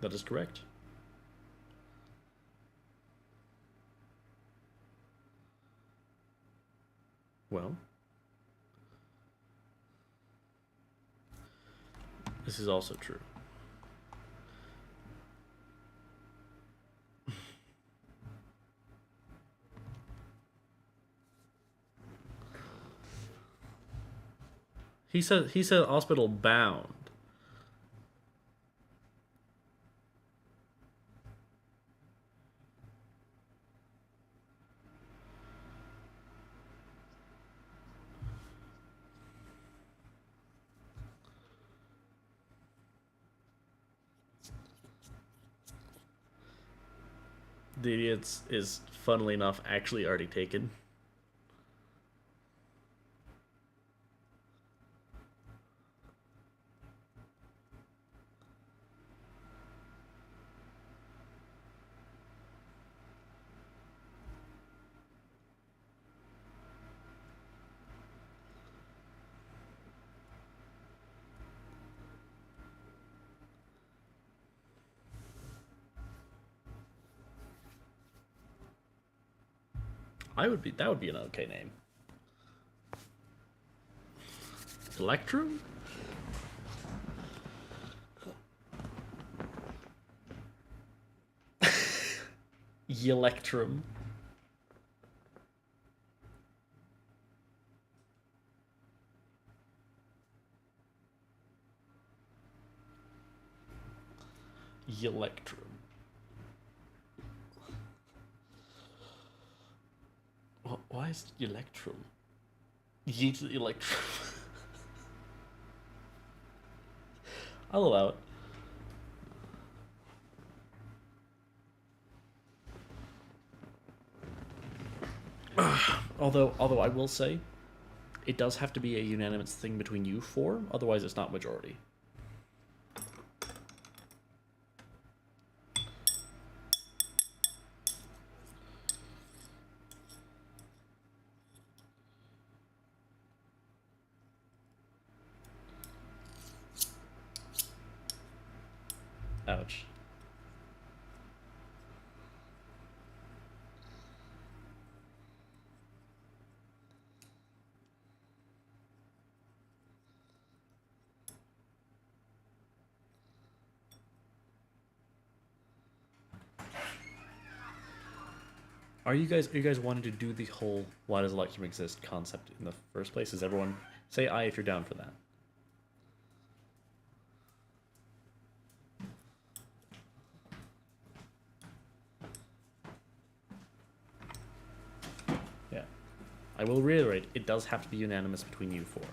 That is correct. Well, this is also true. He said hospital bound. The idiots is, funnily enough, actually already taken. That would be an okay name. Electrum? Electrum. Electrum. Why is it Electrum? Yeet Electrum. I'll allow it. Although I will say, it does have to be a unanimous thing between you four, otherwise it's not majority. Ouch. Are you guys wanting to do the whole why does Electrum exist concept in the first place? Is everyone say aye if you're down for that? Yeah. I will reiterate, it does have to be unanimous between you four.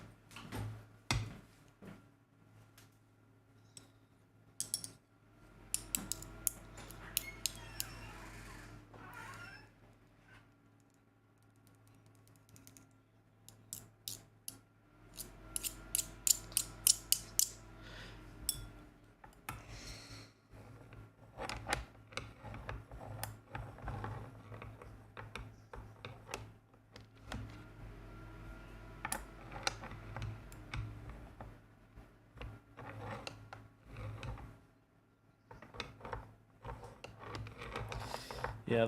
Yeah,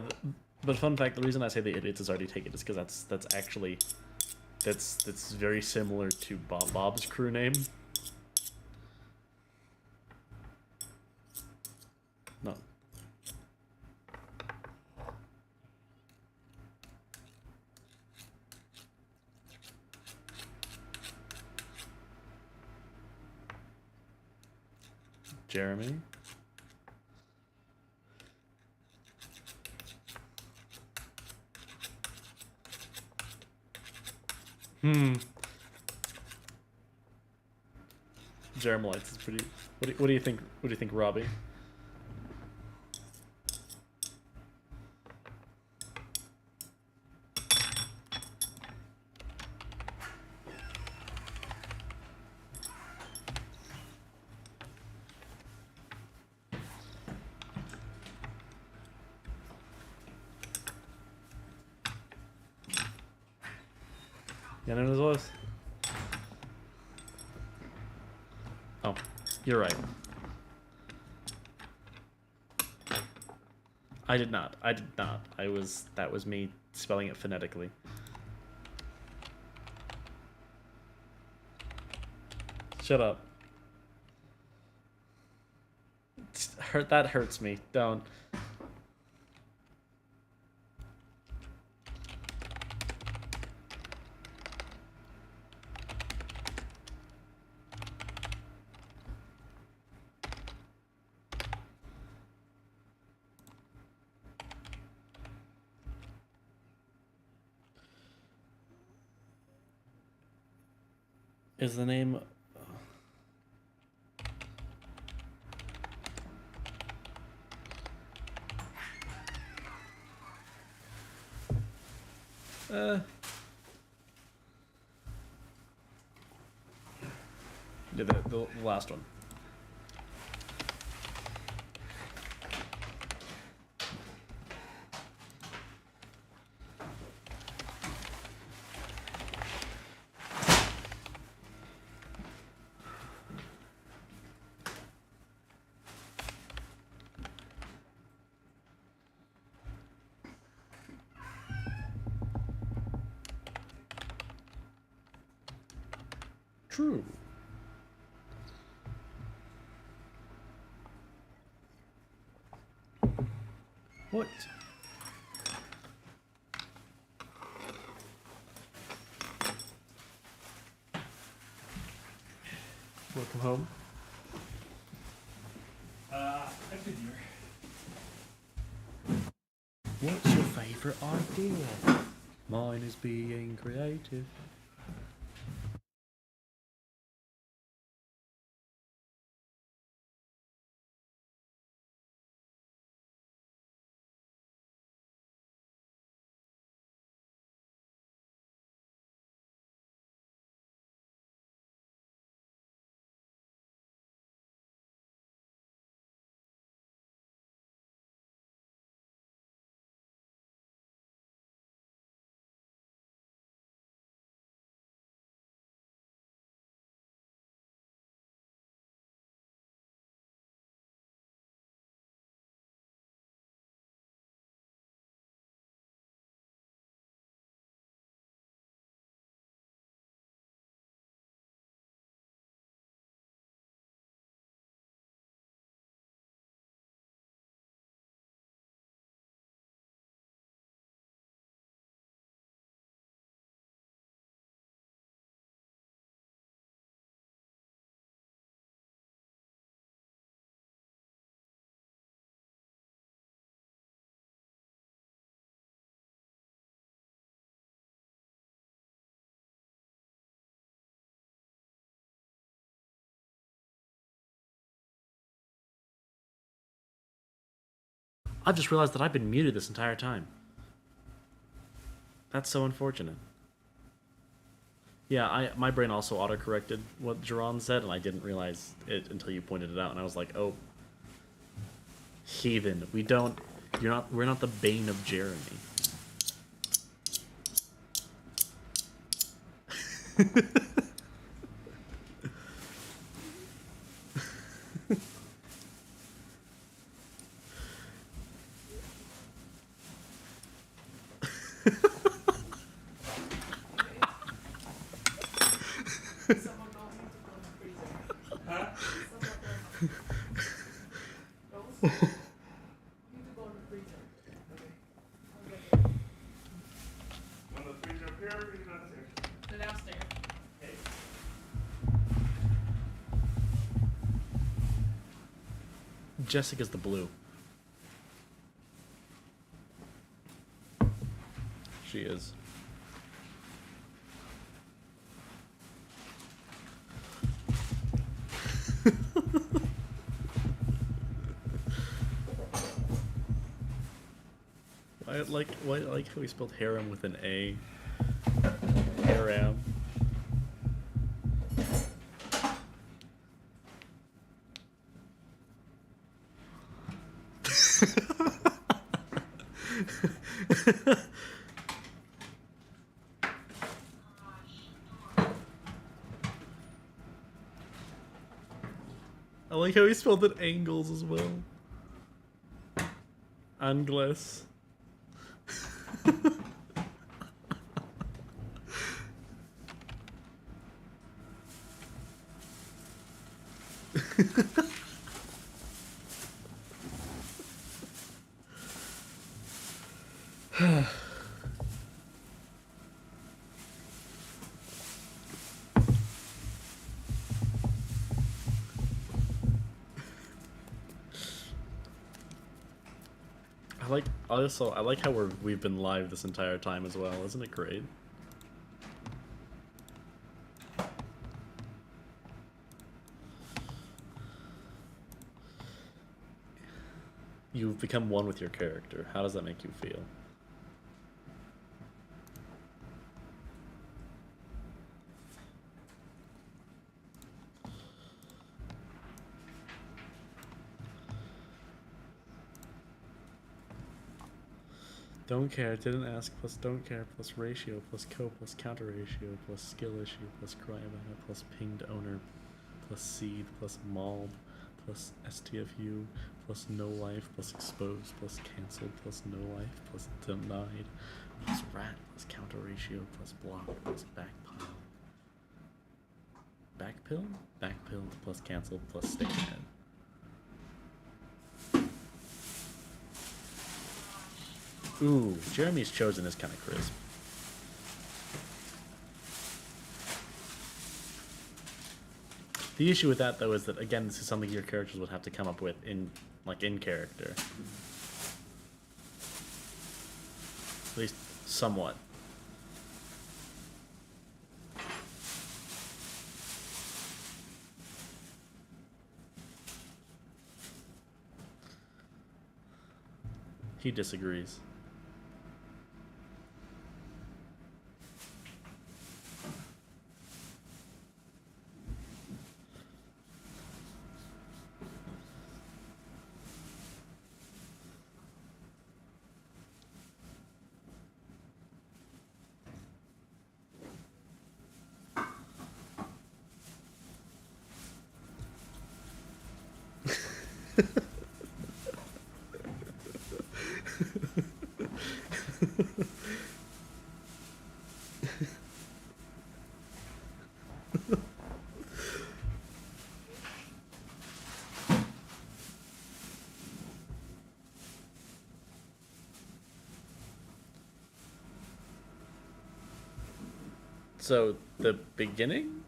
but fun fact, the reason I say the idiots is already taken is because that's actually that's very similar to Bob's crew name. No. Jeremy. Jeremalites is pretty. What do you think? What do you think, Robbie? Yeah, none of those. Oh, you're right. I did not. I did not. That was me spelling it phonetically. Shut up. That hurts me. Don't. Is the name... Yeah, the last one. True. What? Welcome home. I've been here. What's your favorite idea? Mine is being creative. I've just realized that I've been muted this entire time. That's so unfortunate. Yeah, my brain also autocorrected what Jerron said, and I didn't realize it until you pointed it out, and I was like, oh, heathen. We're not the bane of Jeremy. Jessica's the blue. She is. I like how he spelled harem with an A. Harem. I like how he spelled it angles as well. Angles. I like how we've been live this entire time as well. Isn't it great? You've become one with your character. How does that make you feel? Don't care, didn't ask, plus don't care, plus ratio, plus co, plus counter ratio, plus skill issue, plus cryomana, plus pinged owner, plus seed, plus mauled, plus STFU, plus no life, plus exposed, plus cancelled, plus no life, plus denied, plus rat, plus counter ratio, plus block, plus backpile. Backpill? Backpilled, plus cancelled, plus stay dead. Ooh, Jeremy's Chosen is kind of crisp. The issue with that, though, is that, again, this is something your characters would have to come up with in character. At least somewhat. He disagrees. So, the beginning?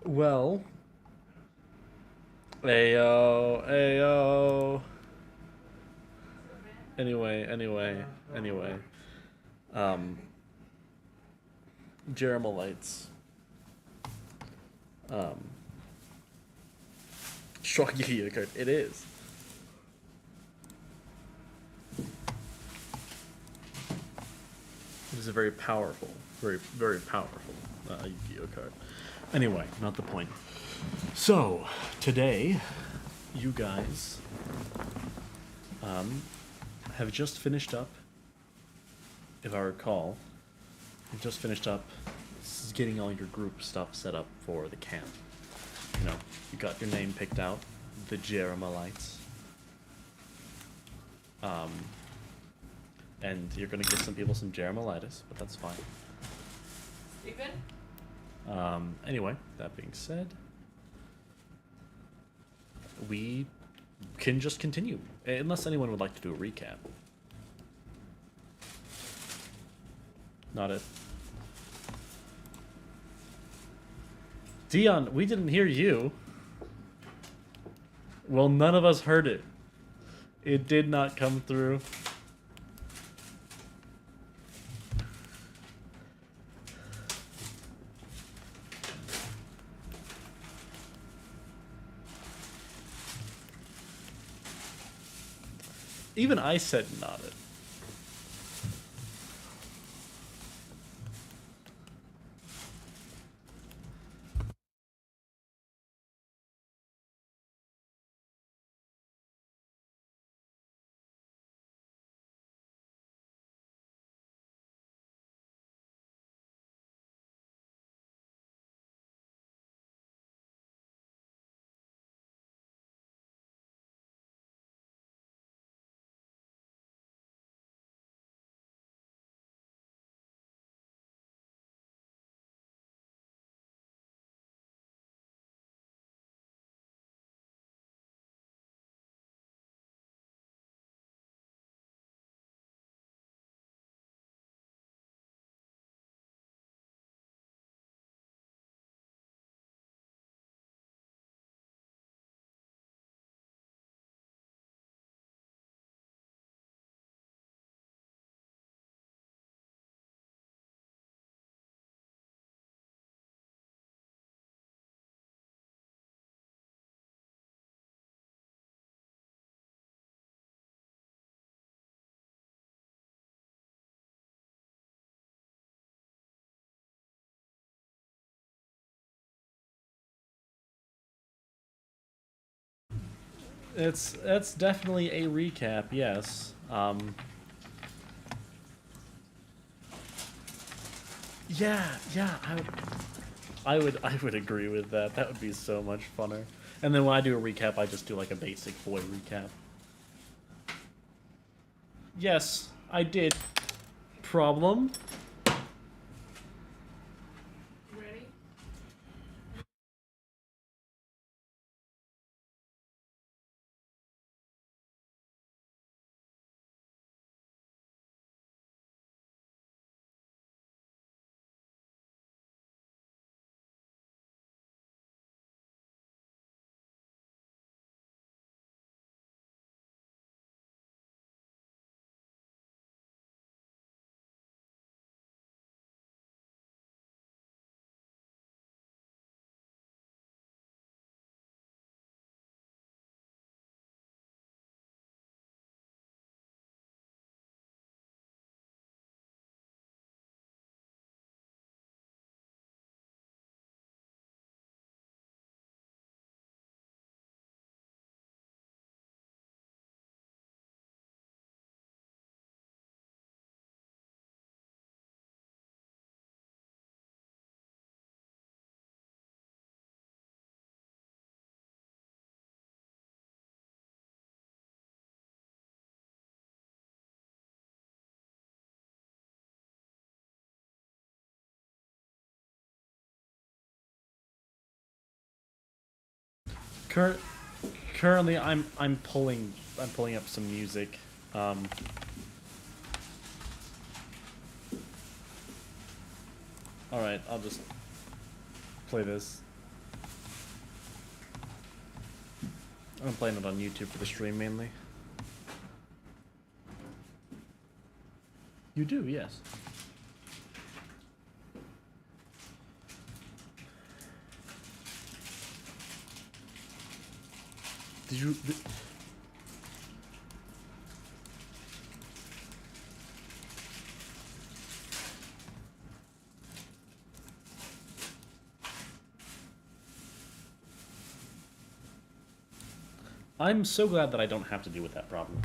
Well, ayo, ayo. Anyway. Jeremalites. Strong Yu-Gi-Oh card. It is. It is a very powerful, very powerful Yu-Gi-Oh card. Anyway, not the point. So, today, you guys have just finished up, if I recall, you've just finished up getting all your group stuff set up for the camp. You know, you got your name picked out, the Jeremalites. And you're gonna give some people some Jeremalitis, but that's fine. Stephen? Anyway, that being said, we can just continue, unless anyone would like to do a recap. Not it. Dion, we didn't hear you. Well, none of us heard it. It did not come through. Even I said nodded. That's definitely a recap, yes. Yeah, I would agree with that. That would be so much funner. And then when I do a recap, I just do like a basic boy recap. Yes, I did. Problem? Ready? Currently, I'm pulling up some music. All right, I'll just play this. I'm playing it on YouTube for the stream mainly. You do, yes. Did you? I'm so glad that I don't have to deal with that problem.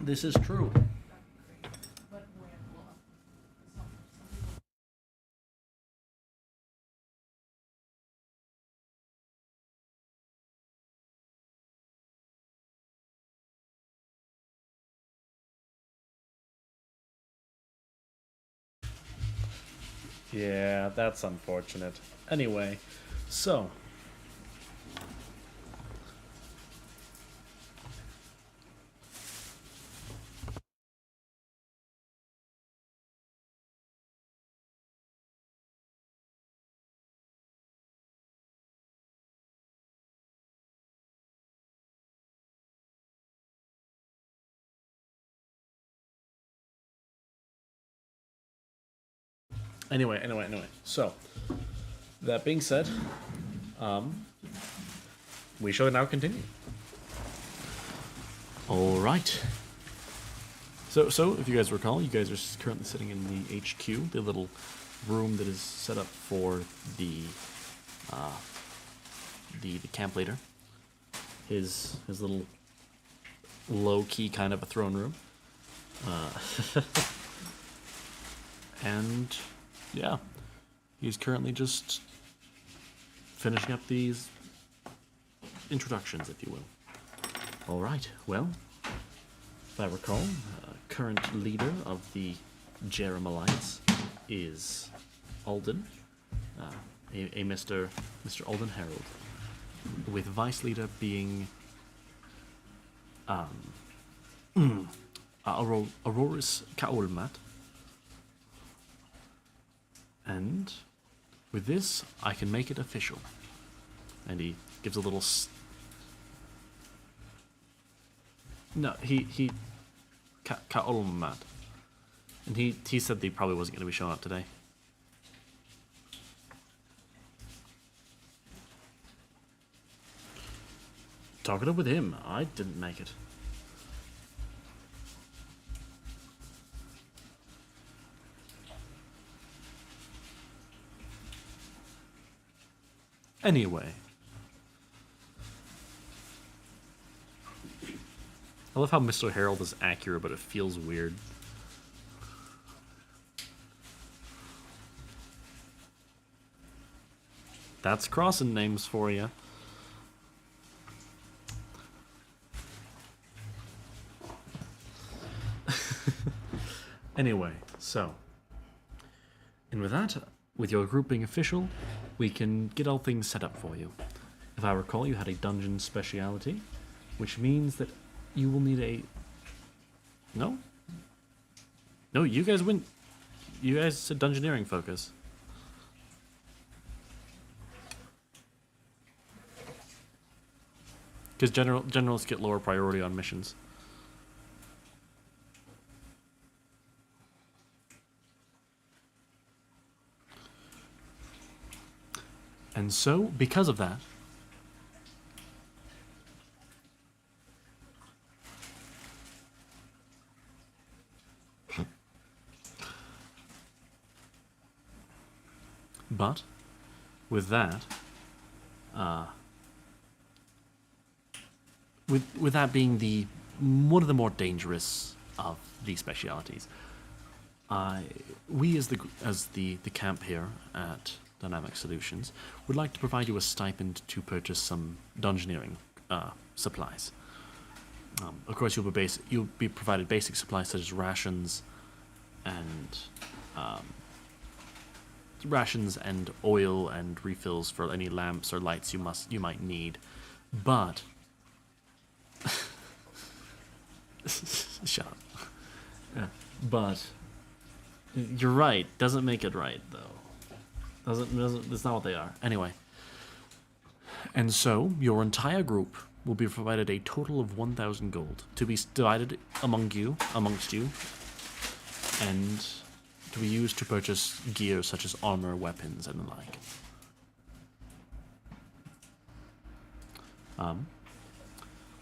This is true. Yeah, that's unfortunate. Anyway, so anyway. So that being said, we shall now continue. All right. So if you guys recall, you guys are currently sitting in the HQ, the little room that is set up for the camp leader. His little low-key kind of a throne room. And yeah, he's currently just finishing up these introductions, if you will. All right, well, if I recall, current leader of the Jerem Alliance is Alden, a Mr. Alden Harold, with vice leader being Auroris Kaolmat. And with this, I can make it official. And he gives a little... No, he Kaolmat. And he said that he probably wasn't going to be showing up today. Talk it up with him. I didn't make it. Anyway. I love how Mr. Harold is accurate, but it feels weird. That's crossing names for you. Anyway, so. And with that, with your group being official, we can get all things set up for you. If I recall, you had a dungeon speciality, which means that you will need a... No? No, you guys went... You guys said dungeoneering focus. Because generals get lower priority on missions. And so, because of that, but with that, with that being the one of the more dangerous of these specialities, we as the camp here at Dynamic Solutions would like to provide you a stipend to purchase some dungeoneering supplies. Of course, you'll be provided basic supplies such as rations and oil and refills for any lamps or lights you might need. But shut up. Yeah. But you're right. Doesn't make it right though. That's not what they are. Anyway. And so, your entire group will be provided a total of 1,000 gold to be divided amongst you, and to be used to purchase gear such as armor, weapons, and the like.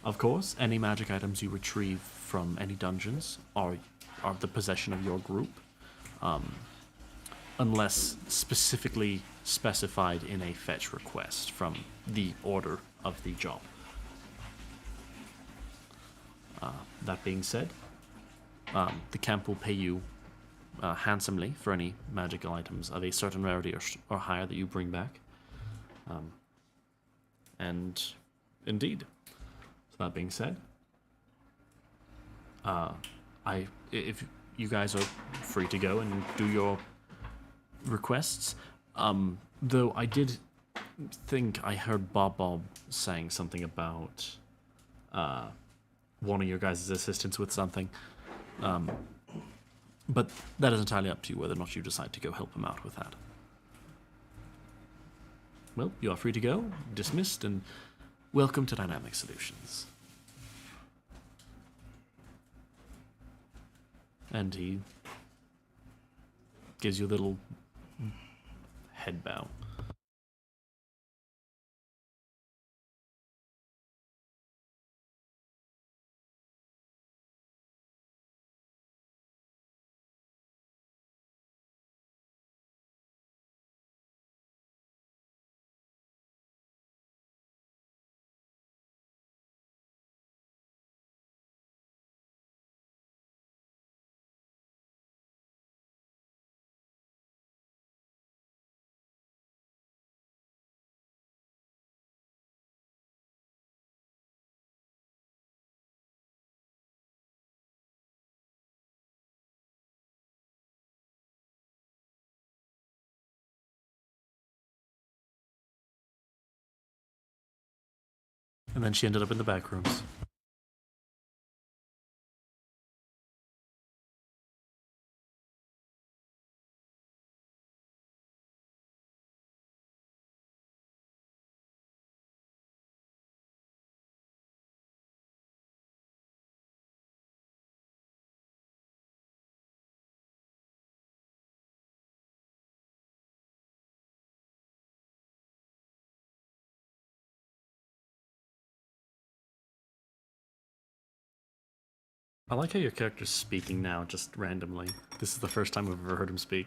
Of course, any magic items you retrieve from any dungeons are the possession of your group. Unless specifically specified in a fetch request from the order of the job. That being said, the camp will pay you handsomely for any magical items of a certain rarity or higher that you bring back. And indeed, so that being said, if you guys are free to go and do your requests, though I did think I heard Bob saying something about wanting your guys' assistance with something, but that is entirely up to you whether or not you decide to go help him out with that. Well, you are free to go, dismissed, and welcome to Dynamic Solutions. And he gives you a little head bow. And then she ended up in the back rooms. I like how your character's speaking now, just randomly. This is the first time I've ever heard him speak.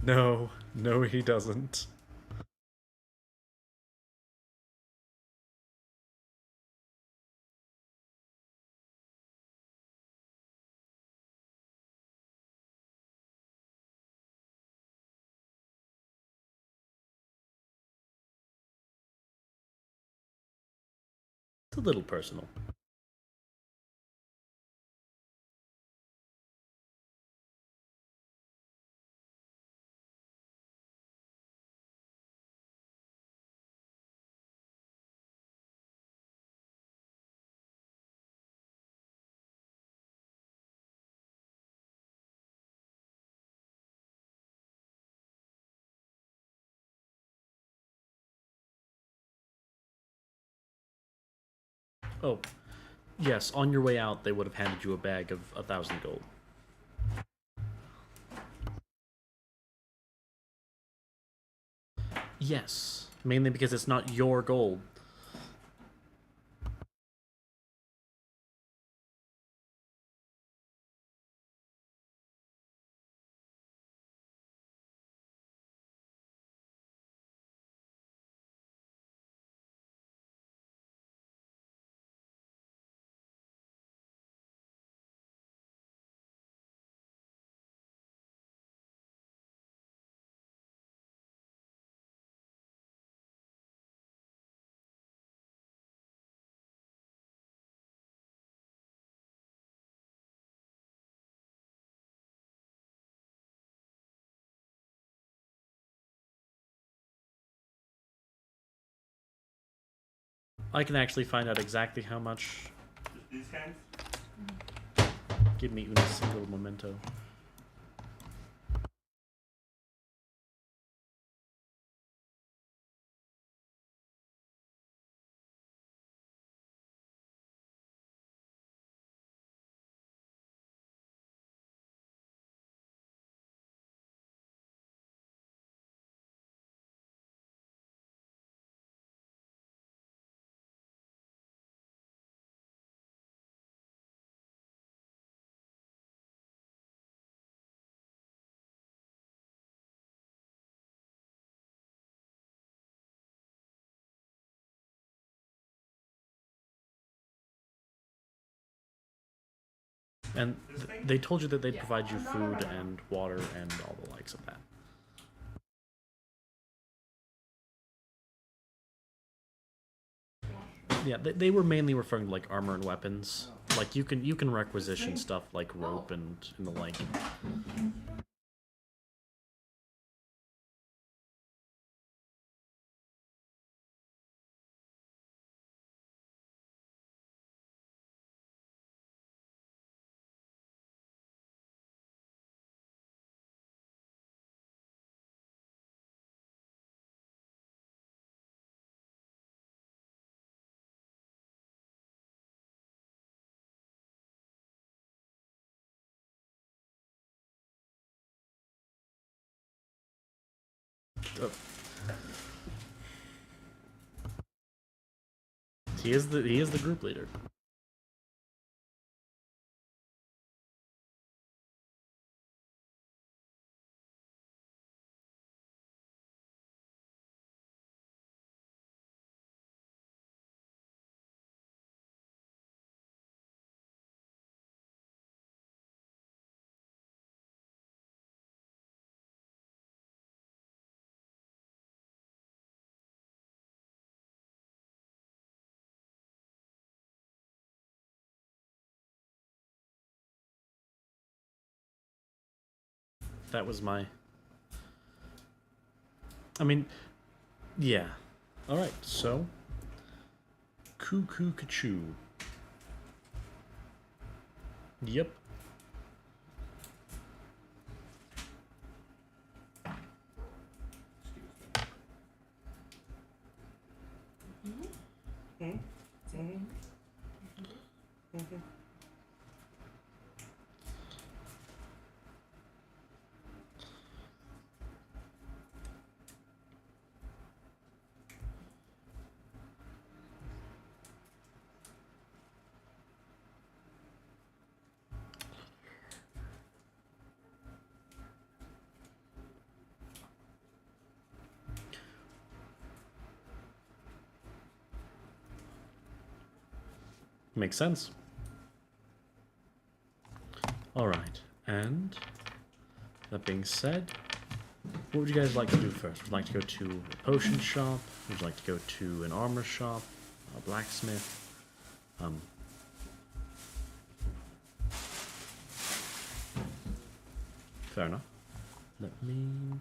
No, no, he doesn't. It's a little personal. Oh, yes, on your way out, they would have handed you a bag of 1,000 gold. Yes, mainly because it's not your gold. I can actually find out exactly how much. These kinds? Give me una single memento. And they told you that they'd provide you food and water and all the likes of that. Yeah, they were mainly referring to like armor and weapons. Like you can requisition stuff like rope and the like. He is the group leader. That was my... I mean, yeah. Alright, so... Cuckoo Kachoo. Yep. Makes sense. Alright, and that being said, what would you guys like to do first? Would you like to go to a potion shop? Would you like to go to an armor shop? A blacksmith? Fair enough. Let me...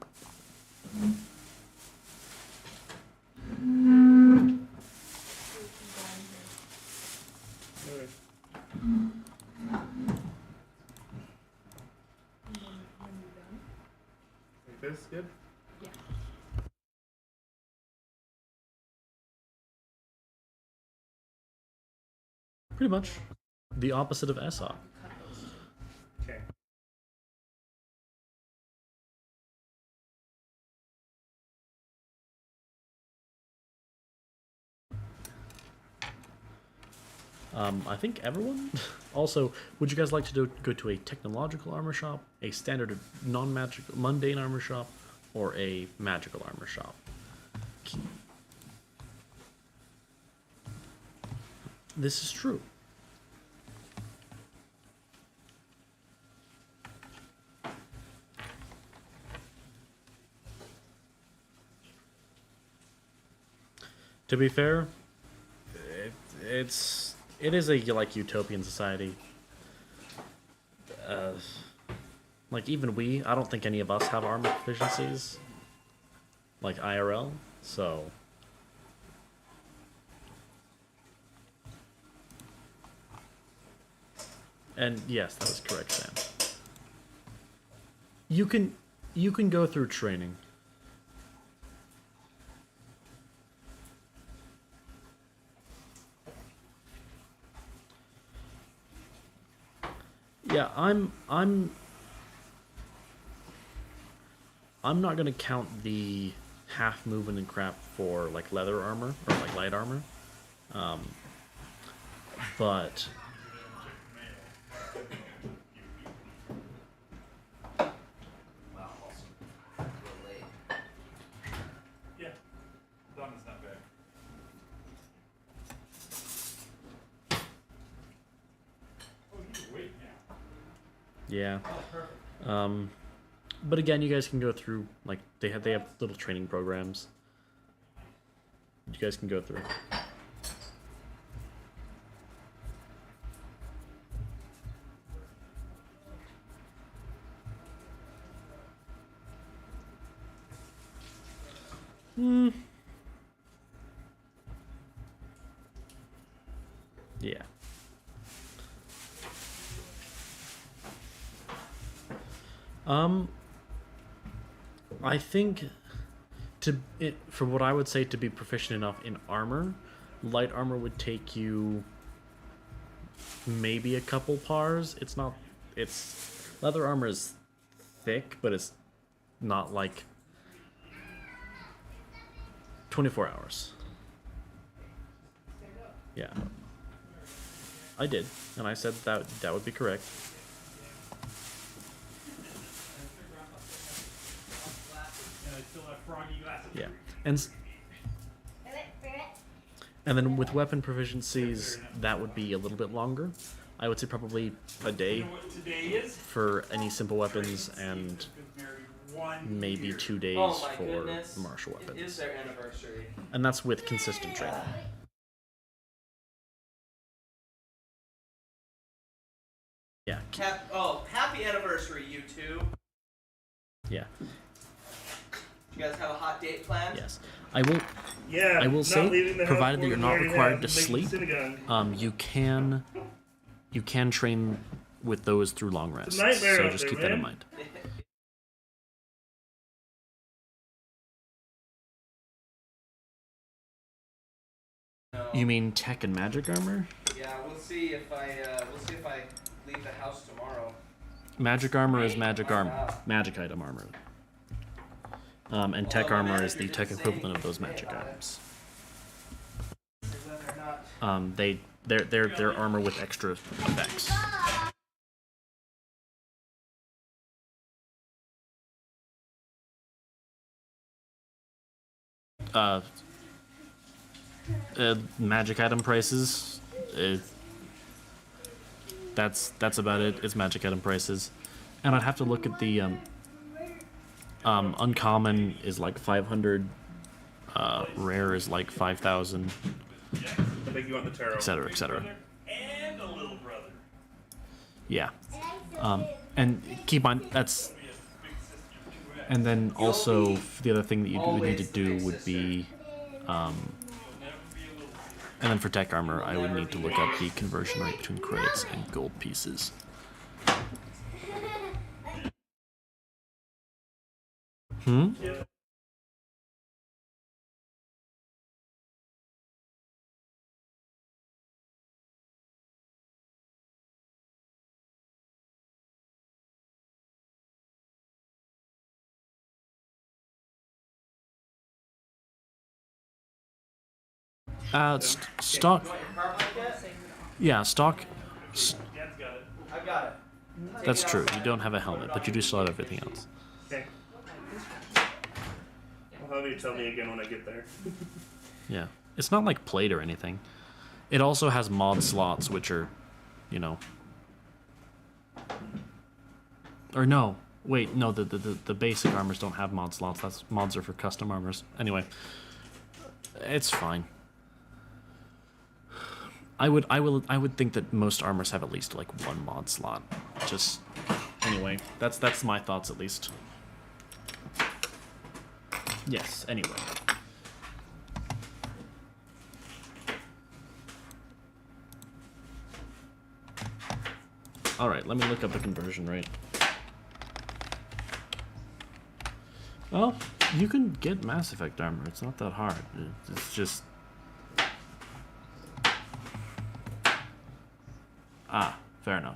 This good? Yeah. Pretty much the opposite of SR. Okay. I think everyone. Also, would you guys like to go to a technological armor shop, a standard non-magical mundane armor shop, or a magical armor shop? This is true. To be fair, it is a like utopian society. Like even I don't think any of us have armor proficiencies, like IRL. So and yes, that is correct, Sam. You can go through training. Yeah, I'm not gonna count the half movement and crap for like leather armor or like light armor, but Yeah. Done is not bad. Oh, you can wait now. yeah. Oh, perfect. But again, you guys can go through like they have little training programs. You guys can go through. Yeah. I think for what I would say to be proficient enough in armor, light armor would take you maybe a couple pars. Leather armor is thick, but it's not like 24 hours. Yeah. I did, and I said that would be correct. And I still have froggy glasses. Yeah. And then with weapon proficiencies, that would be a little bit longer. I would say probably a You day know what today is? for any simple weapons and maybe 2 days Oh my for goodness. martial It is weapons. their anniversary. And that's with consistent training. Yeah. Happy anniversary, you two. Yeah. You guys have a hot date planned? Yes. I will Yeah. I will not say, leaving the house provided that more you're than not we already required have, to making sleep, synagogue. you can train with those through long rests. nightmare So out just there, keep that in man. mind. No. You mean tech and magic armor? Yeah, we'll see if I leave the house tomorrow. Magic armor is magic Why armor. not? Magic item armor. And tech Although my armor is the manager tech did say equivalent of he those could magic pay about it. items. Whether or not. They're armor with extra effects. Magic item prices. That's about it. It's magic item prices, and I'd have to look at the uncommon is like 500. Rare is like 5,000, I think you want the tarot. etc., etc. And a little brother. Yeah. And keep in mind that's. And then also the other thing that you would need to do would be, and then for tech armor, I would need to look up the conversion rate between credits and gold pieces. Stock. You want your carbine yet? Yeah, stock. Dad's got it. I've got it. That's true. You don't have a helmet, but you do still have everything else. Okay. I'll have you tell me again when I get there. Yeah. It's not like plate or anything. It also has mod slots, which are, you know. Or no. Wait, no, the basic armors don't have mod slots. That's mods are for custom armors. Anyway. It's fine. I would think that most armors have at least like one mod slot. Just anyway, that's my thoughts at least. Yes, anyway. Alright, let me look up the conversion rate. Well, you can get Mass Effect armor. It's not that hard. It's just... Ah, fair enough.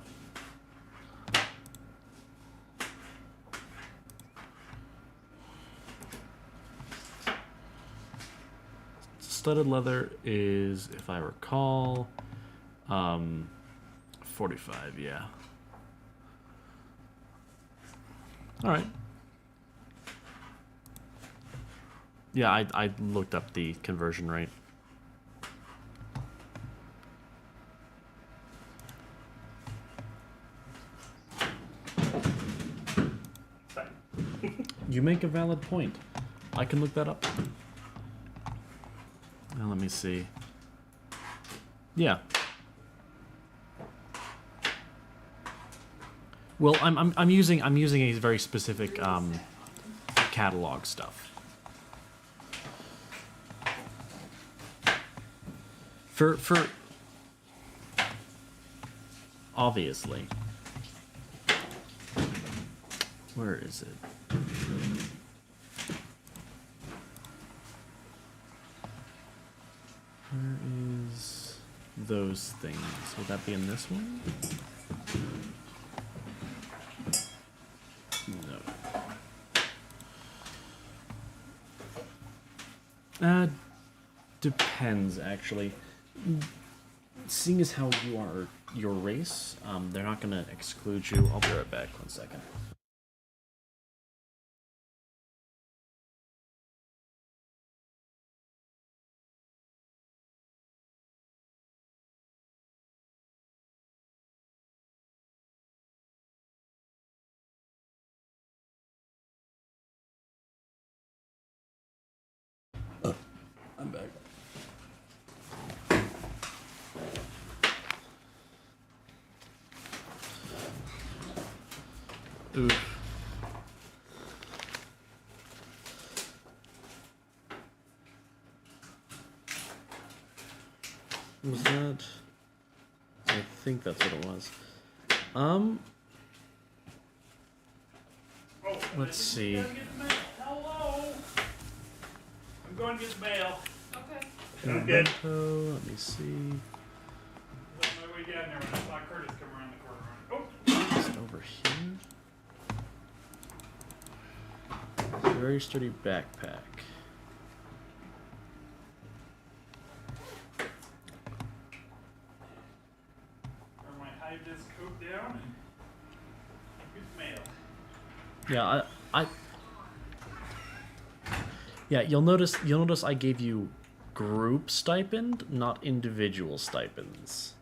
Studded leather is, if I recall, 45, yeah. Alright. Yeah, I looked up the conversion rate. You make a valid point. I can look that up. Now let me see. Yeah. Well, I'm using a very specific catalog stuff. For obviously. Where is it? Where is those things? Would that be in this one? No. Depends, actually. Seeing as how you are your race, they're not gonna exclude you. I'll be right back. 1 second. I'm back. Oof. Was that? I think that's what it was. Oh, Let's see. Hello. I'm going to get the mail. Okay. I'm good. Let me see. On my way down there when I saw Curtis come around the corner. Oh. Is it over here? Very sturdy backpack. Or my high-vis coat down. Get the mail. Yeah, yeah, you'll notice I gave you group stipend, not individual stipends.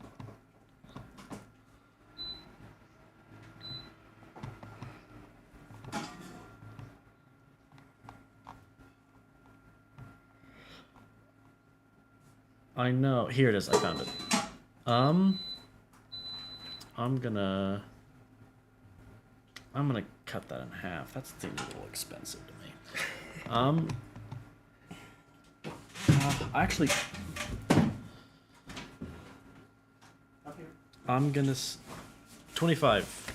I know. Here it is. I found it. I'm gonna cut that in half. That's a little expensive to me. Actually, I'm gonna 25.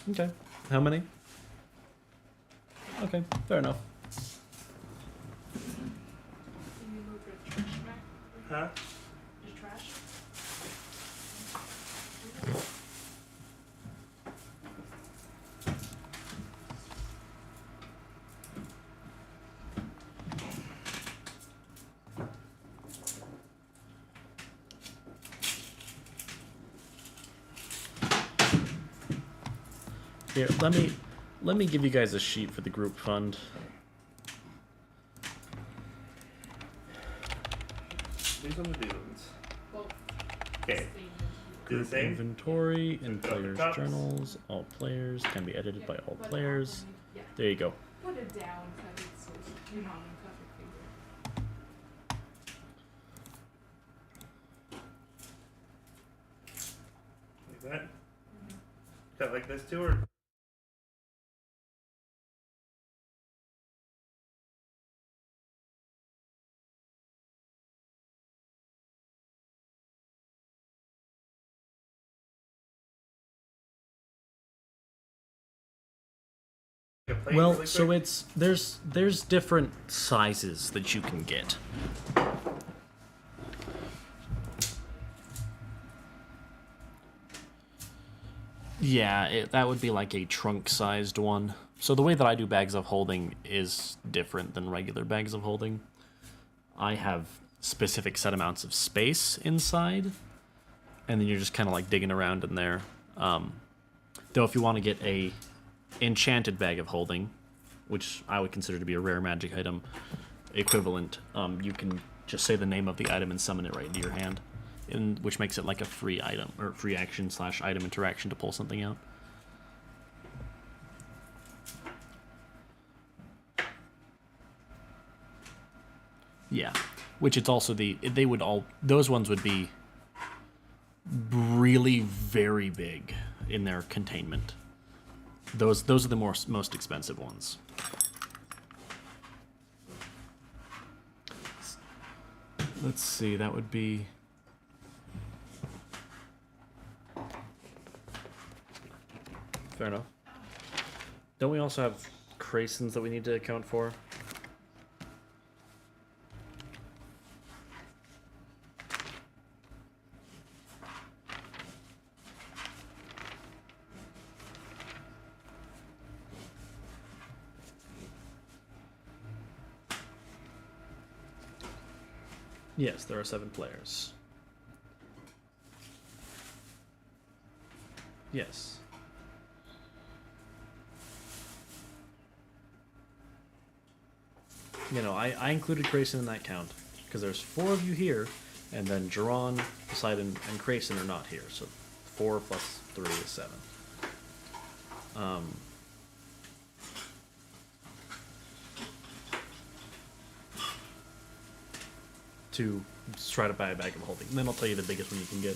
Okay. How many? Okay, fair enough. Can you move your trash back? Huh? Your trash? Here, let me give you guys a sheet for the group fund. These are the dudes. Well, Okay. Do the Group same. inventory in Put up the players' cups. journals. All players can be edited by all but players. also you- There you go. Put it down, cut it so you're not gonna cut your finger. Like that. Cut like this too, or a plate Well, really so quick? it's there's different sizes that you can get. Yeah, that would be like a trunk-sized one. So the way that I do bags of holding is different than regular bags of holding. I have specific set amounts of space inside, and then you're just kind of like digging around in there. Though if you want to get a enchanted bag of holding, which I would consider to be a rare magic item equivalent, you can just say the name of the item and summon it right into your hand, which makes it like a free item or free action / item interaction to pull something out. Yeah, which it's also those ones would be really very big in their containment. Those are the most expensive ones. Let's see, that would be fair enough. Don't we also have Craysons that we need to account for? Yes, there are 7 players. Yes. You know, I included Grayson in that count because there's 4 of you here, and then Geron, Poseidon, and Grayson are not here. So 4 plus 3 is 7. To try to buy a bag of holding. And then I'll tell you the biggest one you can get.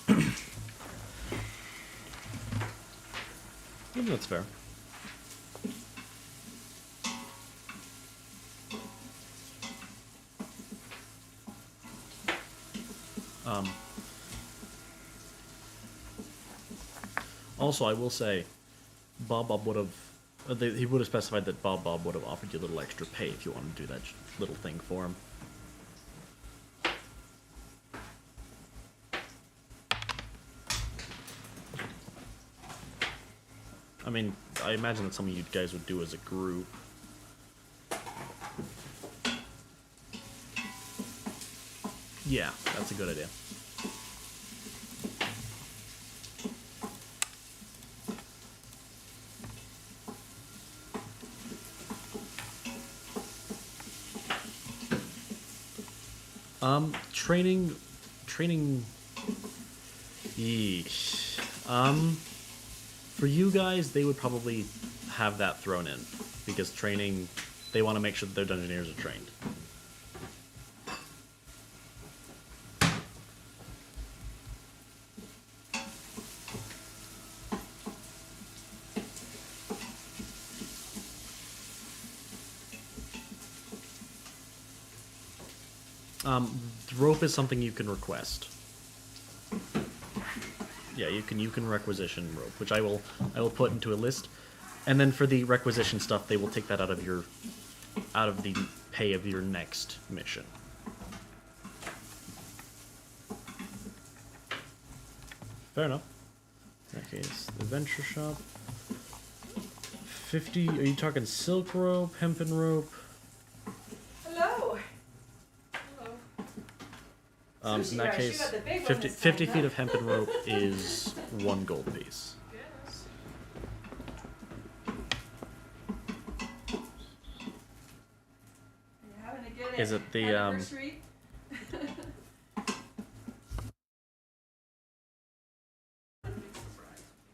I think that's fair. Also, I will say, Bob would have. He would have specified that Bob would have offered you a little extra pay if you wanted to do that little thing for him. I mean, I imagine that's something you guys would do as a group. Yeah, that's a good idea. Training. Yeesh. For you guys, they would probably have that thrown in because training, they want to make sure that their Dungeoneers are trained. Rope is something you can request. Yeah, you can requisition rope, which I will put into a list, and then for the requisition stuff, they will take that out of the pay of your next mission. Fair enough. In that case, the venture shop. 50. Are you talking silk rope, hempen rope? Hello. Hello. In that case, 50 feet of hempen rope is 1 gold piece. Yes. Are you having a good Is it the anniversary?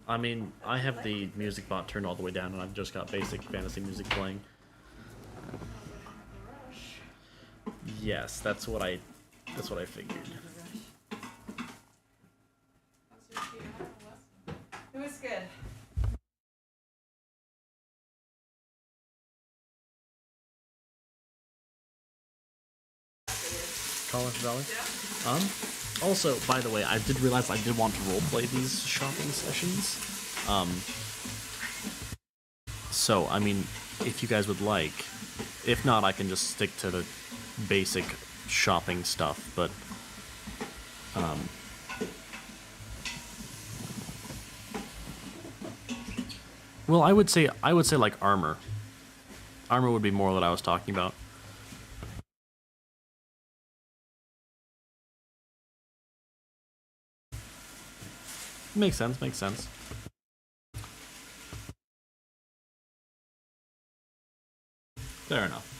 I mean, I have the music bot turned all the way down, and I've just got basic fantasy music playing. Yes, that's what I figured. It was good. College Valley. Yeah. Also, by the way, I did realize I did want to roleplay these shopping sessions. So, I mean, if you guys would like, if not, I can just stick to the basic shopping stuff, but, well, I would say like armor. Armor would be more what I was talking about. Makes sense, makes sense. Fair enough.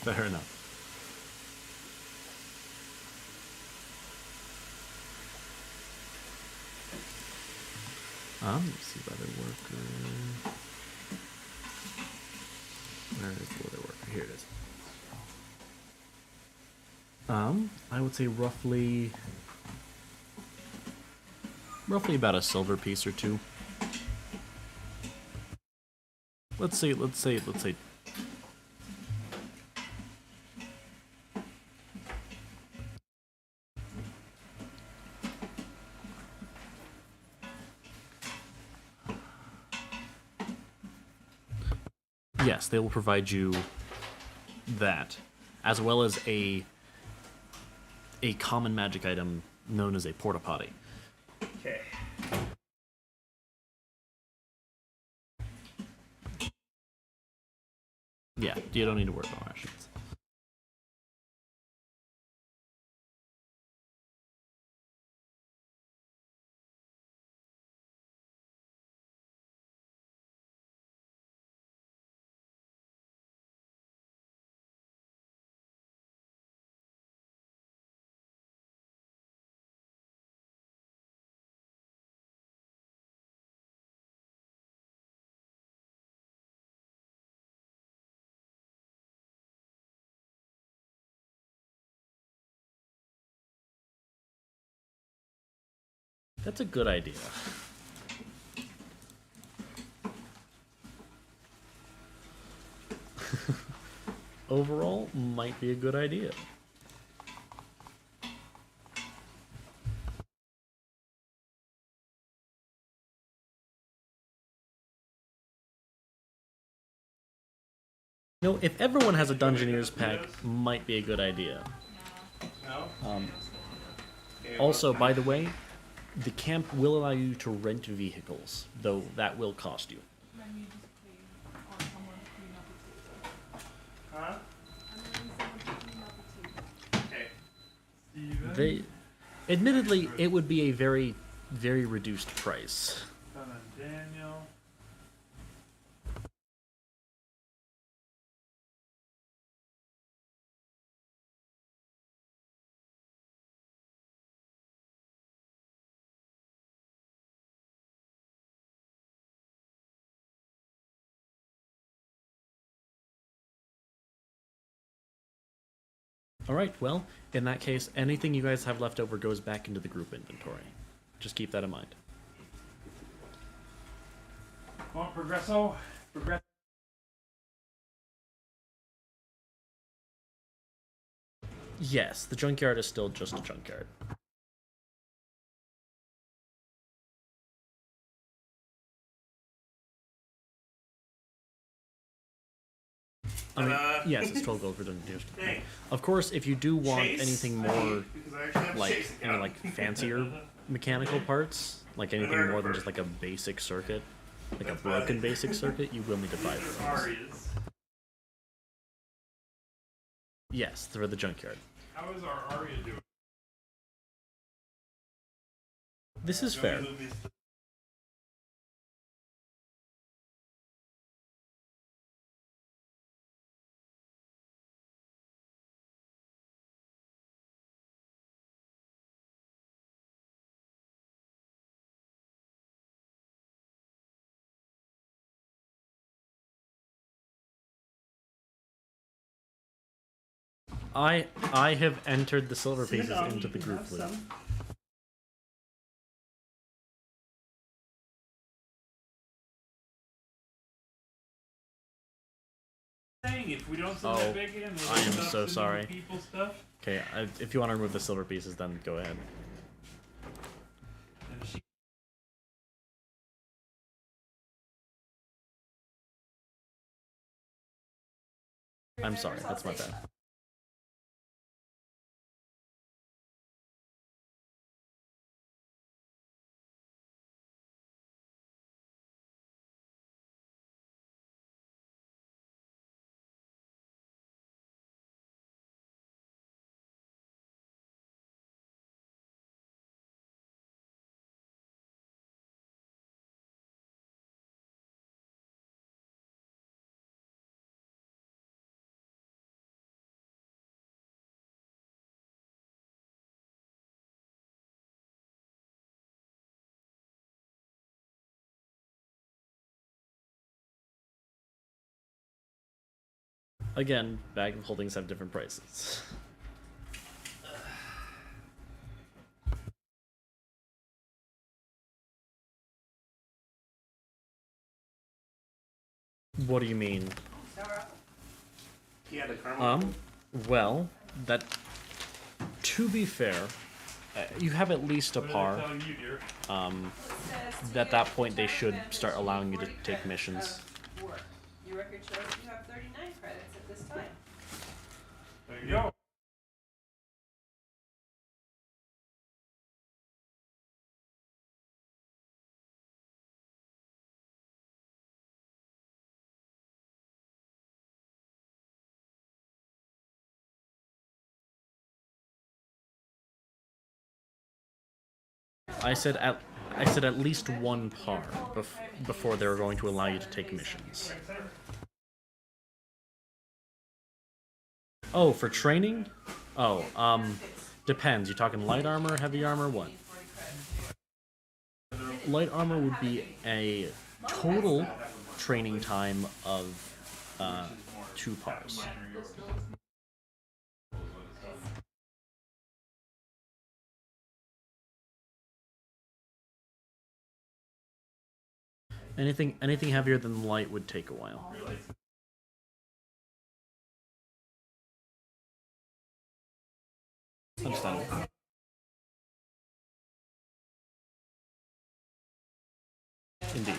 Fair enough. Let's see about the worker. Where is the other worker? Here it is. I would say roughly about a silver piece or 2. Let's say. Yes, they will provide you that, as well as a common magic item known as a porta potty. Okay. You don't need to worry about rations. That's a good idea. Overall, might be a good idea. You know, if everyone has a Dungeoneer's pack, might be a good idea. No? Also, by the way, the camp will allow you to rent vehicles, though that will cost you. Then you just pay or someone to clean up the table. Huh? And then someone to clean up the table. Okay. Steven. They, admittedly, it would be a very, very reduced price. Son of Daniel. Alright, well, in that case, anything you guys have left over goes back into the group inventory. Just keep that in mind. Come on, Progresso. Progresso. Yes, the junkyard is still just a junkyard. I mean, yes, it's 12 gold for Dungeoneers. Hey. Of course, if you do want Chase? anything I more, need- because I actually have like, Chase any, account. like, fancier mechanical parts, like anything more than just, like, a basic circuit, like a broken basic circuit, you will need to buy These those. are Arias. Yes, they're the junkyard. How is our Aria doing? This is Don't fair. move these- I have entered the silver Sit pieces down, into you the can group have list. some. Saying if we don't send Oh, that back in, we'll I am stop so sending sorry. People stuff. Okay, if you want to remove the silver pieces, then go ahead. And she I'm sorry, that's my bad. Again, bag of holdings have different prices. What do you mean? Yeah, the caramel. Well, that, to be fair, you have at least a what par. did I tell you, dear? At that point, they should start allowing you to take missions. Your record shows that you have 39 credits at this time. There you go. I said at least one par before they were going to allow you to take missions. Oh, for training? Oh, depends. You talking light armor, heavy armor, what? Light armor would be a total training time of 2 pars. Anything heavier than light would take a while. Understandable. Indeed.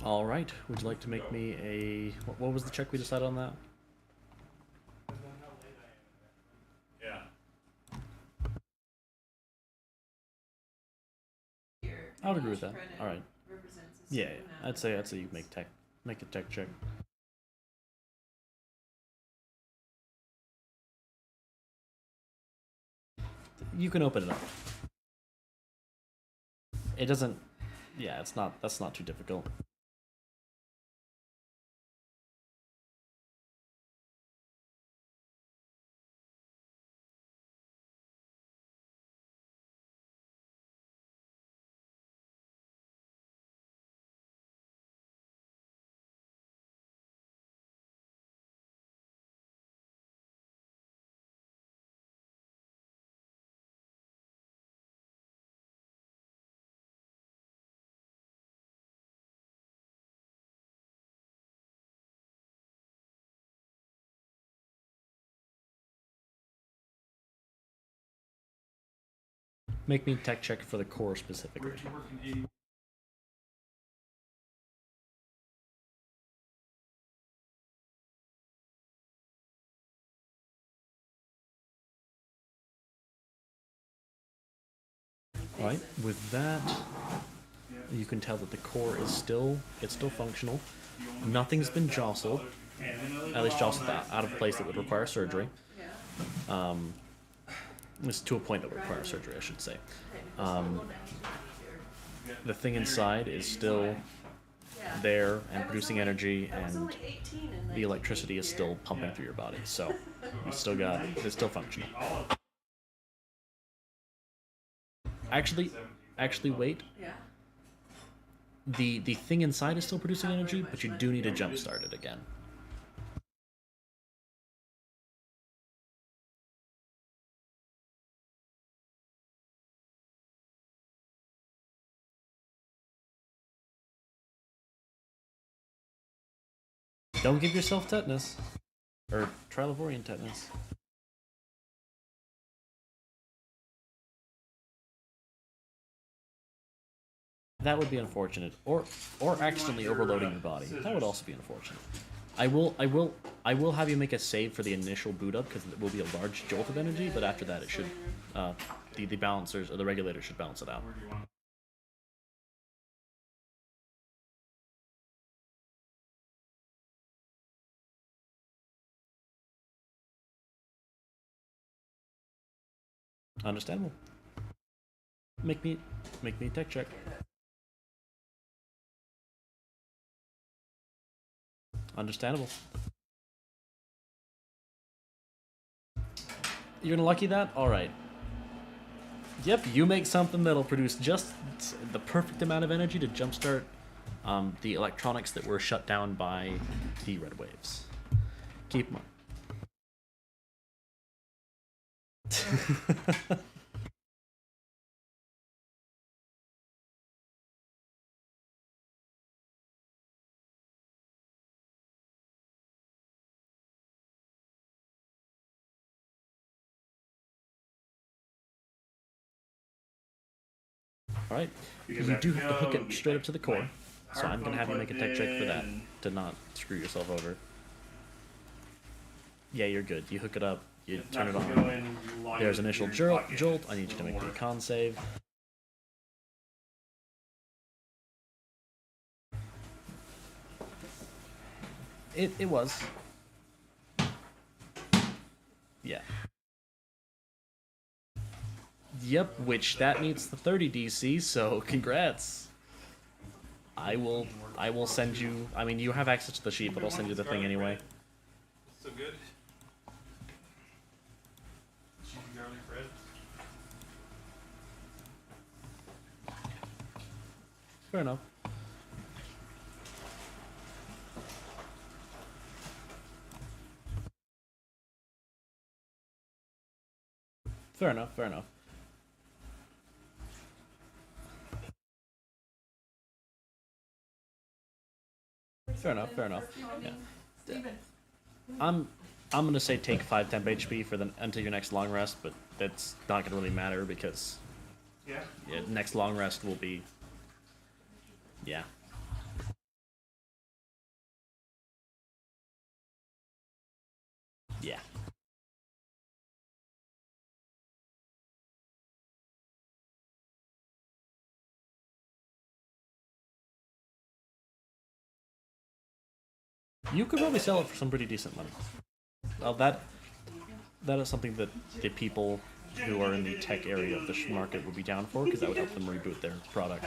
All right. Would you like to make me a... What was the check we decided on that? Yeah. I would agree with that. All right. Yeah, I'd say you make a tech check. You can open it up. It doesn't. Yeah, that's not too difficult. Make me tech check for the core specifically. Right. With that, you can tell that the core is still functional. Nothing's been jostled, at least jostled out of place that would require surgery. It's to a point that would require surgery, I should say. The thing inside is still there and producing energy, and the electricity is still pumping through your body. So it's still functioning. Actually, wait. Yeah. The thing inside is still producing energy, but you do need to jumpstart it again. Don't give yourself tetanus. Or Trilivorian tetanus. That would be unfortunate. Or accidentally overloading your body. That would also be unfortunate. I will have you make a save for the initial boot up, because it will be a large jolt of energy, but after that it should the balancers or the regulator should balance it out. Understandable. Make me a tech check. Understandable. You're gonna lucky that? Alright. Yep, you make something that'll produce just the perfect amount of energy to jumpstart the electronics that were shut down by the red waves. Keep them on. Alright, you do have to hook it straight up to the core, so I'm going to have you make a tech check for that, to not screw yourself over. yeah, you're good. You hook it up, you It's turn it not on. gonna go in, you log There's it initial into your jolt. pocket, Jolt. I need you to it'll make the work. con save. It was. Yeah. Yep, which that meets the 30 DC, so congrats. I will send you, I mean, you have access to the sheet, but I'll send you the thing anyway. So good. Cheesy garlic bread. Fair enough. Fair enough, fair enough. Fair enough, fair enough. Yeah. Steven. I'm gonna say take 5 temp HP for the until your next long rest, but that's not gonna really matter because Yeah. next long rest will be yeah. Yeah. You could probably sell it for some pretty decent money. Well, that is something that the people who are in the tech area of the market would be down for, because that would help them reboot their product.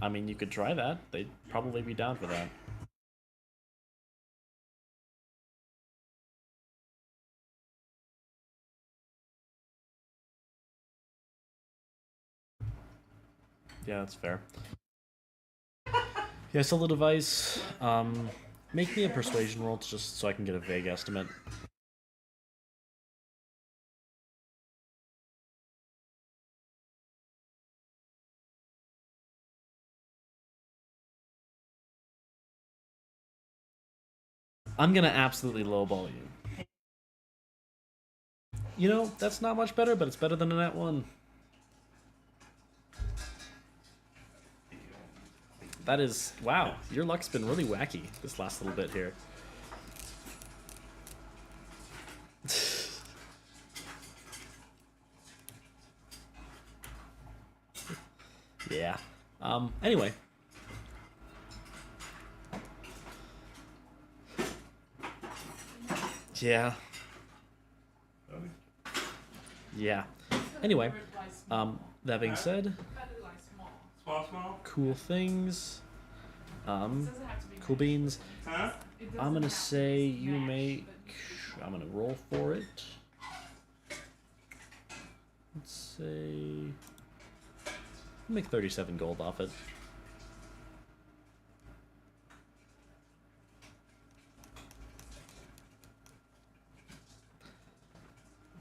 I mean, you could try that. They'd probably be down for that. Yeah, that's fair. Yeah, sell the device. Make me a persuasion roll just so I can get a vague estimate. I'm gonna absolutely lowball you. You know, that's not much better, but it's better than a net one. That is, wow, your luck's been really wacky this last little bit here. Yeah. Anyway. Yeah. Yeah. Anyway, that being said, Small? cool things. Cool beans. Huh? I'm gonna say you make. I'm gonna roll for it. Let's say. Make 37 gold off it.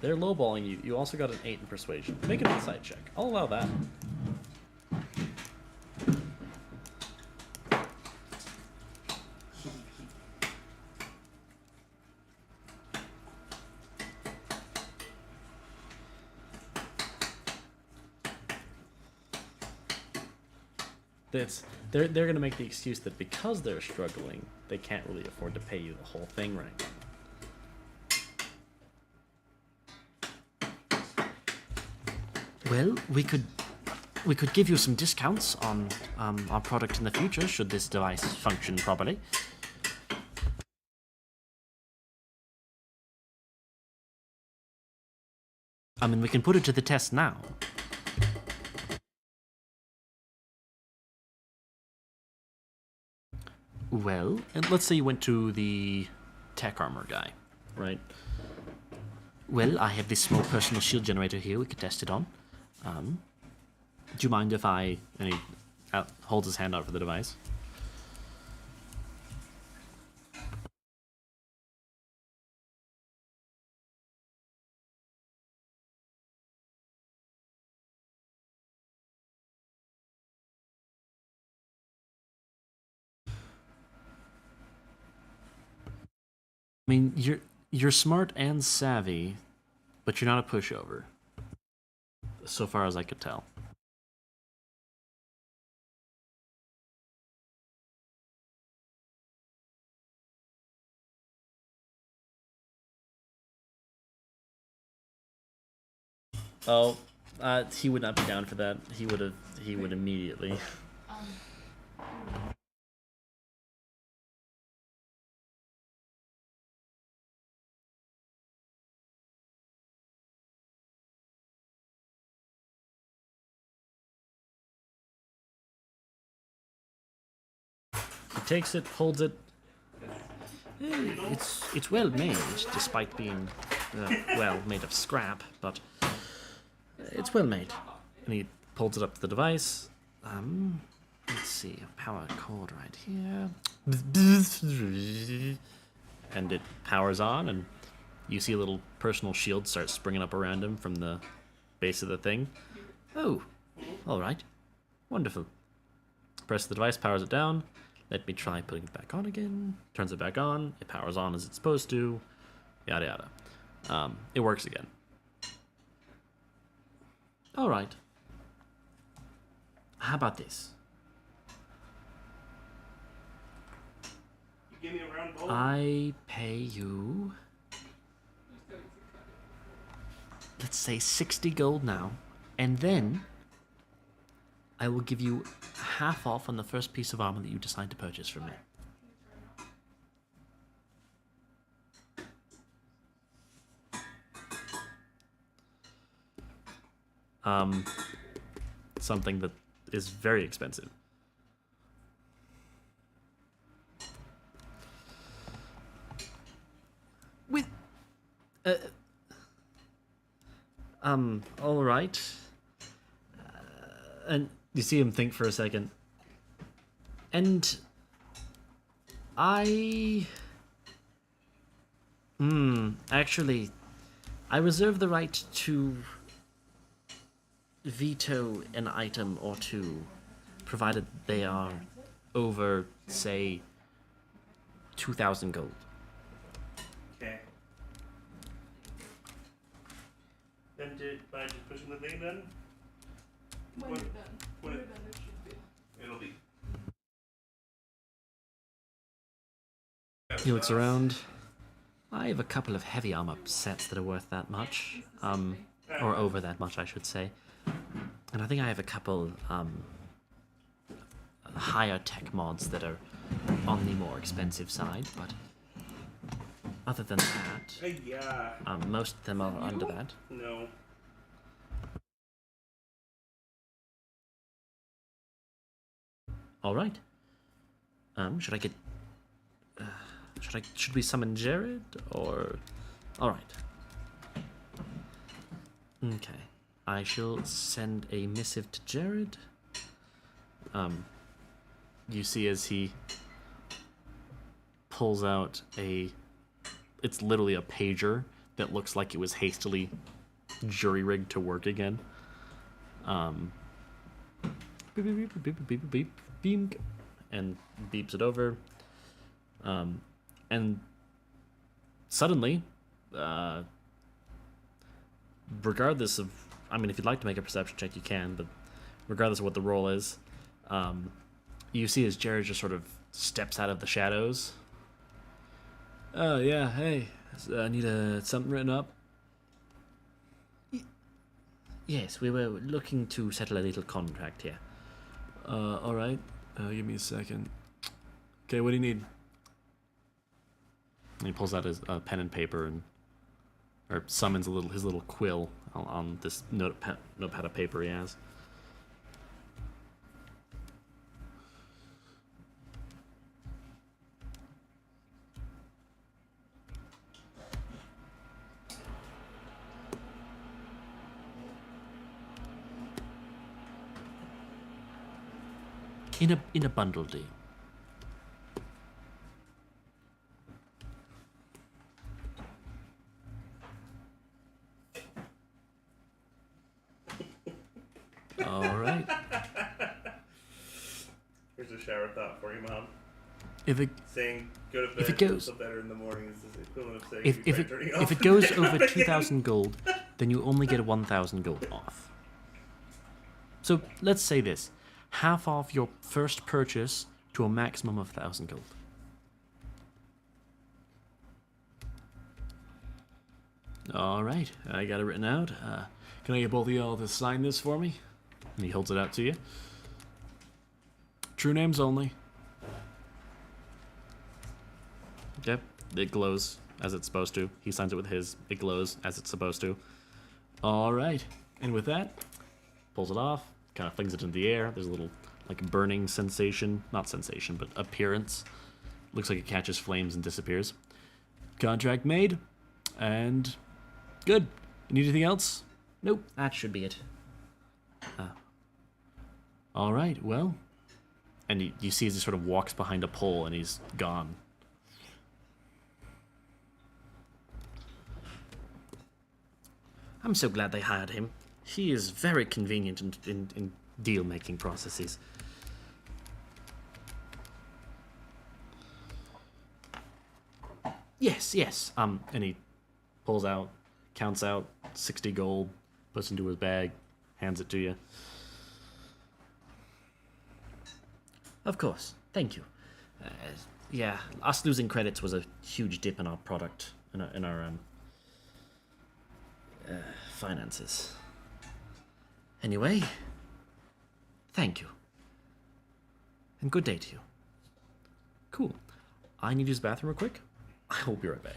They're lowballing you. You also got an 8 in persuasion. Make an insight check. I'll allow that. They're gonna make the excuse that because they're struggling, they can't really afford to pay you the whole thing right now. Well, we could give you some discounts on our product in the future should this device function properly. I mean, we can put it to the test now. Well, and let's say you went to the tech armor guy, right? Well, I have this small personal shield generator here we could test it on. Do you mind if I... And he holds his hand out for the device. I mean, you're smart and savvy, but you're not a pushover. so far as I could tell. Oh, he would not be down for that. He would immediately. He takes it, holds it. It's well made, despite being well made of scrap, but it's well made. And he pulls it up to the device. Let's see, a power cord right here. And it powers on, and you see a little personal shield start springing up around him from the base of the thing. Oh, all right, wonderful. Press the device, powers it down. Let me try putting it back on again. Turns it back on. It powers on as it's supposed to. Yada yada. It works again. All right. How about this? You give me a round bowl? I pay you, let's say 60 gold now, and then I will give you half off on the first piece of armor that you decide to purchase from me. Something that is very expensive. With all right. And you see him think for a second. And actually, I reserve the right to veto an item or two, provided they are over, say, 2,000 gold. Okay. Then by just pushing the thing then? When you're done. when When it- you're done, it should be. It'll be. He looks around. I have a couple of heavy armor sets that are worth that much. Or over that much, I should say. And I think I have a couple higher tech mods that are on the more expensive side, but other than that, Yeah. most of them are under that. No. All right. Should I get? Should we summon Jared or? All right. Okay. I shall send a missive to Jared. You see as he pulls out it's literally a pager that looks like it was hastily jury-rigged to work again. Beep, beep, beep, beep, beep, beep, beep, and beeps it over. And suddenly, regardless of, I mean, if you'd like to make a perception check, you can, but regardless of what the roll is, you see as Jared just sort of steps out of the shadows. Oh, yeah, hey, I need something written up. Yes, we were looking to settle a little contract here. Alright. Give me a second. Okay, what do you need? And he pulls out his pen and paper or summons his little quill on this notepad of paper he has. In a bundle deal. All right. Here's a shower thought for you, Mom. If it Saying go to bed, if it goes feel better in the morning is the equivalent of saying if you it turning if off it goes the over again. 2,000 gold, then you only get 1,000 gold off. So let's say this: half off your first purchase to a maximum of 1,000 gold. All right, I got it written out. Can I get both of y'all to sign this for me? And he holds it out to you. True names only. Yep, it glows as it's supposed to. He signs it with his. It glows as it's supposed to. All right, and with that, pulls it off, kind of flings it into the air. There's a little, like, burning sensation. Not sensation, but appearance. Looks like it catches flames and disappears. Contract made, and good. Need anything else? Nope, that should be it. All right, well. And you see as he sort of walks behind a pole and he's gone. I'm so glad they hired him. He is very convenient in deal-making processes. Yes. And he pulls out, counts out 60 gold, puts into his bag, hands it to you. Of course. Thank you. Yeah, us losing credits was a huge dip in our product, in our finances. Anyway, thank you. And good day to you. Cool. I need to use the bathroom real quick. I will be right back.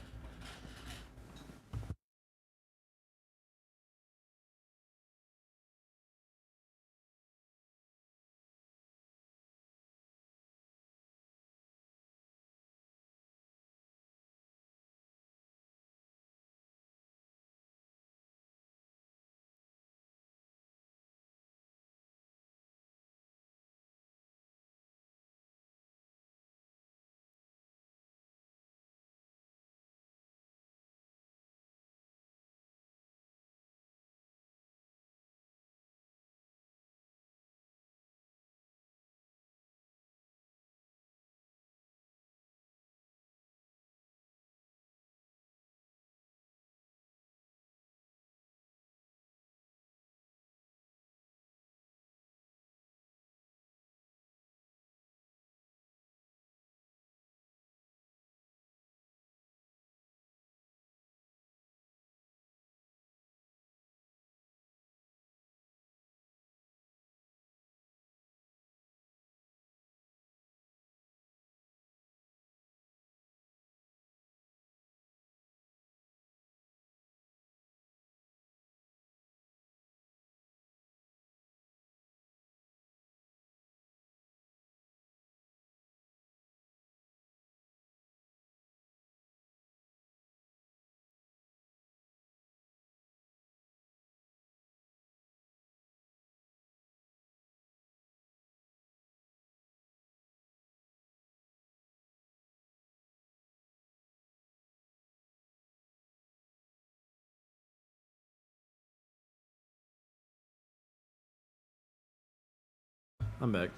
I'm back.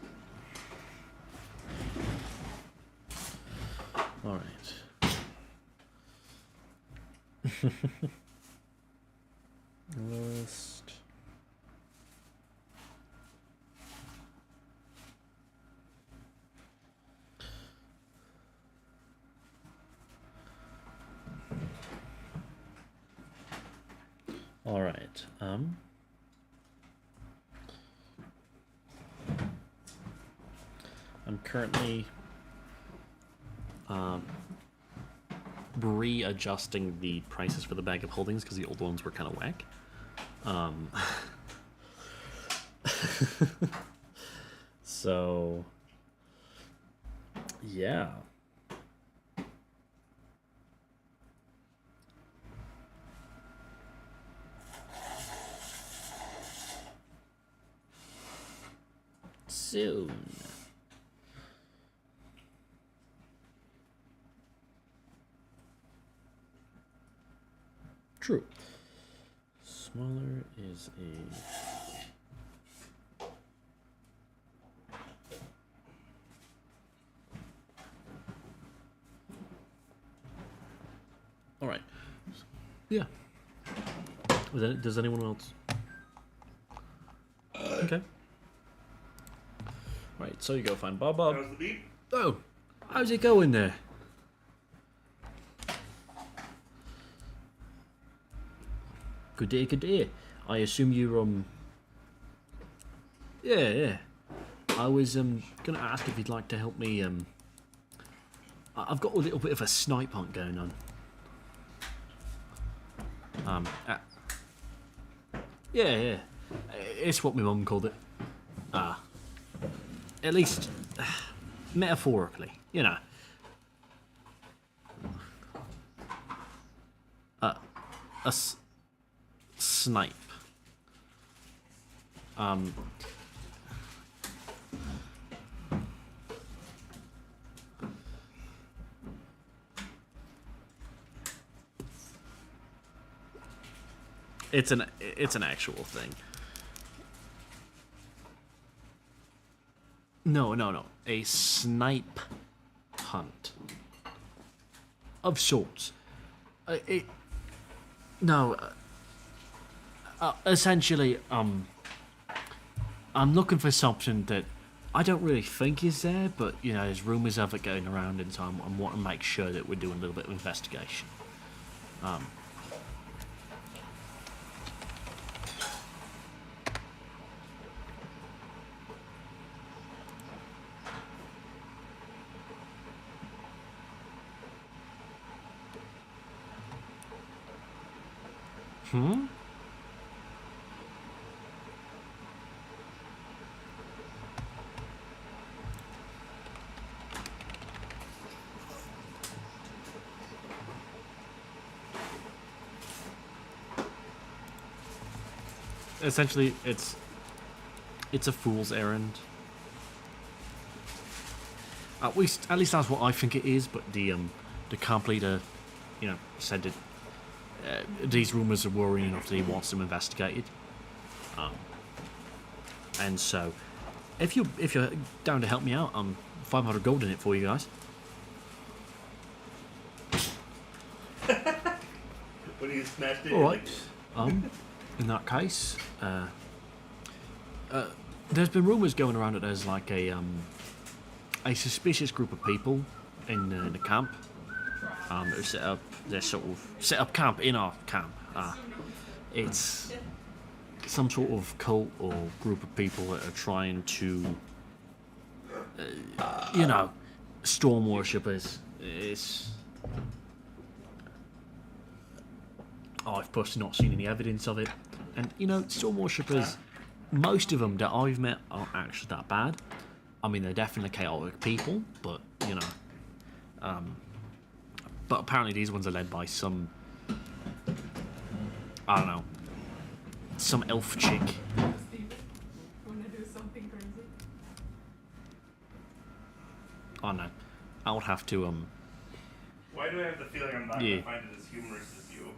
All right. List. All right. I'm currently readjusting the prices for the bag of holdings because the old ones were kind of whack. So, yeah. Soon. True. Smaller is a... All right. Yeah. Does anyone else? Okay. Right, so you go find Bob Bob. How's the beat? Oh, how's it going there? Good day, good day. I assume you're, Yeah. I was, gonna ask if you'd like to help me, I've got a little bit of a snipe hunt going on. Yeah. It's what my mum called it. At least, metaphorically, you know. Snipe. It's an actual thing. No. A snipe hunt of sorts. Essentially, I'm looking for something that I don't really think is there, but you know, there's rumours of it going around, and so I'm wanting to make sure that we're doing a little bit of investigation. Essentially, it's a fool's errand. At least that's what I think it is. But the camp leader, you know, said that these rumors are worrying enough that he wants them investigated. And so, if you're down to help me out, 500 gold in it for you guys. When you smashed it. All right. In that case, there's been rumours going around that there's like a suspicious group of people in the camp. They're sort of set up camp in our camp. It's some sort of cult or group of people that are trying to, storm worshippers. I've personally not seen any evidence of it. And, you know, storm worshippers, most of them that I've met aren't actually that bad. I mean, they're definitely chaotic people, but, you know. But apparently these ones are led by some, I don't know, some elf chick. Steven, wanna do something crazy? I don't know. I would have to, Why do I have the feeling I'm not Yeah. gonna find it as humorous as you?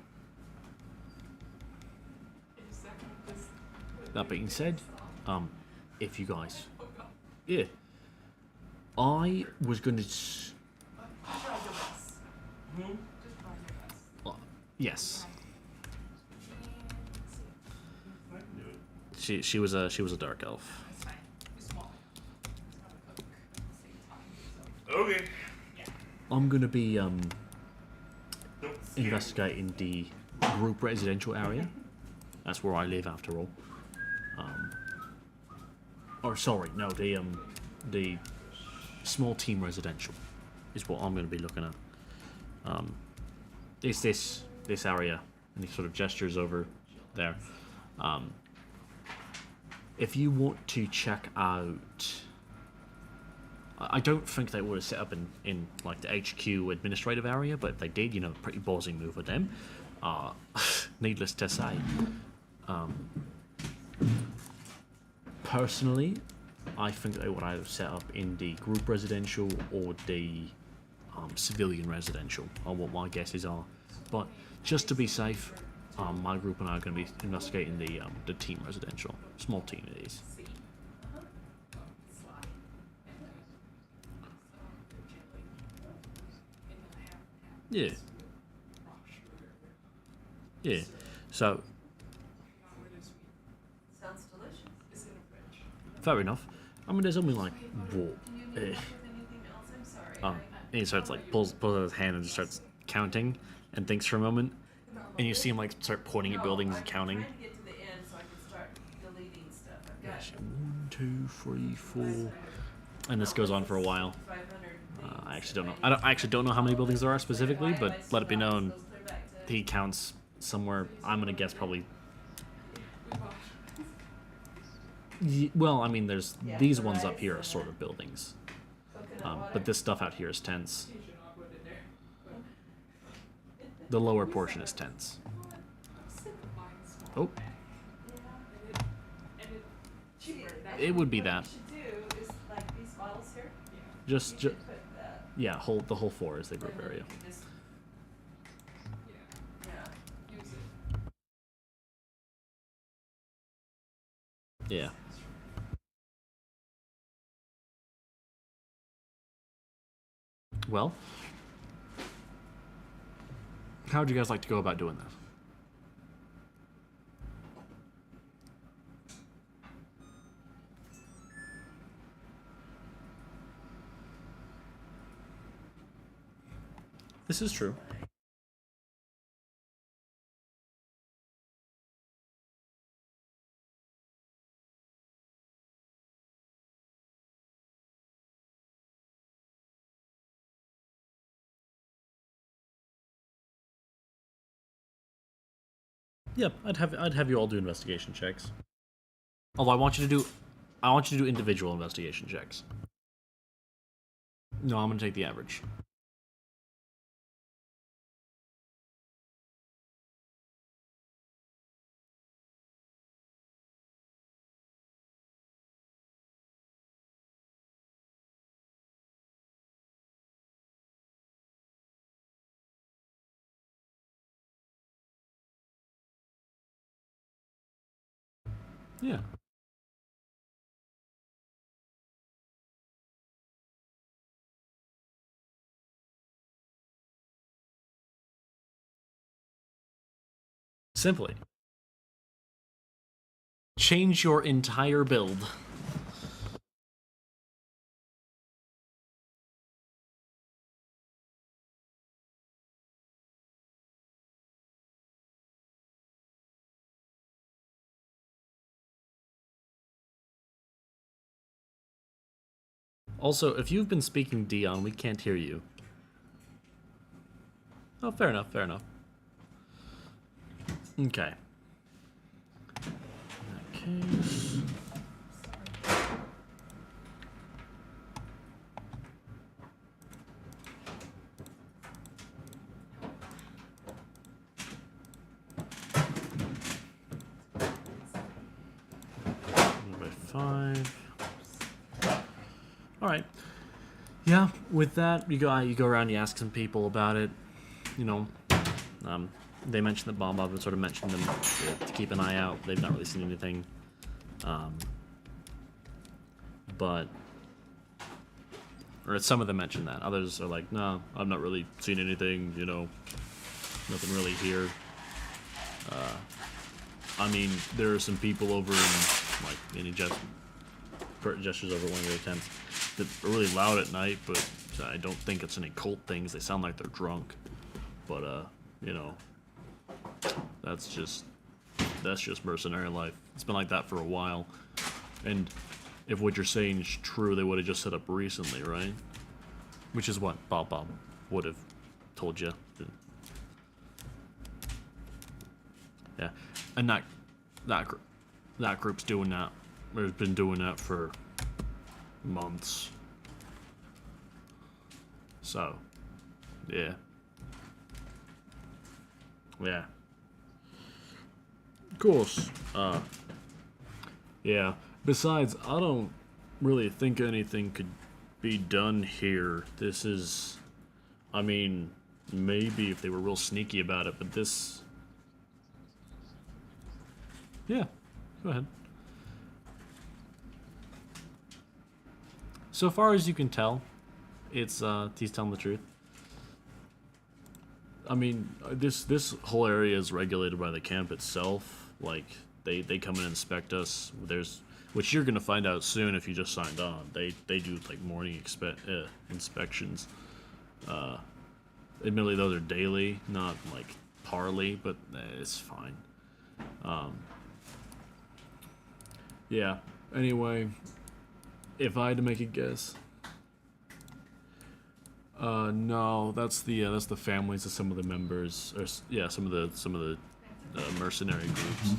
That being said, if you guys, yeah, I was going to, Try your best. Just try your best. yes, I can do it. she was a dark elf. It's fine. It's small. It's not a cook at the same time. Okay. I'm going to be Don't scare me. investigating the group residential area. That's where I live, after all. The small team residential is what I'm going to be looking at. It's this area, and he sort of gestures over there. If you want to check out, I don't think they would have set up in like the HQ administrative area, but if they did, you know, pretty ballsy move with them. Needless to say. Personally, I think they would either set up in the group residential or the civilian residential, or what my guesses are. But just to be safe, my group and I are going to be investigating the team residential. Small team it is. Yeah. Yeah. So, Sounds delicious. It's in the fridge. fair enough. I mean, there's only like, whoa. Do you need help with anything else? I'm sorry. And he starts like pulls out his hand and just starts counting and thinks for a moment. And you see him like start pointing at buildings and counting. I'm trying to get to the end so I can start deleting stuff. I've got Gosh, 1, 2, 3, 4, and this goes on for a while. 500 I actually don't know. I actually don't know how many buildings there are specifically, but let it be known he counts somewhere. I'm gonna guess probably. Well, I mean, there's these ones up here are sort of buildings, but this stuff out here is tents. The lower portion is tents. Oh, it would be that. What you should do is like these models here. Just You should put that. yeah, the whole floor is the group area. Just, yeah. Yeah. Well, how would you guys like to go about doing this? This is true. Yep, I'd have you all do investigation checks. Although I want you to do individual investigation checks. No, I'm gonna take the average. Yeah. Simply. Change your entire build. Also, if you've been speaking Dion, we can't hear you. Oh, fair enough, fair enough. Okay. In that case... by 5. All right. Yeah, with that, you go around, you ask some people about it. You know, they mentioned that Bob had sort of mentioned them to keep an eye out. They've not really seen anything. But, or some of them mentioned that. Others are like, no, I've not really seen anything, you know, nothing really here. I mean, there are some people over in, like, any gestures over one of their tents that are really loud at night, but I don't think it's any cult things. They sound like they're drunk. But, you know, that's just mercenary life. It's been like that for a while. And if what you're saying is true, they would have just set up recently, right? Which is what Bob would have told you. Yeah, and that group's doing that. Has been doing that for months. So, yeah. Yeah. Of course. Yeah. Besides, I don't really think anything could be done here. This is... I mean, maybe if they were real sneaky about it, but this... Yeah. Go ahead. So far as you can tell, it's, he's telling the truth. I mean, this whole area is regulated by the camp itself. Like, they come and inspect us. which you're gonna find out soon if you just signed on. They do like morning inspections. Admittedly, those are daily, not like hourly, but it's fine. Yeah. Anyway, if I had to make a guess, no, that's the families of some of the members, or yeah, some of the mercenary groups.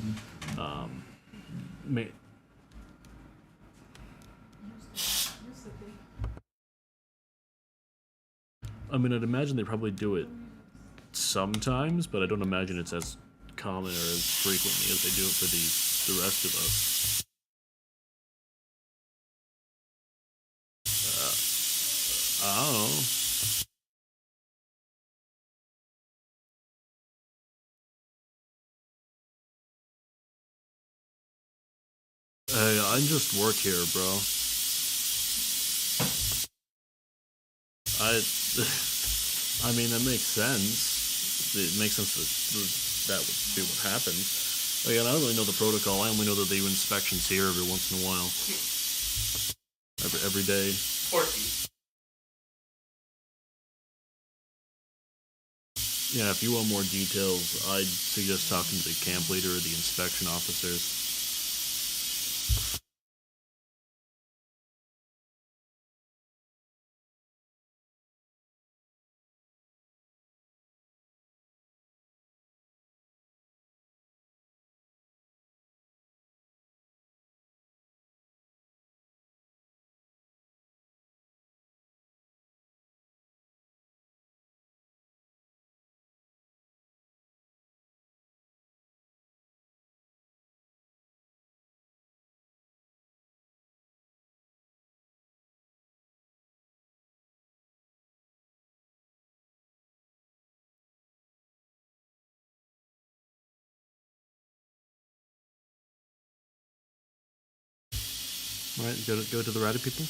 I mean, I'd imagine they probably do it sometimes, but I don't imagine it's as common or as frequently as they do it for the rest of us. Oh. Hey, I just work here, bro. I mean, that makes sense. It makes sense that would be what happens. Again, I don't really know the protocol. I only know that they do inspections here every once in a while. Every day. Yeah, if you want more details, I'd suggest talking to the camp leader or the inspection officers. Alright, go to the rowdy people.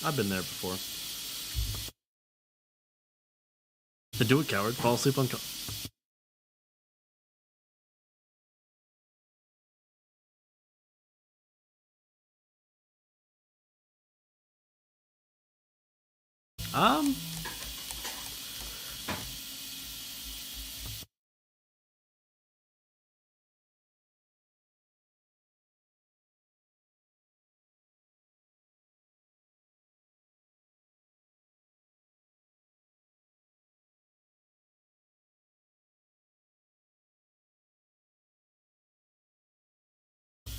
I've been there before. Then do it, coward. Fall asleep on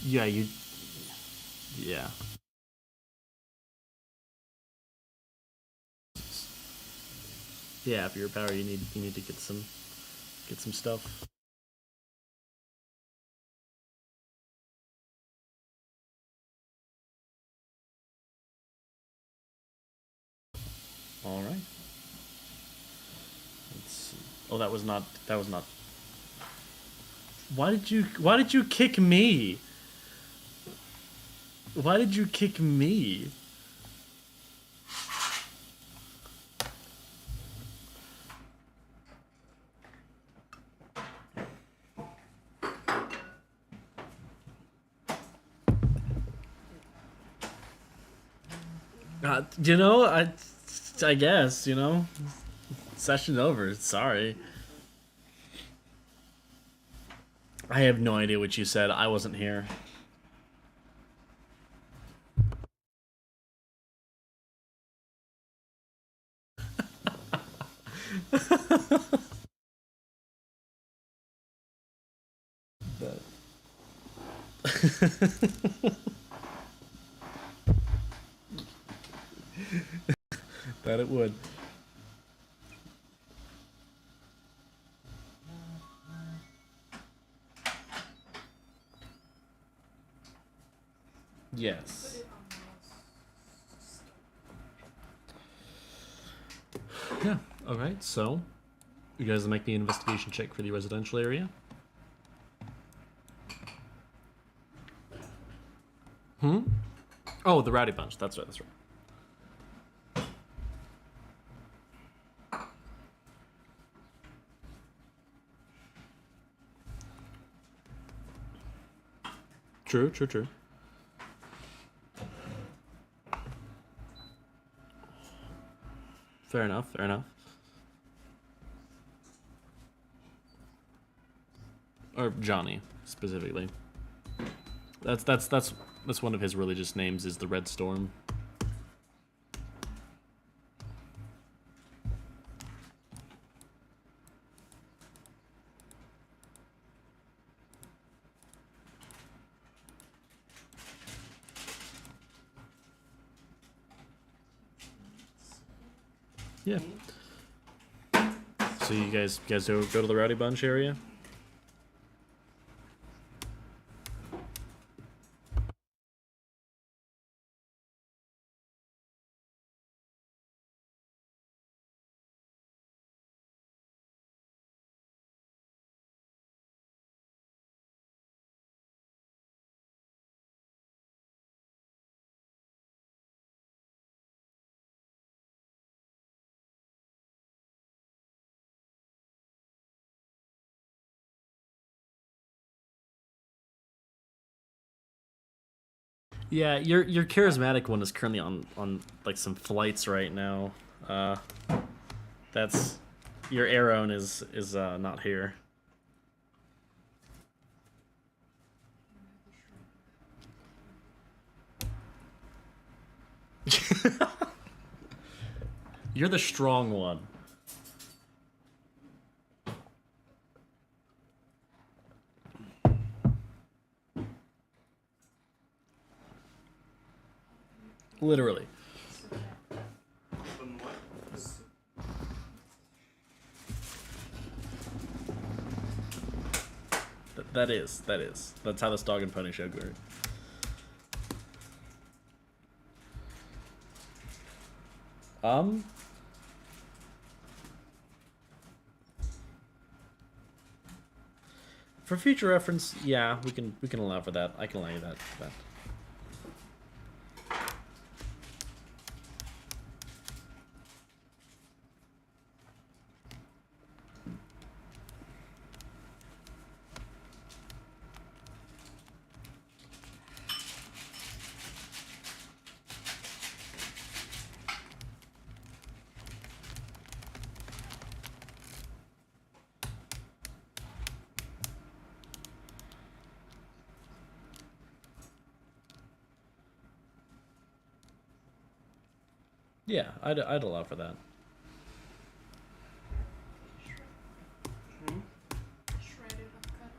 yeah, yeah. Yeah, for your power, you need to get some stuff. All right. Let's see. Oh, that was not. Why did you kick me? Why did you kick me? You know, I guess, you know, session over. Sorry. I have no idea what you said. I wasn't here. Bet it would. Yes. Yeah, alright, so you guys make the investigation check for the residential area. Oh, the rowdy bunch, that's right. True, true, true. Fair enough, fair enough. Or Johnny, specifically. That's one of his religious names, is the Red Storm. Yeah. So you guys go to the Rowdy Bunch area? Yeah, your charismatic one is currently on like some flights right now. That's your Aeron is not here. You're the strong one. Literally. From what? That is. That's how this dog and pony show grew. For future reference, yeah, we can allow for that. I can allow you that. Yeah, I'd allow for that. Shredded, cut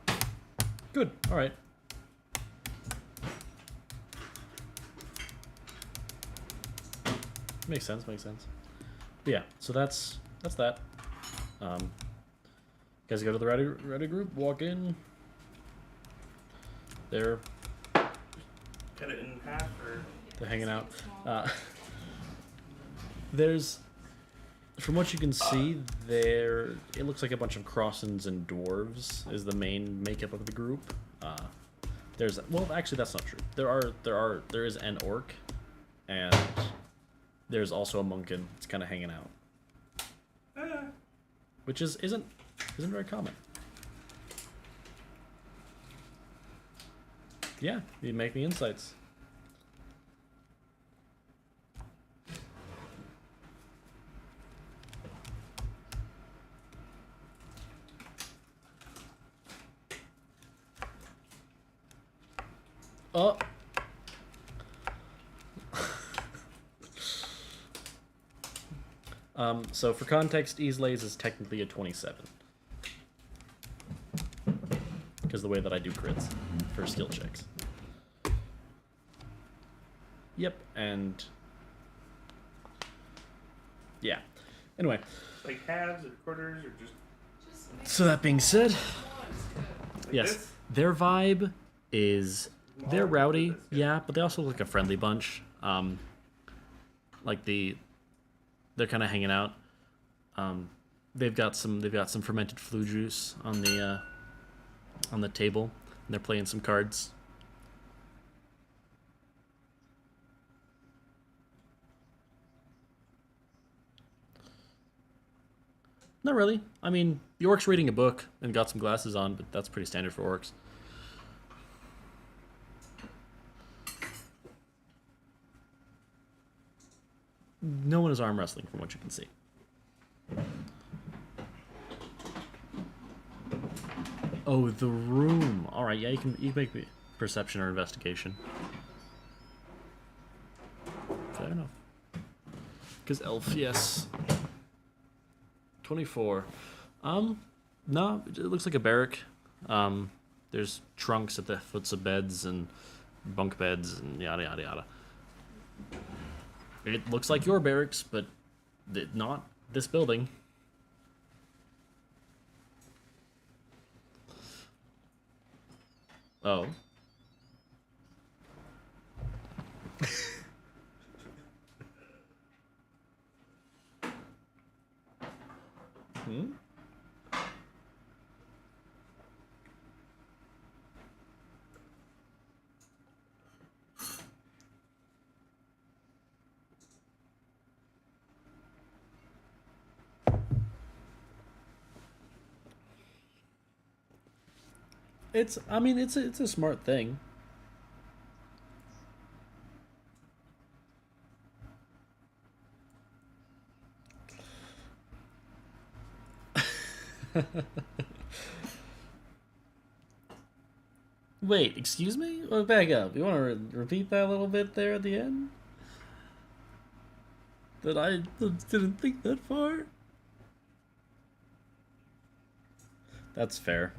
small. Good. All right. Makes sense. But yeah. So that's that. Guys, go to the ready group. Walk in. They're Cut it in half, or hanging out. There's, from what you can see, it looks like a bunch of Crossans and Dwarves is the main makeup of the group. Actually that's not true. There is an Orc, and there's also a Monkin. It's kind of hanging out, which isn't very common. Yeah, you make me insights. Oh. So for context, Easlays is technically a 27. Because the way that I do crits for skill checks. Yep, and yeah. Anyway. like halves or quarters or just So that being said, like yes, this? their vibe is they're Smaller rowdy, than this, yeah, but they also look like a friendly bunch. Like they're kind of hanging out. They've got some fermented flu juice on the table. And they're playing some cards. Not really. I mean, the orc's reading a book and got some glasses on, but that's pretty standard for orcs. No one is arm wrestling from what you can see. Oh, the room. All right, yeah, you can make me perception or investigation. Fair enough. Because elf, yes. 24. No, it looks like a barrack. There's trunks at the foots of beds and bunk beds and yada yada yada. It looks like your barracks, but not this building. Oh. Hmm? I mean, it's a smart thing. Wait, excuse me? Well, back up. You want to repeat that a little bit there at the end? That I didn't think that far? That's fair.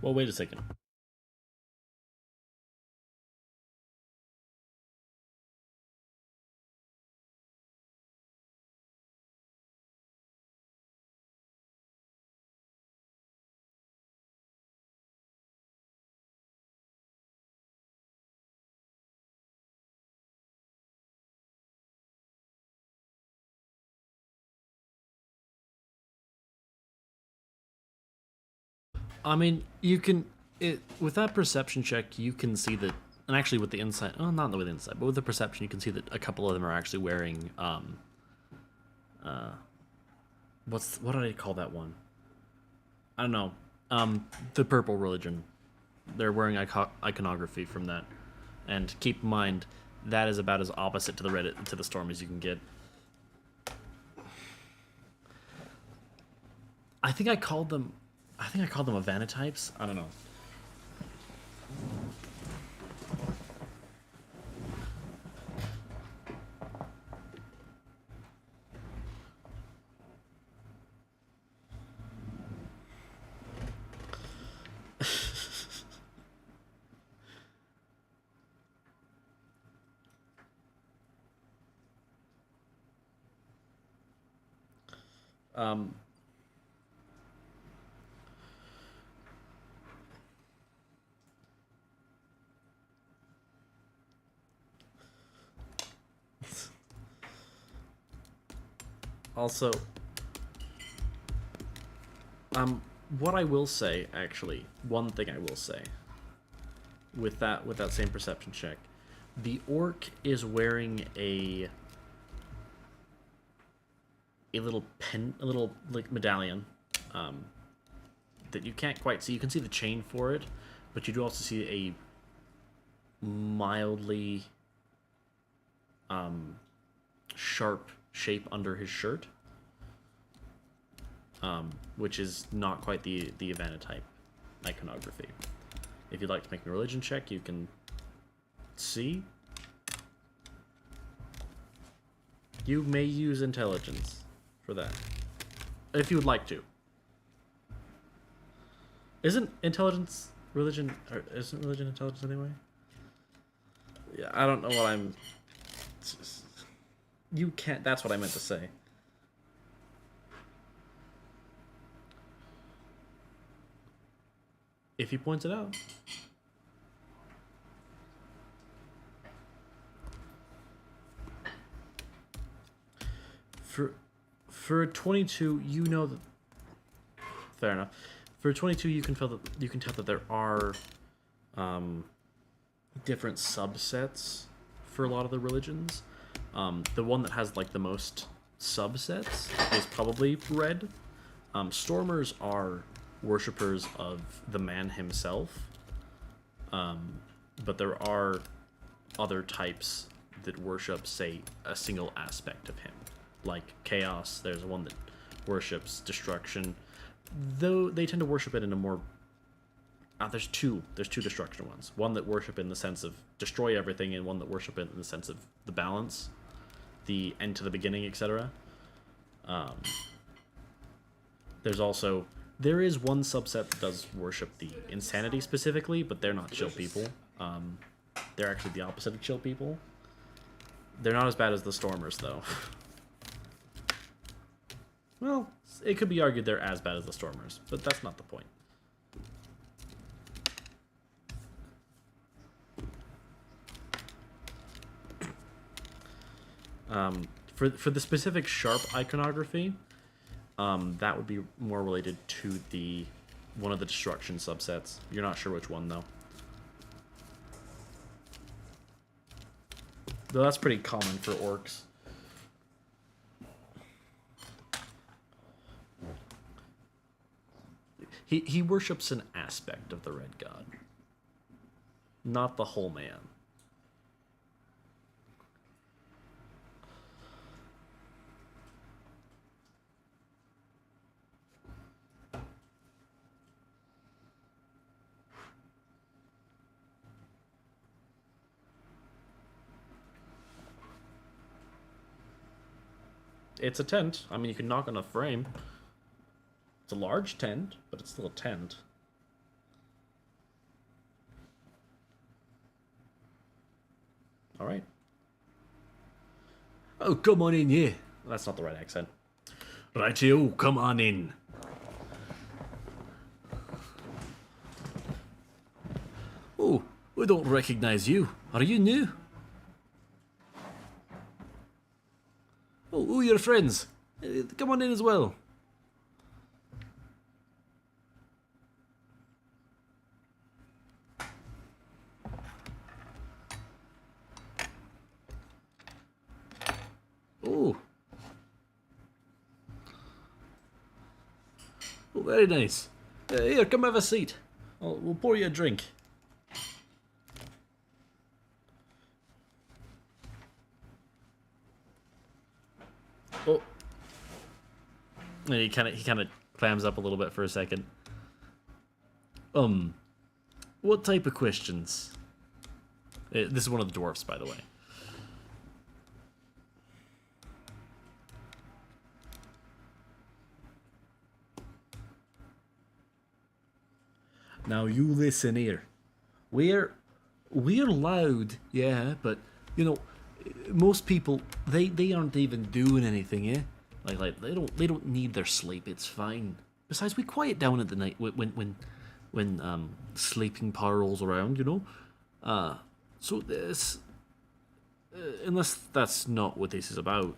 Well, wait a second. I mean, you can with that perception check, you can see that, and actually with the insight, oh, not with the insight, but with the perception, you can see that a couple of them are actually wearing what did I call that one? I don't know. The purple religion. They're wearing iconography from that, and keep in mind that is about as opposite to the storm as you can get. I think I called them Avanatypes. I don't know. Also, what I will say, actually, one thing I will say, with that same perception check, the orc is wearing a little like medallion, that you can't quite see. You can see the chain for it, but you do also see a mildly sharp shape under his shirt, which is not quite the Avanatype iconography. If you'd like to make a religion check, you can see. You may use intelligence for that, if you would like to. Isn't intelligence religion, or isn't religion intelligence anyway? Yeah, I don't know what I'm... You can't... That's what I meant to say. If he points it out. For a 22, you know that. Fair enough. For a 22, you can tell that there are different subsets for a lot of the religions. The one that has like the most subsets is probably red. Stormers are worshippers of the man himself, but there are other types that worship, say, a single aspect of him. Like Chaos, there's one that worships destruction, though they tend to worship it in a more... there's two destruction ones. One that worship in the sense of destroy everything, and one that worship it in the sense of the balance, the end to the beginning, etc. There is one subset that does worship the insanity specifically, but they're not chill people. They're actually the opposite of chill people. They're not as bad as the Stormers, though. Well, it could be argued they're as bad as the Stormers, but that's not the point. For the specific sharp iconography, that would be more related to one of the destruction subsets. You're not sure which one, though. Though that's pretty common for orcs. He worships an aspect of the Red God, not the whole man. It's a tent. I mean, you can knock on a frame. It's a large tent, but it's still a tent. All right. Oh, come on in, yeah. That's not the right accent. Rightio, come on in. Oh, we don't recognize you. Are you new? Oh, your friends. Come on in as well. Oh. Oh, very nice. Here, come have a seat. We'll pour you a drink. Oh. And he kind of clams up a little bit for a second. What type of questions? This is one of the dwarfs, by the way. Now you listen here. We're loud, yeah, but you know, most people they aren't even doing anything, yeah. Like they don't need their sleep. It's fine. Besides, we quiet down at the night when sleeping power rolls around, you know. So this, unless that's not what this is about,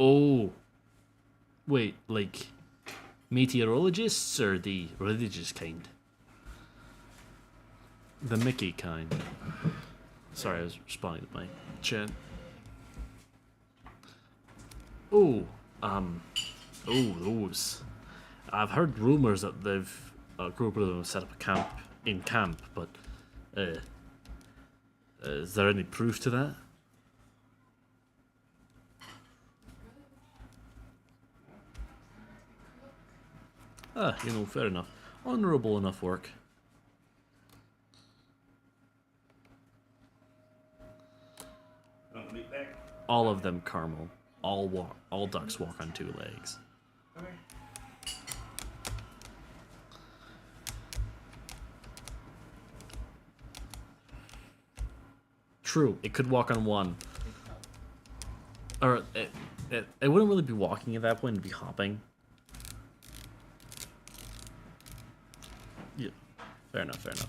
Oh, wait, like meteorologists or the religious kind? The Mickey kind. Sorry, I was responding to my chat. Oh, those. I've heard rumors that they've a group of them set up a camp, but is there any proof to that? You know, fair enough. Honourable enough work. All of them caramel. All ducks walk on two legs. Okay. True, it could walk on one. Or it wouldn't really be walking at that point, it'd be hopping. Yeah, fair enough, fair enough.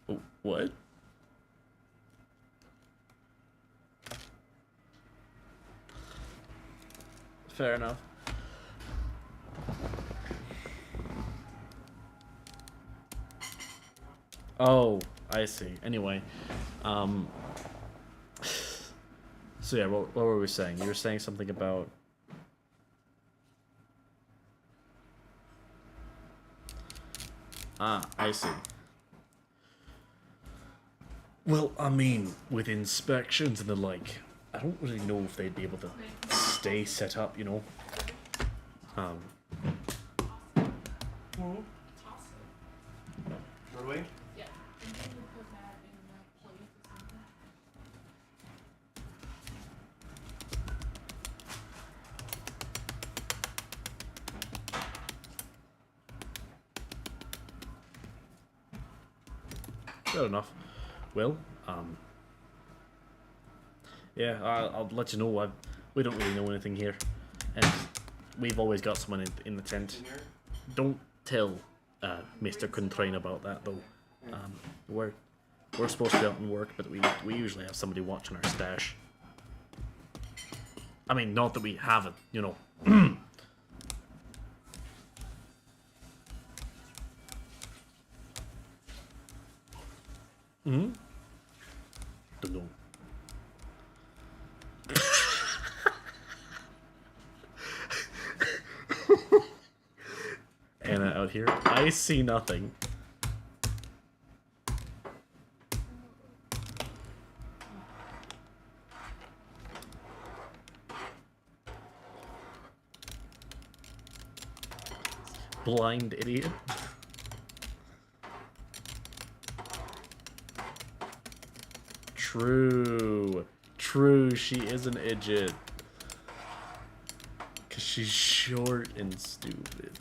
Oh, what? Fair enough. Oh, I see. Anyway, so yeah, what were we saying? You were saying something about. Ah, I see. Well, I mean, with inspections and the like, I don't really know if they'd be able to stay set up, you know? Hmm? Toss it. Norway? Yeah. And then you put that in a plate or something. Fair enough. Well, yeah, I'll let you know. We don't really know anything here, and we've always got someone in the tent. In here? Don't tell Mr. Contrain about that though. We're supposed to be out and work, but we usually have somebody watching our stash. I mean, not that we have it, you know. Hmm. Don't know. Anna out here. I see nothing. Blind idiot. True. True, she is an idiot. Cause she's short and stupid.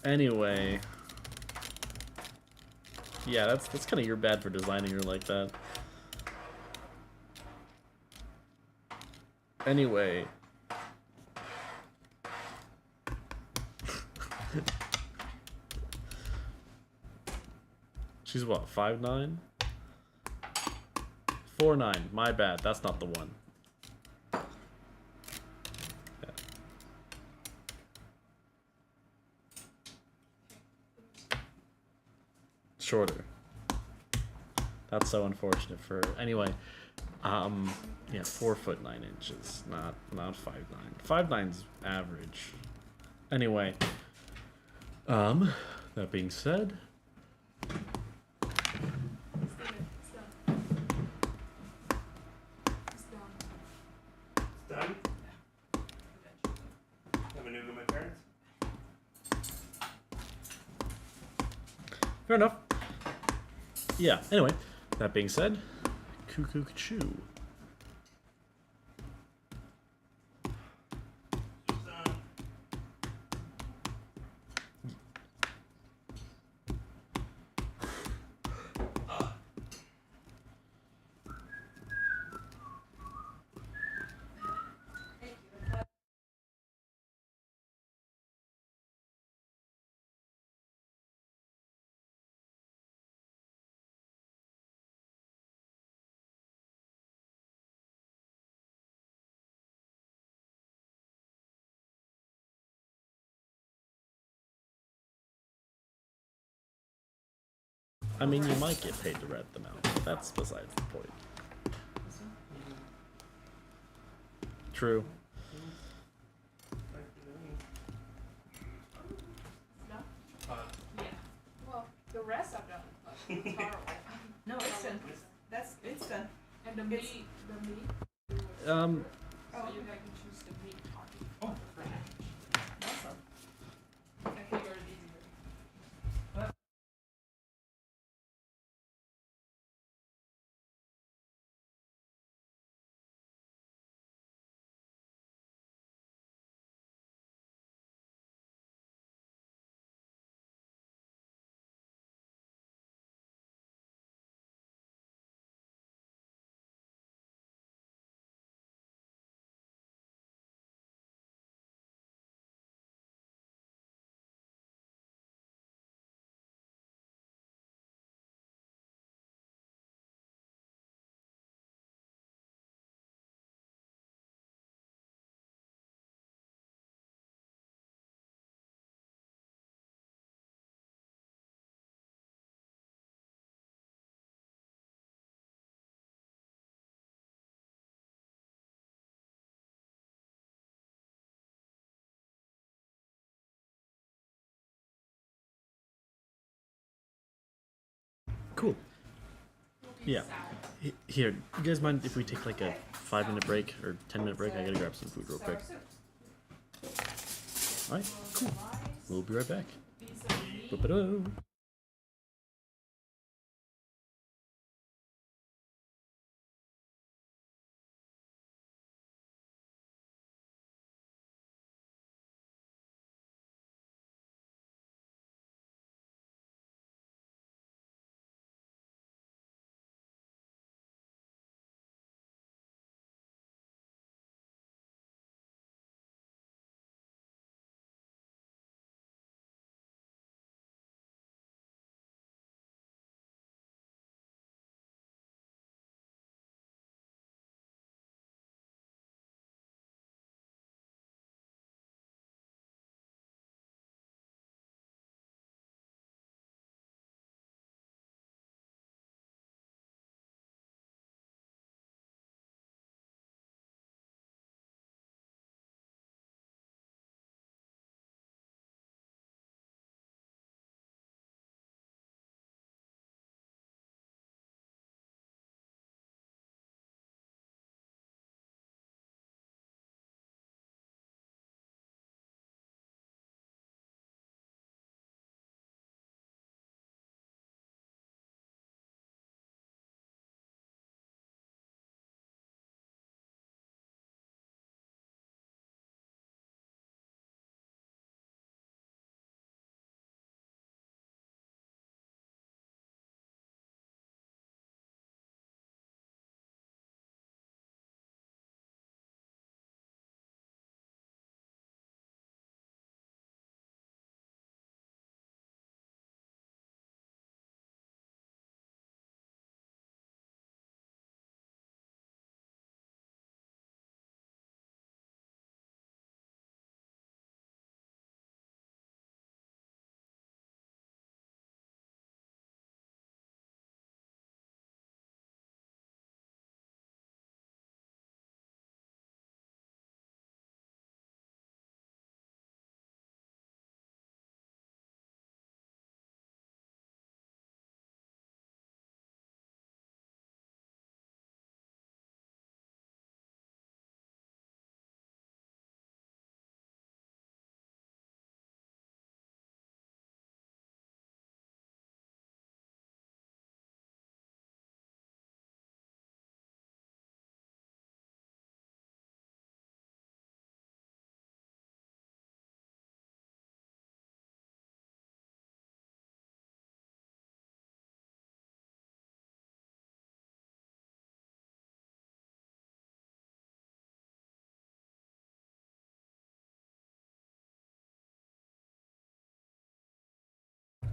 Anyway. Yeah, that's kinda your bad for designing her like that. Anyway. She's what, 5'9"? 4'9", my bad, that's not the one. Yeah. Shorter. That's so unfortunate for her. Anyway, yeah, 4'9", not 5'9". 5'9's average. Anyway, that being said, It's done. It's done. It's done? Have a new to my parents? fair enough. Yeah, anyway, that being said, cuckoo choo. I mean, you might get paid to red them out, but that's besides the point. True. It's done? Yeah. Well, the rest I've done. But it's horrible. No, it's done. It's done. And the meat. Um, So you can choose the meat. Oh. Awesome. I figured it Cool. Will be Yeah. salad. Here, you guys mind if we take like a 5-minute break or 10-minute break? I gotta grab some food real quick. Alright, cool. We'll be right back. Ba-ba-do.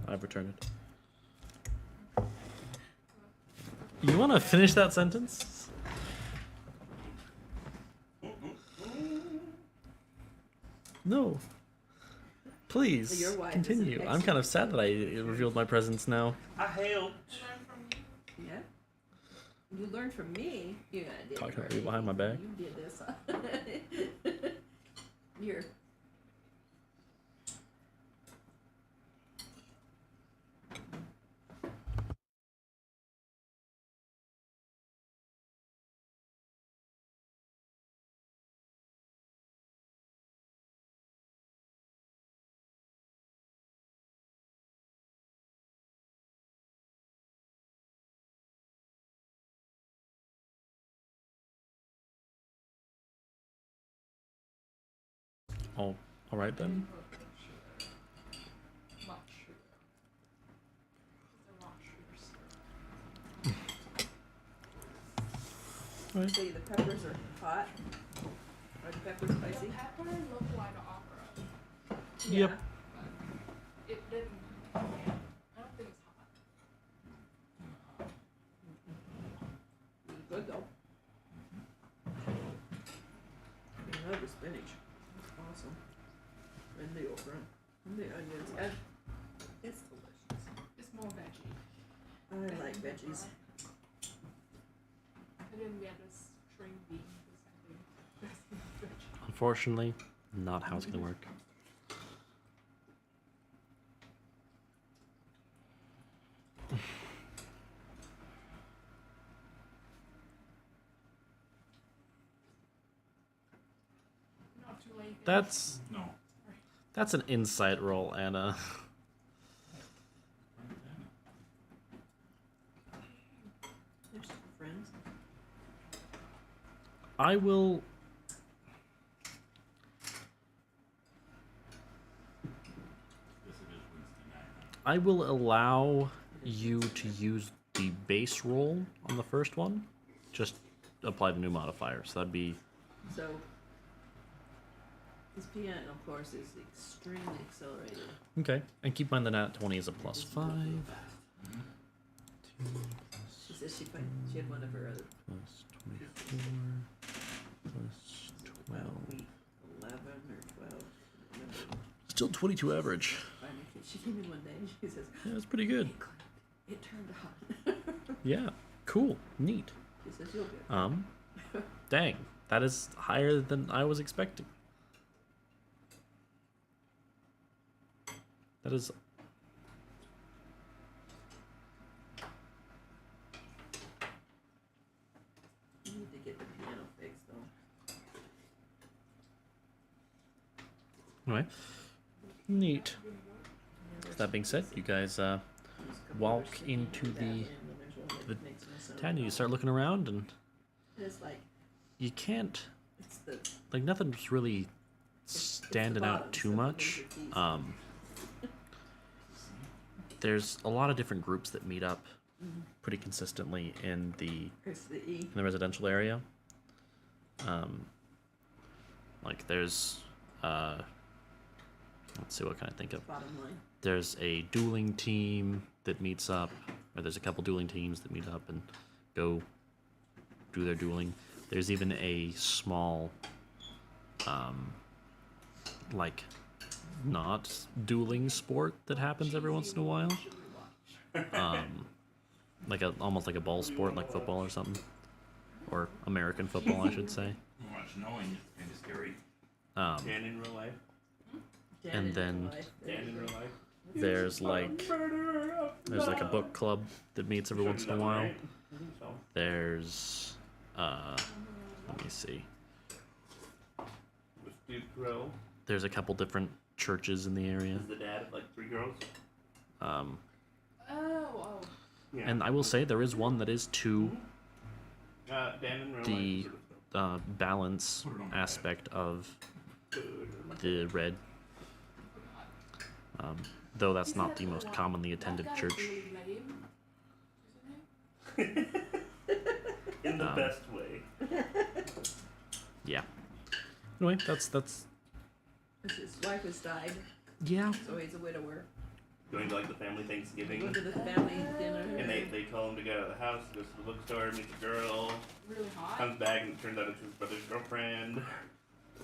I've returned it. You want to finish that sentence? No. Please Your wife is continue. an I'm kind of sad that I revealed my presence now. I helped. Yeah. You learned from me. Yeah, I did. Talking about you behind my back. You did this. You're. Oh, all right then. Not sugar. It's a lot sugar syrup. All right. So the peppers are hot. Are the peppers spicy? The pepper looked like an opera. Yep. But it didn't. I don't think it's hot. Good though. I love the spinach. It's awesome. And the okra. And the onions. And it's delicious. It's more veggie. I like veggies. I didn't get this string bean because I think that's veggie. Unfortunately, not how it's gonna work. That's No. that's an insight roll, Anna. They're still friends. I will. I will allow you to use the base roll on the first one. Just apply the new modifier. So that'd be So, this piano course is extremely accelerated. okay. And keep in mind the nat 20 is a +5. She says she had one of her other Plus 24 plus 12. week 11 or 12. I don't remember. Still 22 average. Finally, she came in one day and she says, Yeah, that's pretty good. "It clicked. It turned on." Yeah, cool, neat. She says, "You'll get." Dang, that is higher than I was expecting. That is. You need to get the piano fixed though. Anyway, neat. Yeah, That being said, you guys there's a couple walk others into that, the and then there's one that the makes no sound town. at You all. start looking around, and And it's like you can't it's the like nothing's really it's the standing out bottom too stuff that much. makes your feet. There's a lot of different groups that meet up pretty consistently in It's the E. the residential area. Like there's let's see, what can I think of? Bottom line. There's a dueling team that meets up, or there's a couple dueling teams that meet up and go do their dueling. There's even a small like not dueling sport that happens every once in a while. Like almost like a ball sport, like football or something, or American football, I should say. Much knowing is kind of scary. Dan in real life. Dan And in then- real life. Dan in real life. There's like a book club that meets every once in a while. Right? I think so. There's let me see. With Duke Grill. There's a couple different churches in the area. Is the dad of like 3 girls? Um, Oh, Yeah. and I will say there is one that is to Dan in real the life. Sort balance aspect of the red. Though that's not the most commonly attended church. Really lame, isn't he? in the um, best way. Yeah. Anyway, that's His wife has died, yeah. so he's a widower. Going to like the family They Thanksgiving. go to the family dinner. And they call him to go to the house, goes to the bookstore, meets a girl, Really hot. comes back and it turns out it's his brother's girlfriend.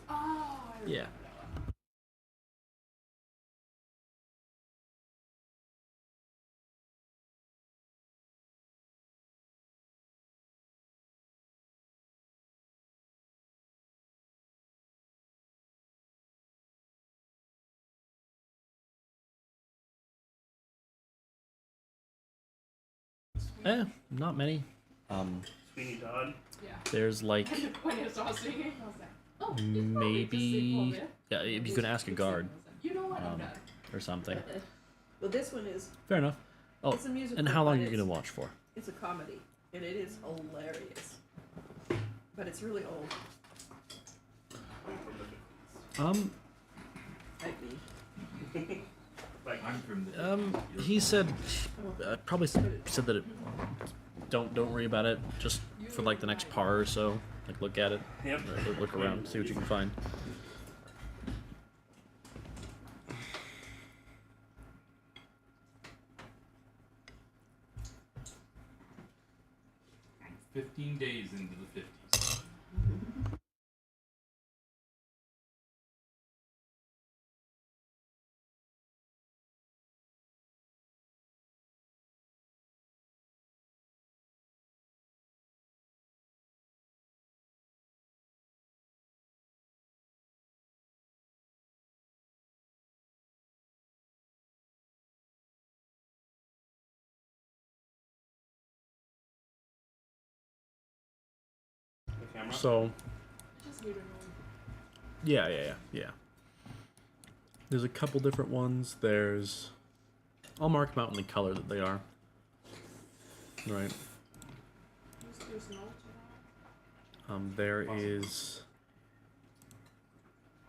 Oh, I remember Yeah. that one. Not many. Sweeney Todd. Yeah. There's like When I saw singing, I was like, oh, it's probably just a maybe sequel, yeah. You could ask a guard You know what? I'm Um, done. or something. Well, this one is. Fair enough. Oh, It's a musical. and how long but are you gonna it's- watch for? It's a comedy, and it is hilarious. But it's really old. Might be. Like, I'm from the. He said, probably said that it, don't worry about it. Just for like the next par or so, like look at it, yep. or look around, see what you can find. I'm 15 days into the 50s. The camera. So Just weird and Yeah. There's a couple different ones. I'll mark them out in the color that they are. Right. There's no to There is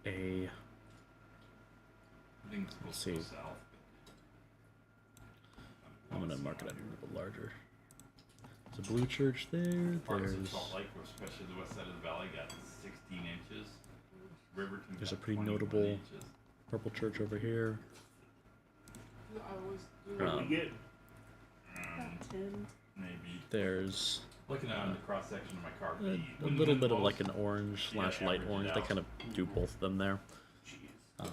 a. I think it's Let's supposed to go see. south. I'm gonna mark it out a little bit larger. There's a blue church there. Parts of There's Salt Lake, especially the west side of the valley, got 16 inches. Riverton There's got a pretty 21 notable inches. purple church over here. I always do. What do we get? About 10. Maybe. There's Looking at the cross section of my car. a little bit of like an orange slash light orange. They kind of do both of them there. Jeez.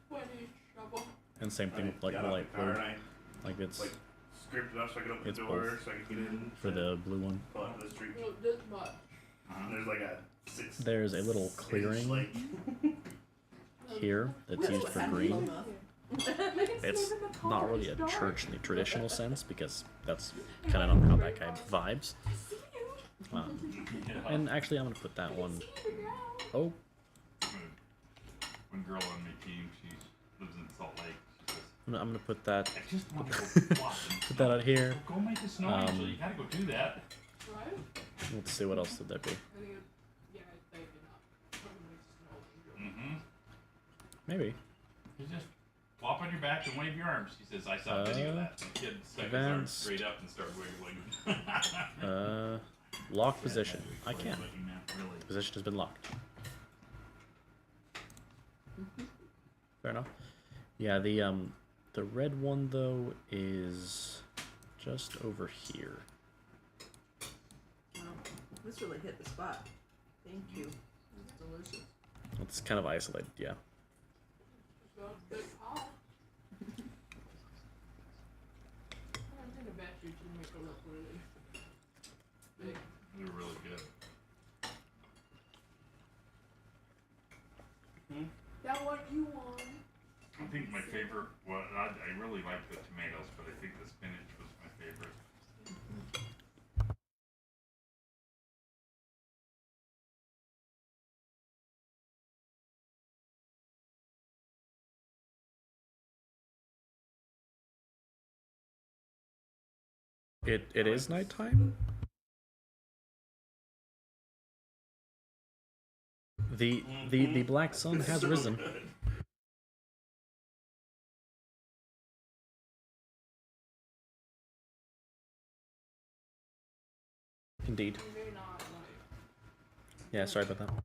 When you shovel. And same thing with like got the out light the car blue. and I like it's like scraped it up so I could open it's the door both. so I could get in. for the blue one. Pull out to the street. Well, this much. And there's like a 6. There's a little clearing Like, here that's used for green. It's not really a church in the traditional sense because that's kind of not how that guy vibes. And actually, I'm gonna put that one. Oh, One girl on my team, she lives in Salt Lake. She says, I'm gonna put that. I just want to go walk in the Put that snow." out here. Go make the snow angel. You gotta go do that. Right? Let's see what else did that be. I think it, yeah, I think enough. Probably makes snow angel. Maybe. You just flop on your back and wave your arms. She says, I saw a video of that. The kid stuck his arms advanced. straight up and started wiggling. Lock position. I Quite can. looking now, really. Position has been locked. Fair enough. Yeah, the red one though is just over here. Wow. This really hit the spot. Thank you. It's delicious. It's kind of isolated, yeah. It's got a big pot. I think a battery can make it look really big. They're really good. That what you want? I think my favorite, well, I really like the tomatoes, but I think the spinach was my favorite. It is nighttime. The black sun has so risen. good. Indeed. You may not like. Yeah, sorry about that.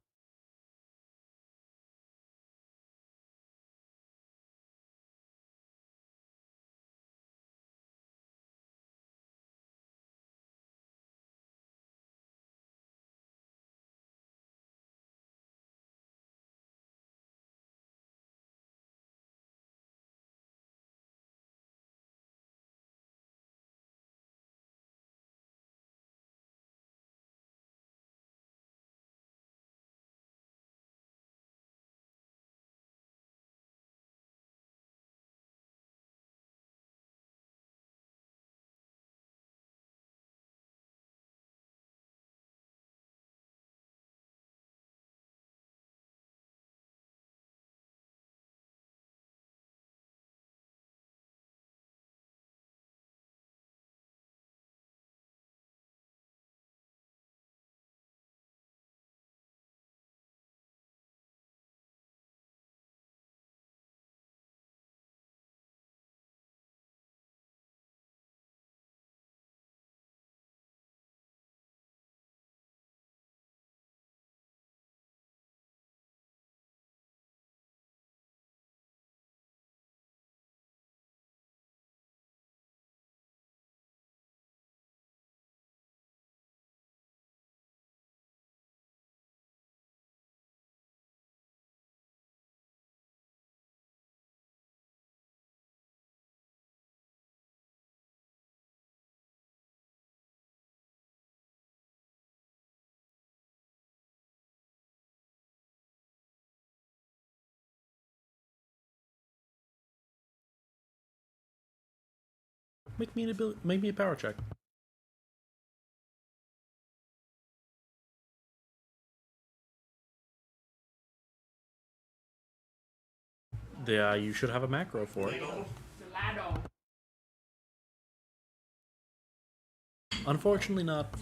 Make me a power check. You should have a macro for it. Gelato. Unfortunately, not.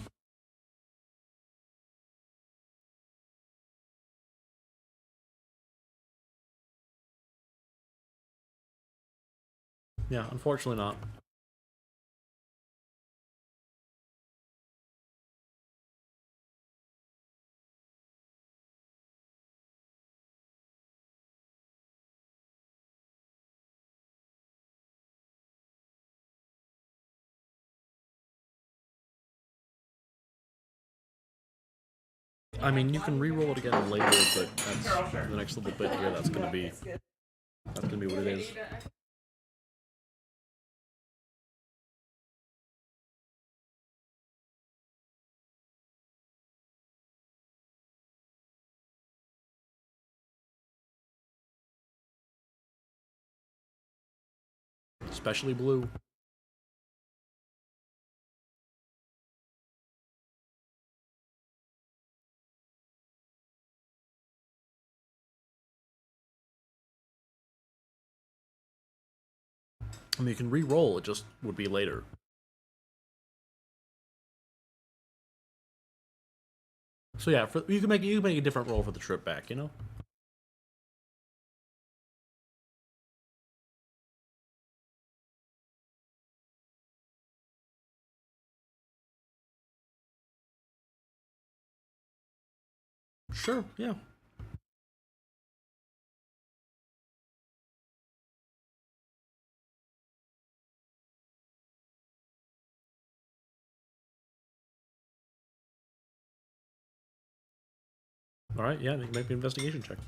Yeah, unfortunately not. I mean, you can re-roll it again later, but that's the next little bit here. That's gonna be what it is. Especially blue. I mean, you can re-roll. It just would be later. So yeah, you can make a different roll for the trip back. You know. Sure. Yeah. All right. Yeah. You can make an investigation check.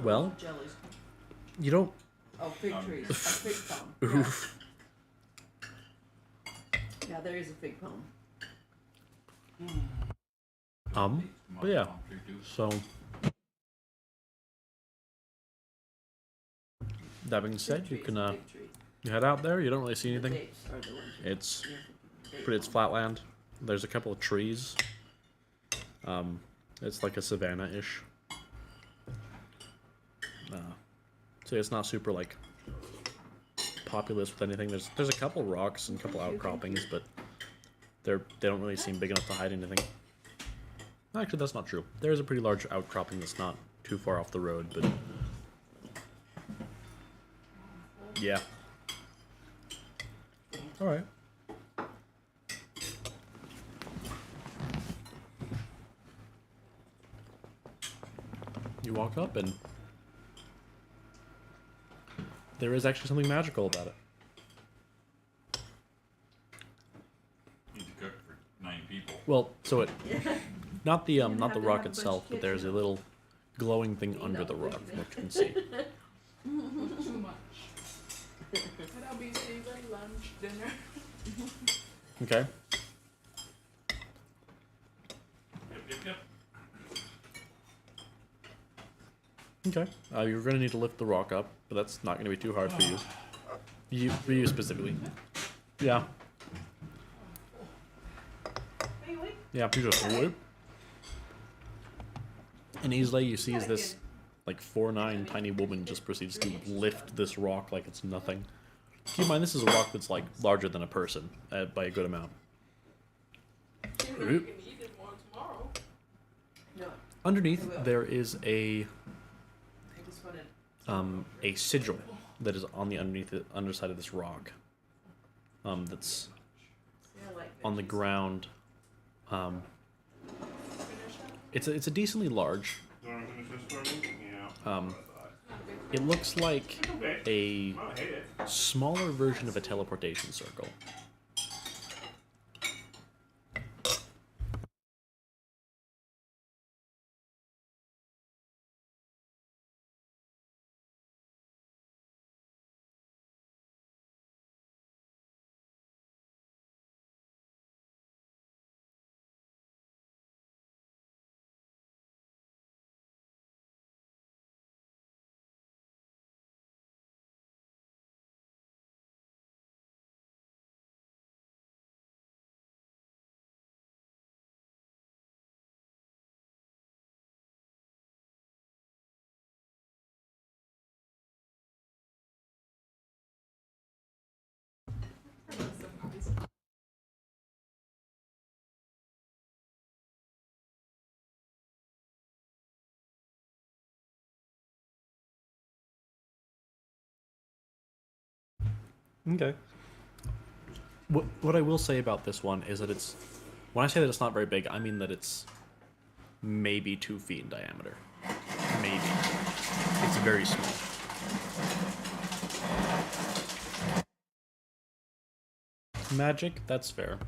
Well, Jellies. you don't. Oh, fig trees. A fig palm. Oof. Yeah, there is a fig palm. But yeah. So that being said, you can you head out there. You don't really see anything. Dates are the ones you- It's Date but it's palm. flatland. There's a couple of trees. It's like a savanna-ish. So it's not super like populous with anything. There's a couple rocks and a couple outcroppings, but they don't really seem big enough to hide anything. Actually, that's not true. There is a pretty large outcropping that's not too far off the road, but yeah. All right. You walk up and there is actually something magical about it. Need to cook for 9 people. Well, so it not the have rock to have a bunch itself, of but kids, there's a you know. little glowing thing under the rock from what you can see. Too much. That'll be Steven lunch, dinner. Okay. Yep. Okay. You're gonna need to lift the rock up, but that's not gonna be too hard for you. For you specifically. Yeah. Yeah, you just whoop. And easily you see as this like 4'9" tiny woman just proceeds to lift this rock like it's nothing. Keep in mind this is a rock that's like larger than a person by a good amount. You can eat it more tomorrow. No, Underneath there is I just wanted. a sigil that is on the underside of this rock. That's Yeah, I like on the veggies. ground. It's a decently large. You want to finish this for me? Yeah. It looks like Okay. a I hate it. smaller version of a teleportation circle. Okay. What I will say about this one is that it's, when I say that it's not very big, I mean that it's maybe 2 feet in diameter. Maybe. It's very small. Magic, that's fair.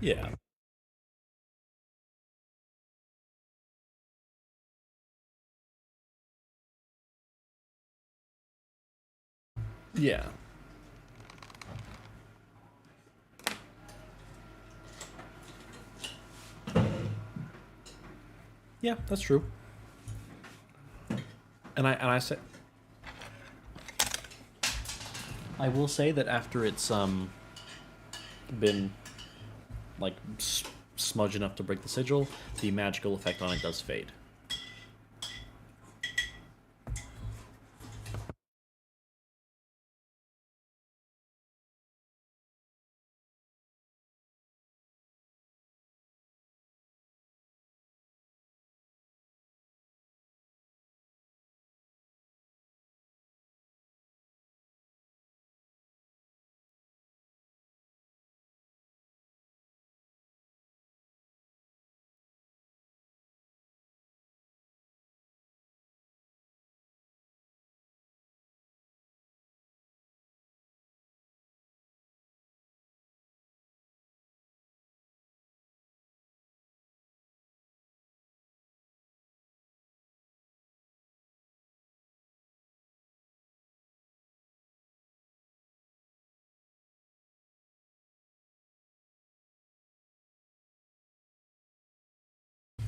Yeah. Yeah. Yeah, that's true. And I say, I will say that after it's been like smudge enough to break the sigil, the magical effect on it does fade.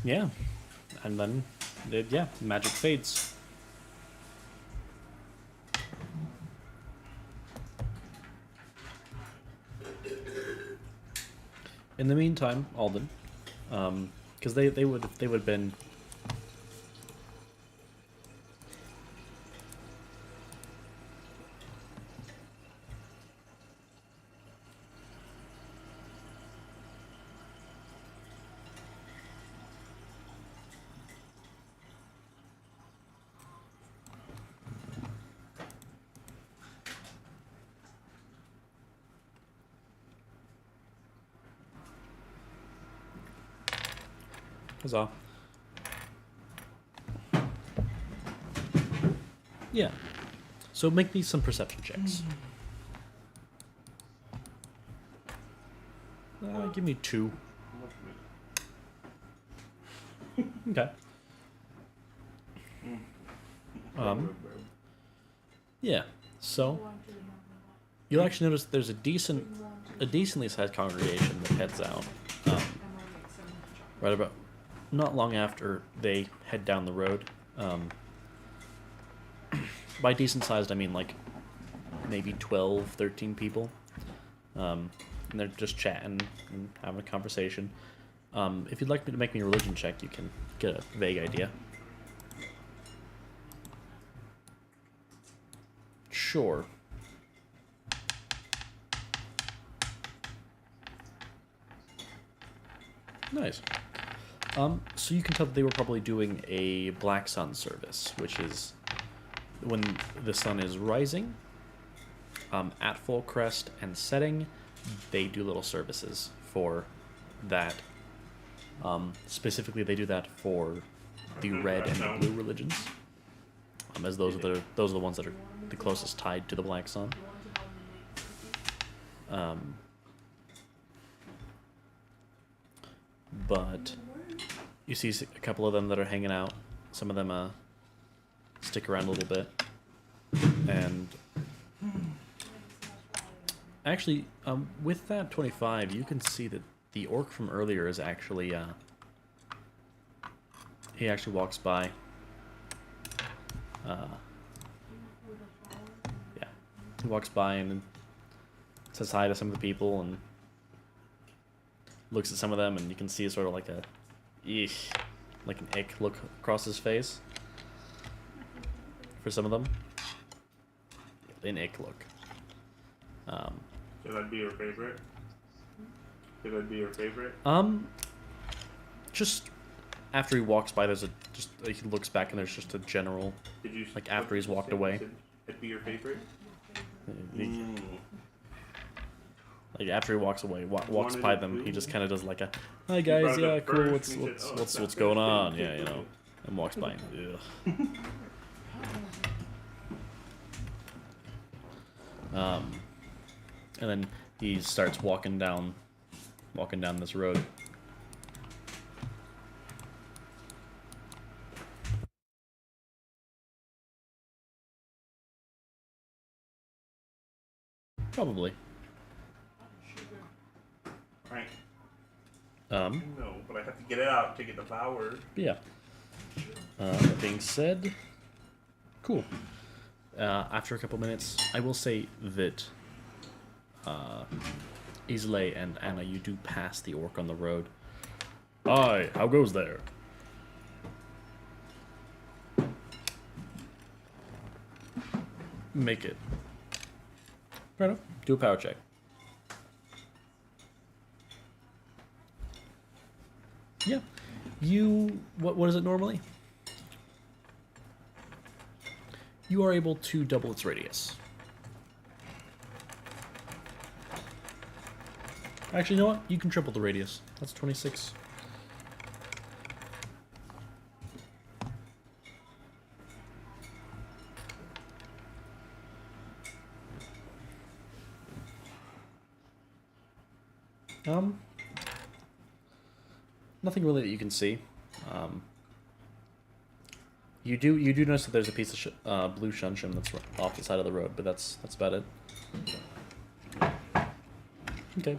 Yeah. And then, yeah, magic fades. In the meantime, Alden, because they would have been. Huzzah. Yeah. So make me some perception checks. Give me 2. Okay. Yeah. So you'll actually notice there's a decently sized congregation that heads out. Right about, not long after they head down the road. By decent sized, I mean like maybe 12, 13 people. And they're just chatting and having a conversation. If you'd like me to make me a religion check, you can get a vague idea. Sure. Nice. So you can tell that they were probably doing a black sun service, which is when the sun is rising, at full crest and setting, they do little services for that. Specifically, they do that for the red and the blue religions, as those are the ones that are the closest tied to the black sun. But you see a couple of them that are hanging out. Some of them stick around a little bit. And actually, with that 25, you can see that the orc from earlier is actually, he actually walks by. Yeah, he walks by and says hi to some of the people and looks at some of them, and you can see sort of like like an ick look across his face for some of them. An ick look. So that'd be your favorite? Could that be your favorite? Just after he walks by, he looks back and there's just a general. Did you Like, after he's walked away. It'd be your favorite? Like after he walks away, walks Wanted by to them, he do- just kind of does like a, "Hi He guys, brought it yeah, up cool. first, What's and he said, "Oh, it's what's that going first on? thing, Yeah, you kid, know," and walks by. Ugh. And then he starts walking down this road. Probably. Right. Um, No, but I have to get it out to get the power. yeah. That being said, cool. After a couple minutes, I will say that Islay and Anna, you do pass the orc on the road. Aye, how goes there? Make it. Fair enough. Do a power check. Yeah. What is it normally? You are able to double its radius. Actually, you know what? You can triple the radius. That's 26. Nothing really that you can see. You do notice that there's a piece of blue shunshun that's off the side of the road, but that's about it. Okay.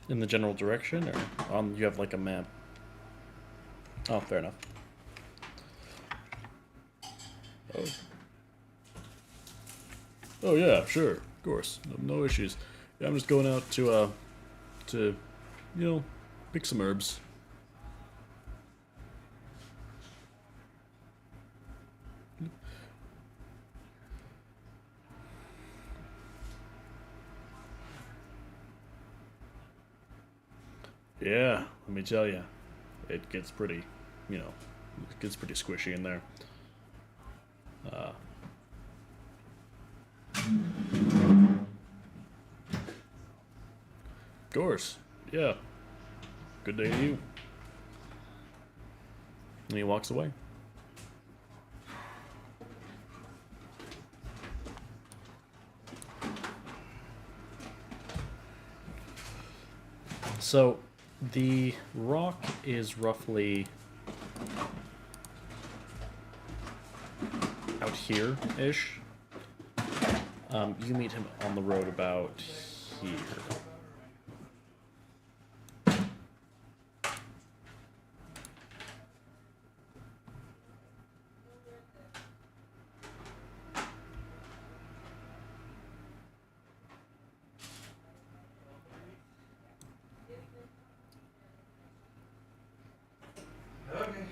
In the general direction, or you have like a map? Oh, fair enough. Oh yeah, sure, of course, no issues. Yeah, I'm just going out to pick some herbs. Yeah, let me tell you, it gets pretty, it gets pretty squishy in there. Of course, yeah. Good day to you. And he walks away. So, the rock is roughly out here-ish. You meet him on the road about here. Okay.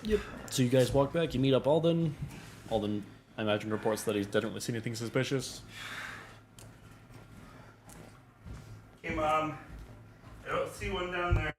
Yep. So you guys walk back. You meet up Alden. Alden, I imagine, reports that he didn't really see anything suspicious. Hey, Mom. I don't see one down there.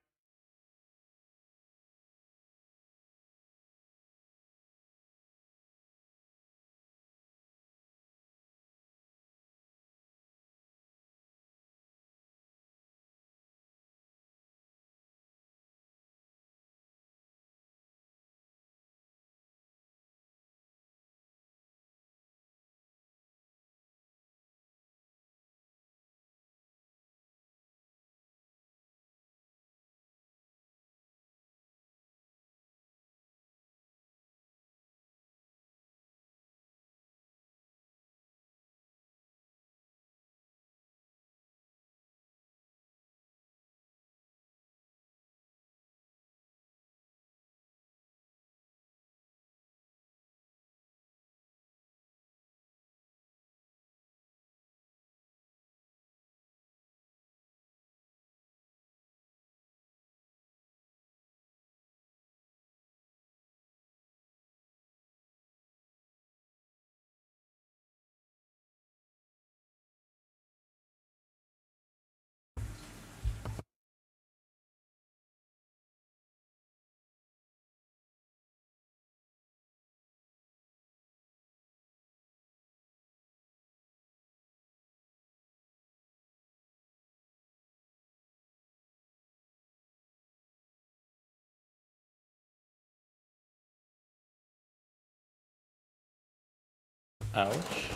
Ouch.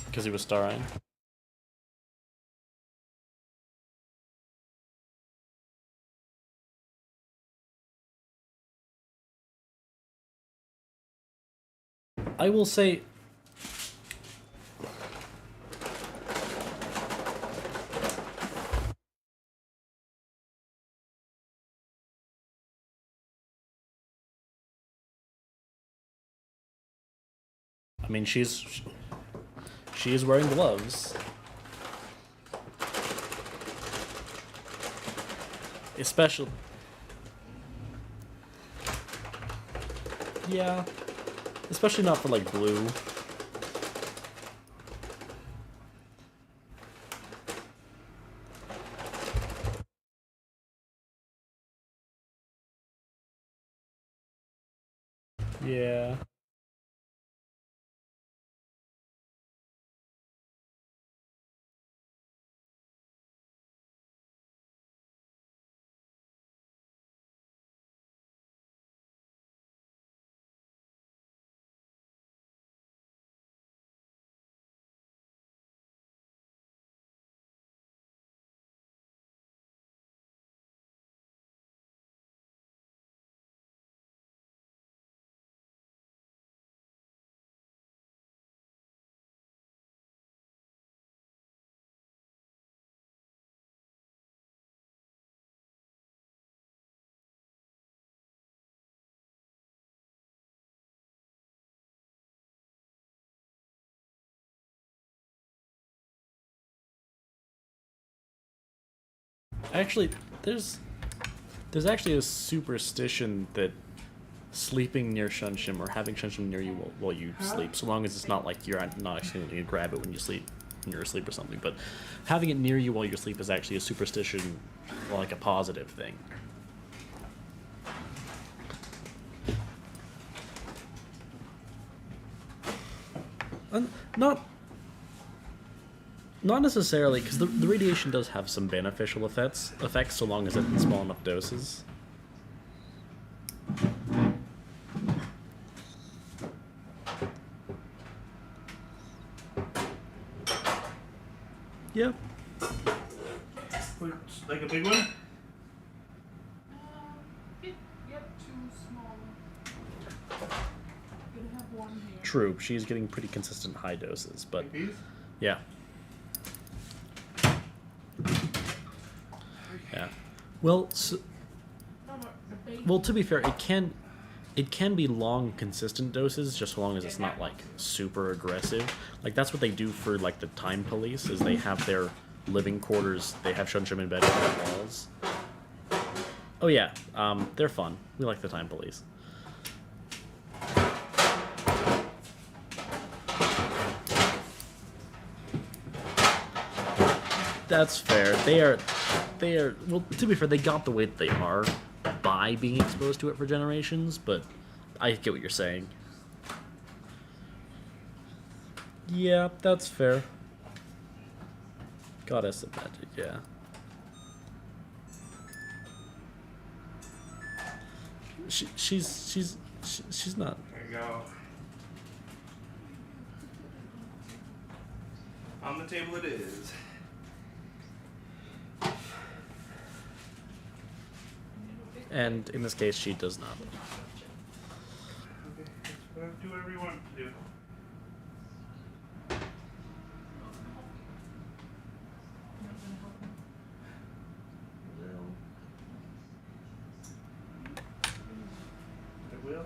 Because he was star-eyeing. I will say, I mean, she is wearing gloves. Especially, yeah, especially not for like blue. Yeah. Actually, there's actually a superstition that sleeping near Shunshim or having Shunshim near you while you sleep, so long as it's not like you're not actually going to grab it when you sleep, when you're asleep or something, but having it near you while you sleep is actually a superstition, like a positive thing. Not necessarily, because the radiation does have some beneficial effects so long as it's in small enough doses. Yep. Which, like a big one? Yep, too small. Gonna have one here. True, she's getting pretty consistent high doses, but Like these? yeah. Yeah. Well, No, no, the base. well, to be fair, it can It can be long, consistent doses, just so long as it's not like super aggressive. Like that's what they do for like the time police. Is they have their living quarters. They have Shunshim embedded in the walls. Oh yeah, they're fun. We like the time police. That's fair. They are. Well, to be fair, they got the way that they are by being exposed to it for generations, but I get what you're saying. Yeah, that's fair. Goddess of magic, yeah. She's not. There you go. On the table it is. And in this case, she does not. Okay, do whatever you want to do. I will.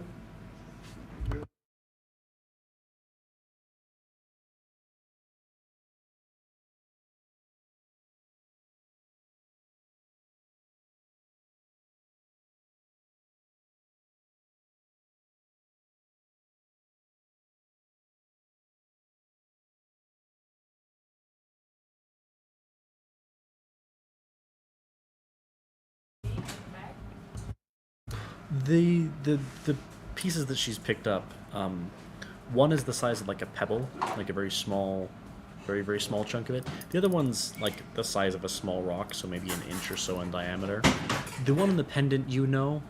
The pieces that she's picked up, one is the size of like a pebble, like a very small, very small chunk of it. The other one's like the size of a small rock, so maybe an inch or so in diameter. The one in the pendant, you know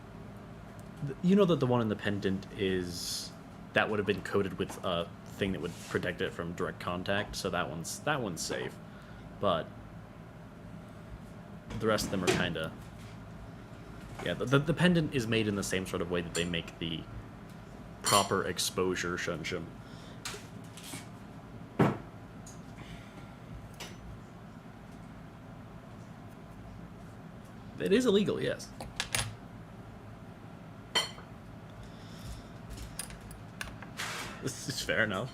that the one in the pendant that would have been coated with a thing that would protect it from direct contact, so that one's safe. But the rest of them are kind of. Yeah, the pendant is made in the same sort of way that they make the proper exposure Shunshim. It is illegal, yes. This is fair enough.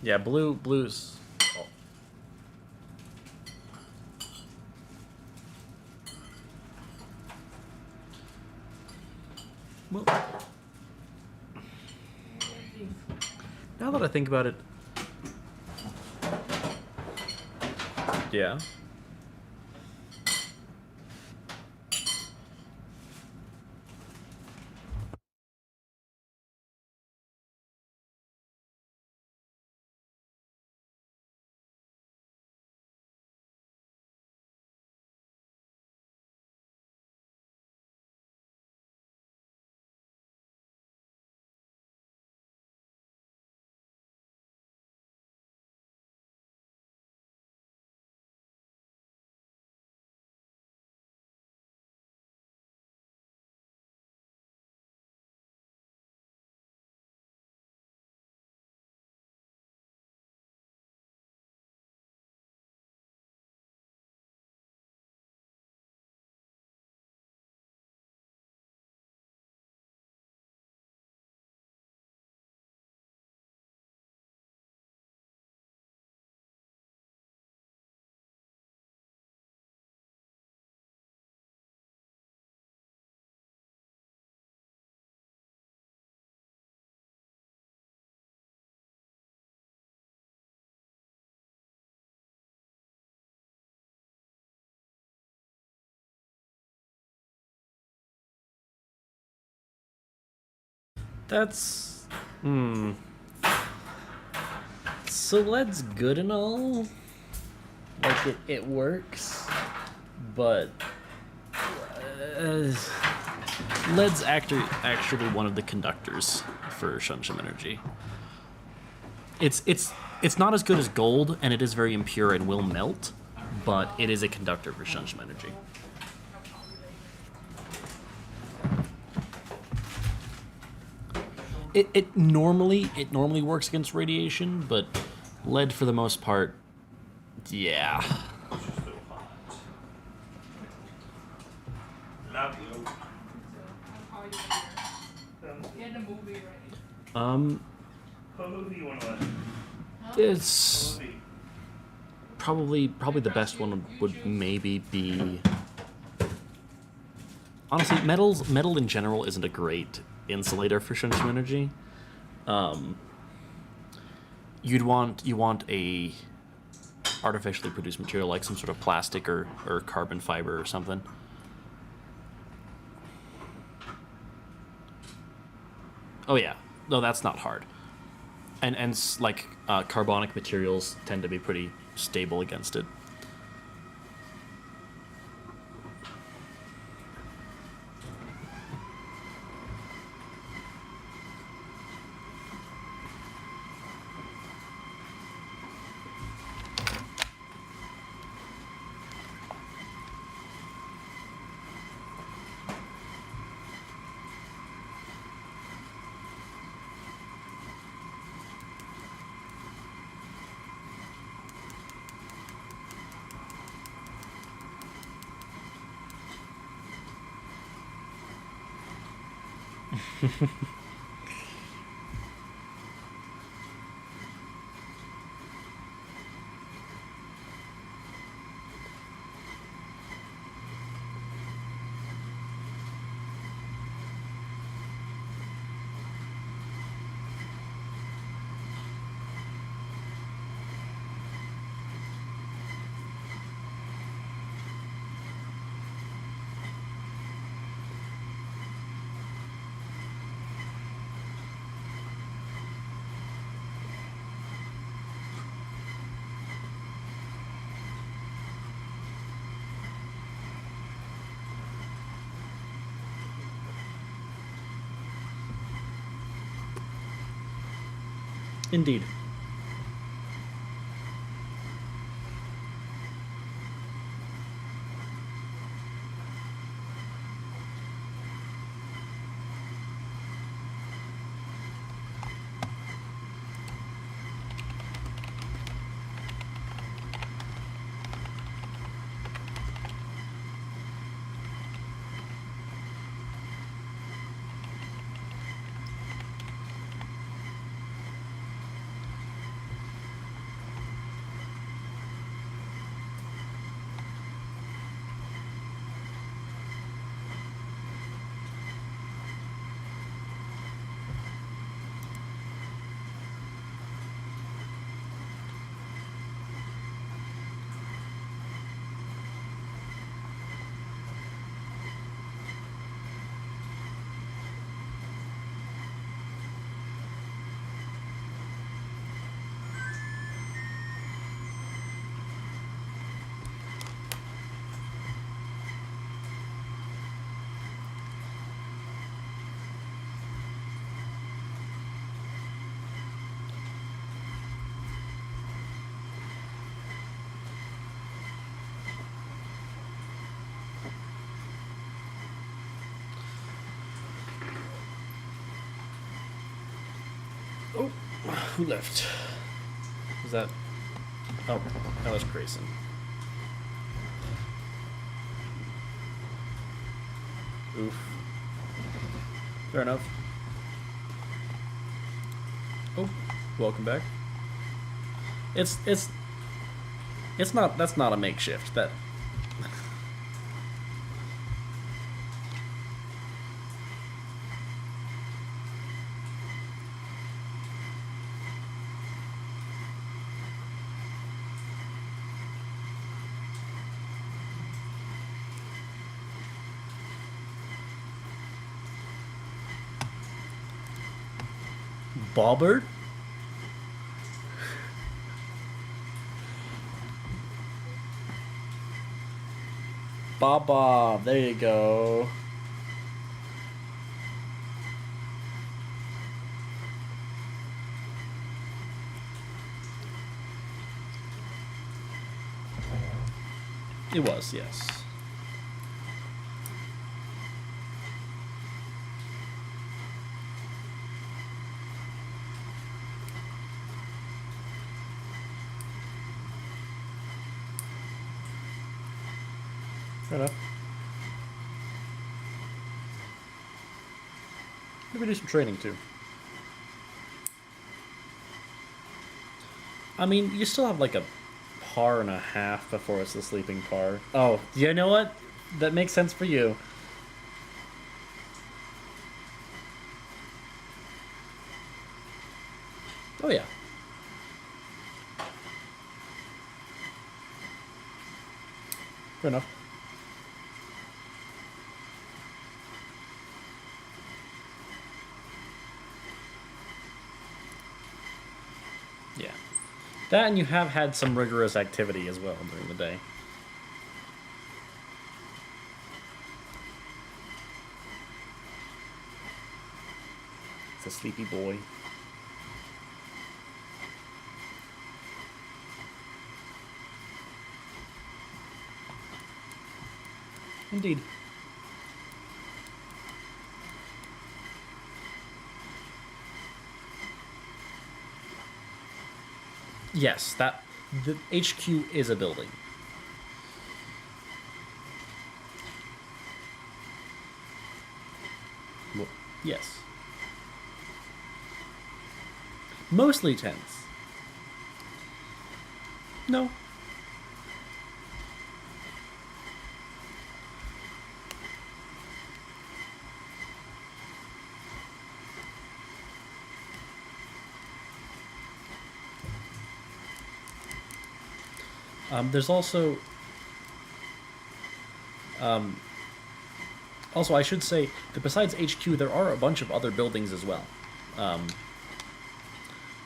Yeah, blues. Oh. Well, now that I think about it, yeah. That's so lead's good and all. Like it works, but lead's actually one of the conductors for Shunshim energy. It's It's not as good as gold, and it is very impure and will melt, but it is a conductor for shunts of energy. It normally works against radiation, but lead for the most part, yeah. It's just too hot. Love you. I'll call you later. Get the movie ready. What movie you wanna watch? It's What movie? probably the best one would maybe be. Honestly, metal in general isn't a great insulator for shunts of energy. You want a artificially produced material like some sort of plastic or carbon fiber or something. Oh yeah, no, that's not hard. And like carbonic materials tend to be pretty stable against it. Indeed. Oh, who left? Was that? Oh, that was Grayson. Oof. Fair enough. Oh, welcome back. It's not. That's not a makeshift. That. Bobbert? Baba, there you go. It was, yes. Fair enough. Maybe do some training too. I mean, you still have like a par and a half before it's the sleeping par. Oh, you know what? That makes sense for you. Oh yeah. Fair enough. Yeah. That, and you have had some rigorous activity as well during the day. It's a sleepy boy. Indeed. Yes, that the HQ is a building. Well, yes. Mostly tents. No. There's also, I should say that besides HQ, there are a bunch of other buildings as well.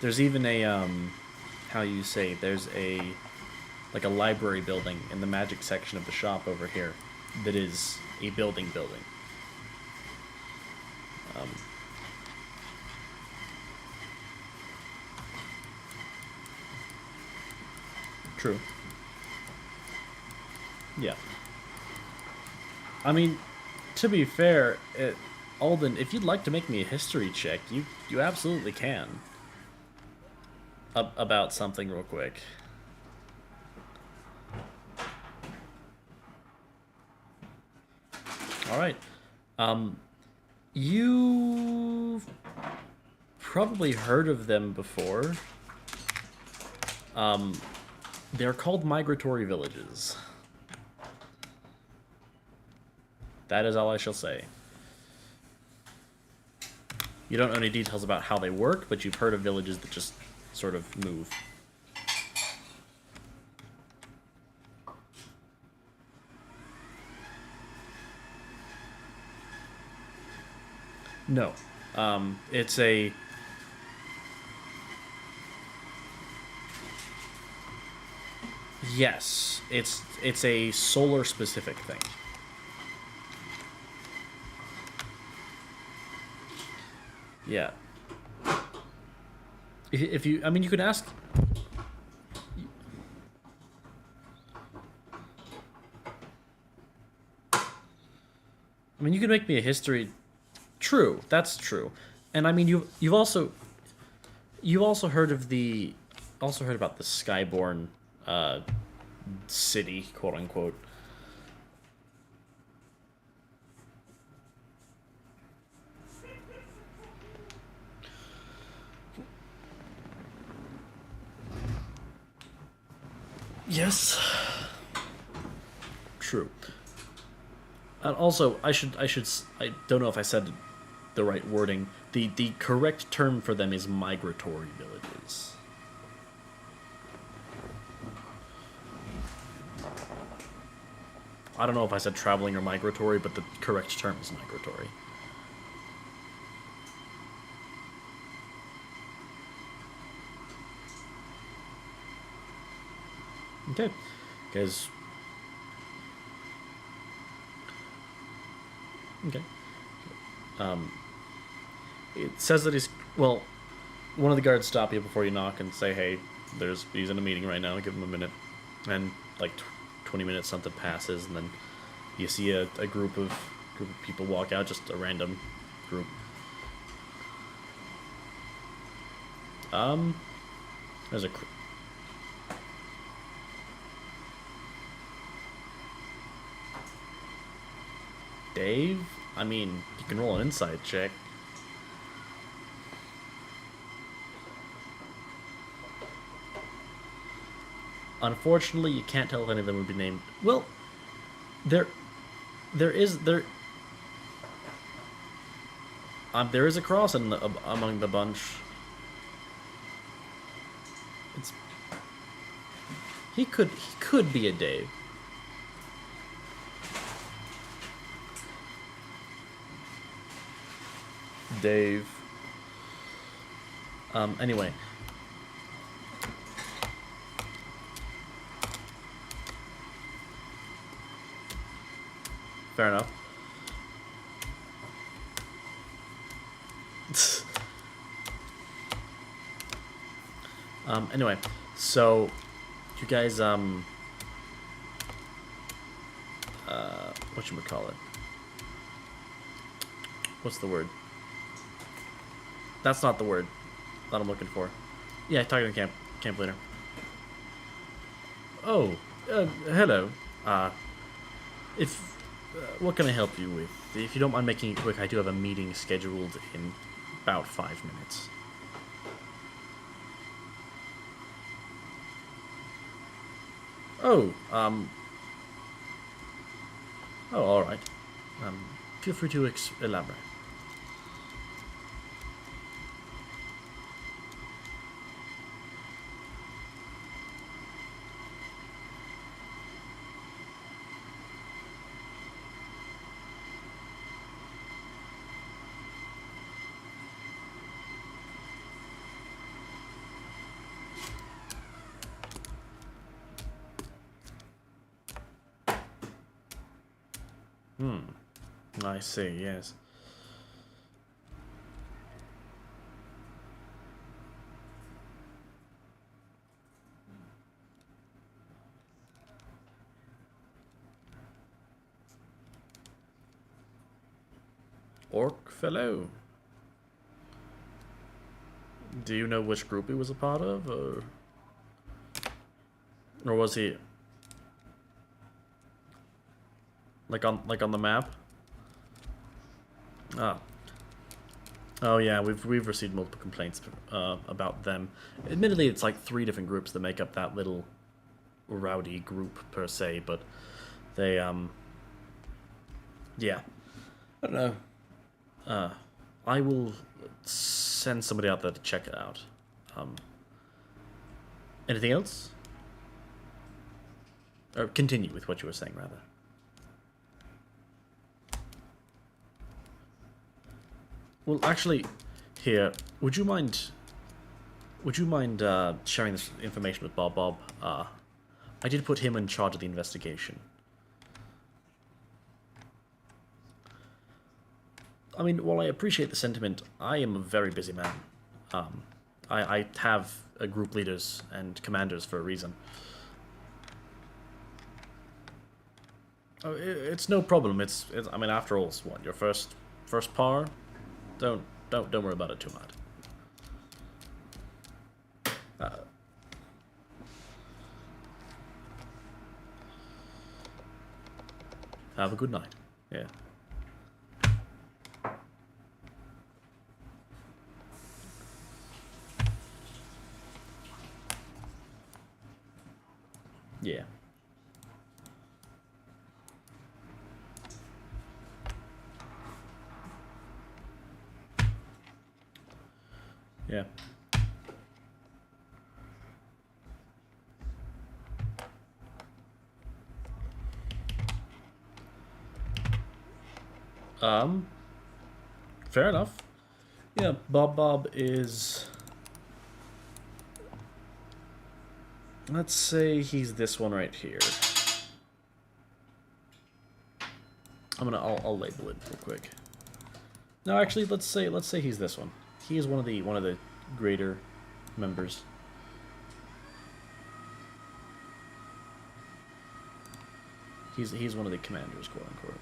There's even a, there's a, like a library building in the magic section of the shop over here that is a building. True. Yeah. I mean, to be fair, Alden, if you'd like to make me a history check, you absolutely can. About something real quick. All right. You've probably heard of them before. They're called migratory villages. That is all I shall say. You don't know any details about how they work, but you've heard of villages that just sort of move. No. It's a... Yes, it's a solar specific thing. Yeah. If you, I mean, you could ask. I mean, you could make me a history. True, that's true, and I mean, you've also heard of the, about the Skyborn city, quote unquote. Yes. True. And also, I don't know if I said the right wording. The correct term for them is migratory villages. I don't know if I said traveling or migratory, but the correct term is migratory. Okay, guys. Okay. It says that he's, well, one of the guards stop you before you knock and say, hey, he's in a meeting right now, give him a minute. And like 20 20 minutes, something passes, and then you see a group of people walk out, just a random group. There's a... Dave? I mean, you can roll an insight check. Unfortunately, you can't tell if any of them would be named. Well, there is a cross among the bunch. He could be a Dave. Dave. Anyway. Fair enough. Anyway, so you guys whatchamacallit? What's the word? That's not the word that I'm looking for. Yeah, talking to camp leader. Oh, hello. What can I help you with? If you don't mind making it quick, I do have a meeting scheduled in about 5 minutes. Oh, oh, all right. Feel free to elaborate. I see, yes. Orc fellow. Do you know which group he was a part of, or was he like on the map? Ah. Oh yeah, we've received multiple complaints about them. Admittedly, it's like 3 different groups that make up that little rowdy group per se, but they yeah. I don't know. I will send somebody out there to check it out. Anything else? Or continue with what you were saying, rather. Well, actually, here, would you mind sharing this information with Bob? I did put him in charge of the investigation. I mean, while I appreciate the sentiment, I am a very busy man. I have group leaders and commanders for a reason. Oh, it's no problem. It's I mean, after all, it's what, your first par? Don't worry about it too much. Have a good night. Yeah. Yeah. Yeah. Fair enough. Yeah, Bob is... Let's say he's this one right here. I'll label it real quick. No, actually, let's say he's this one. He is one of the greater members. He's one of the commanders, quote unquote.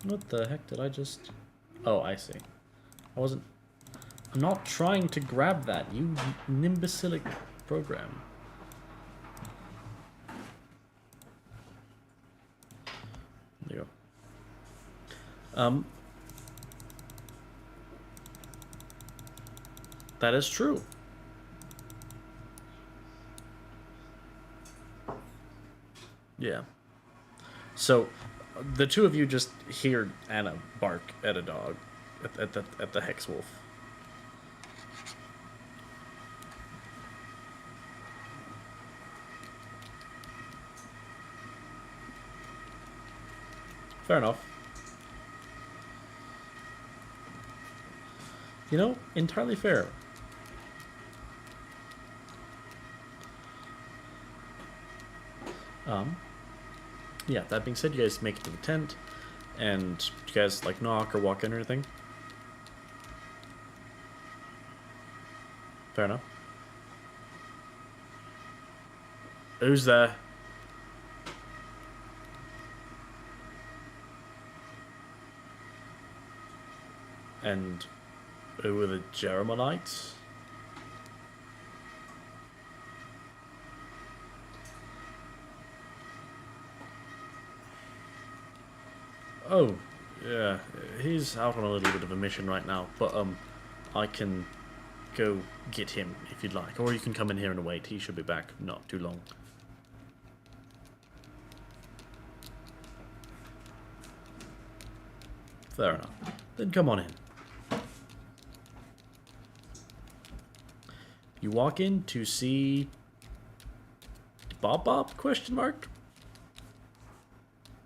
What the heck did I just... Oh, I see. I'm not trying to grab that, you imbecilic program. There you go. That is true. Yeah. So, the two of you just hear Anna bark at a dog, at the hex wolf. Fair enough. You know, entirely fair. Yeah, that being said, you guys make it to the tent, and you guys, like, knock or walk in or anything? Fair enough. Who's there? And who are the Jeremonites? Oh, yeah, he's out on a little bit of a mission right now, but I can go get him if you'd like, or you can come in here and wait. He should be back not too long. Fair enough. Then come on in. You walk in to see Bob? Question mark.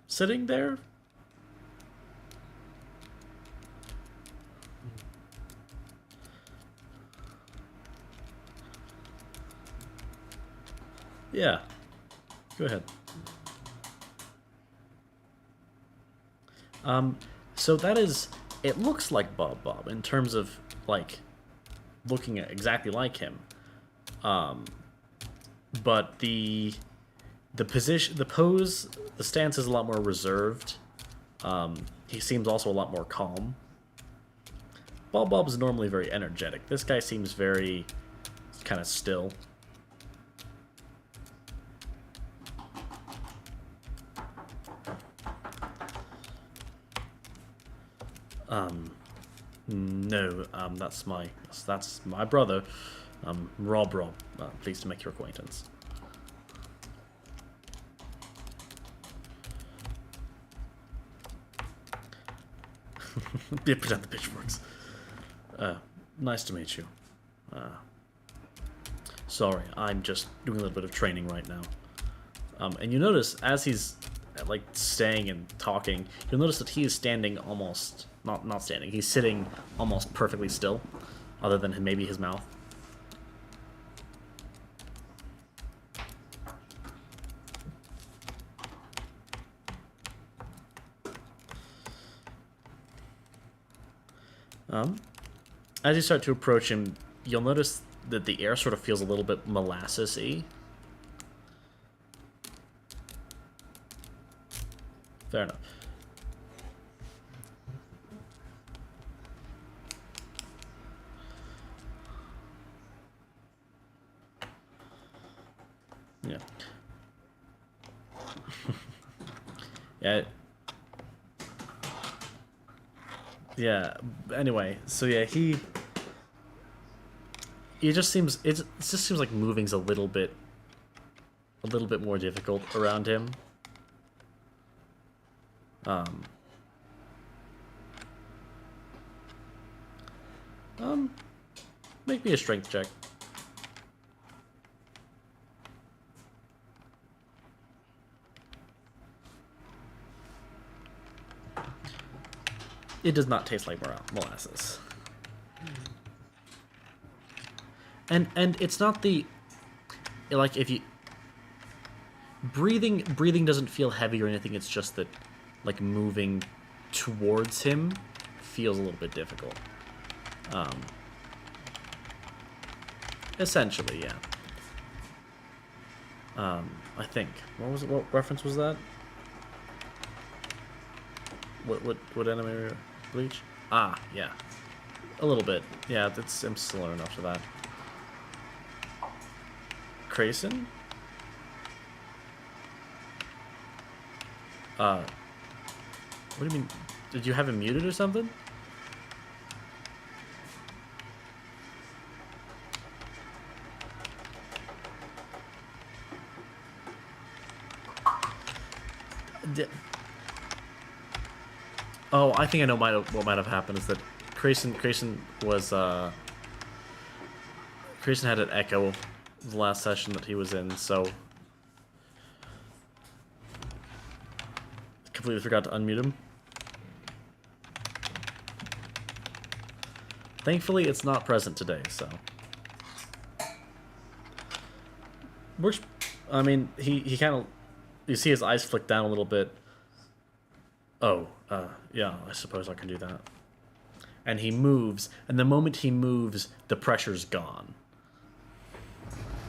Sitting there. Yeah. Go ahead. So that is, it looks like Bob in terms of, like, looking at exactly like him. But the position, the pose, the stance is a lot more reserved. He seems also a lot more calm. Bob is normally very energetic. This guy seems very kind of still. No, that's my brother, Rob. Pleased to make your acquaintance. Yeah, present the pitchforks. Nice to meet you. Sorry, I'm just doing a little bit of training right now. And you notice, as he's like staying and talking, you'll notice that he is standing almost, not standing, he's sitting almost perfectly still, other than maybe his mouth. As you start to approach him, you'll notice that the air sort of feels a little bit molasses-y. Fair enough. Yeah. Yeah. Yeah. Anyway, so yeah, he just seems, it just seems like moving's a little bit more difficult around him. Make me a strength check. It does not taste like molasses. And it's not the, like, if you breathing doesn't feel heavy or anything. It's just that, like, moving towards him feels a little bit difficult. Essentially, yeah. I think. What was it? What reference was that? What anime? Bleach? Ah, yeah. A little bit. Yeah, I'm similar enough to that. Crayson? What do you mean? Did you have him muted or something? Oh, I think I know what might have happened is that Crayson was Crayson had an echo the last session that he was in, so completely forgot to unmute him. Thankfully, it's not present today, so works. I mean, he kind of, you see his eyes flick down a little bit. Oh, yeah, I suppose I can do that. And he moves, and the moment he moves, the pressure's gone.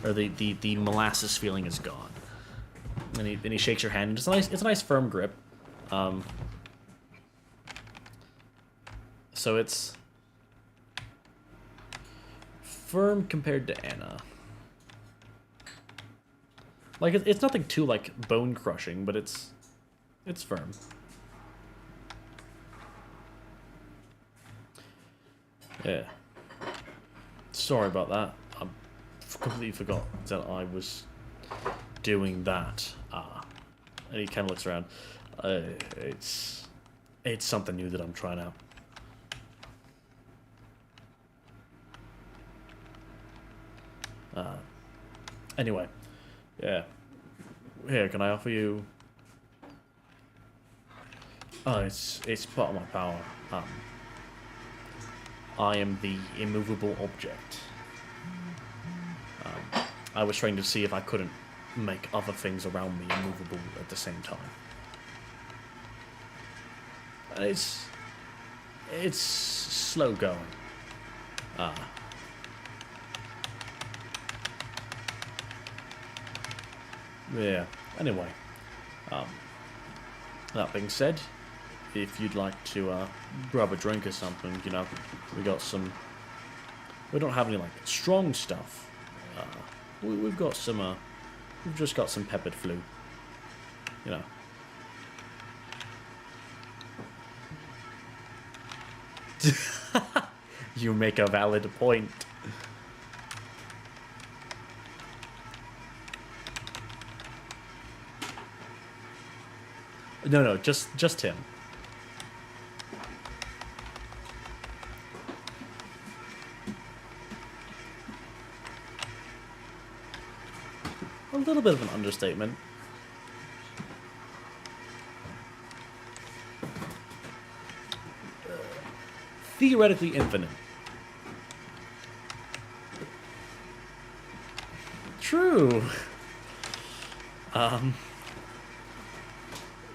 Or the molasses feeling is gone. And he shakes your hand, and it's a nice firm grip. So it's firm compared to Anna. Like, it's nothing too, like, bone crushing, but it's firm. Yeah. Sorry about that. I completely forgot that I was doing that. And he kind of looks around. It's something new that I'm trying out. Anyway, yeah. Here, can I offer you? Oh, it's part of my power. I am the immovable object. I was trying to see if I couldn't make other things around me immovable at the same time. It's slow going. Yeah. Anyway, that being said, if you'd like to grab a drink or something, you know, we got some. We don't have any like strong stuff. We've got some. We've just got some peppered flu. You know. You make a valid point. No, just him. A little bit of an understatement. Theoretically infinite. True.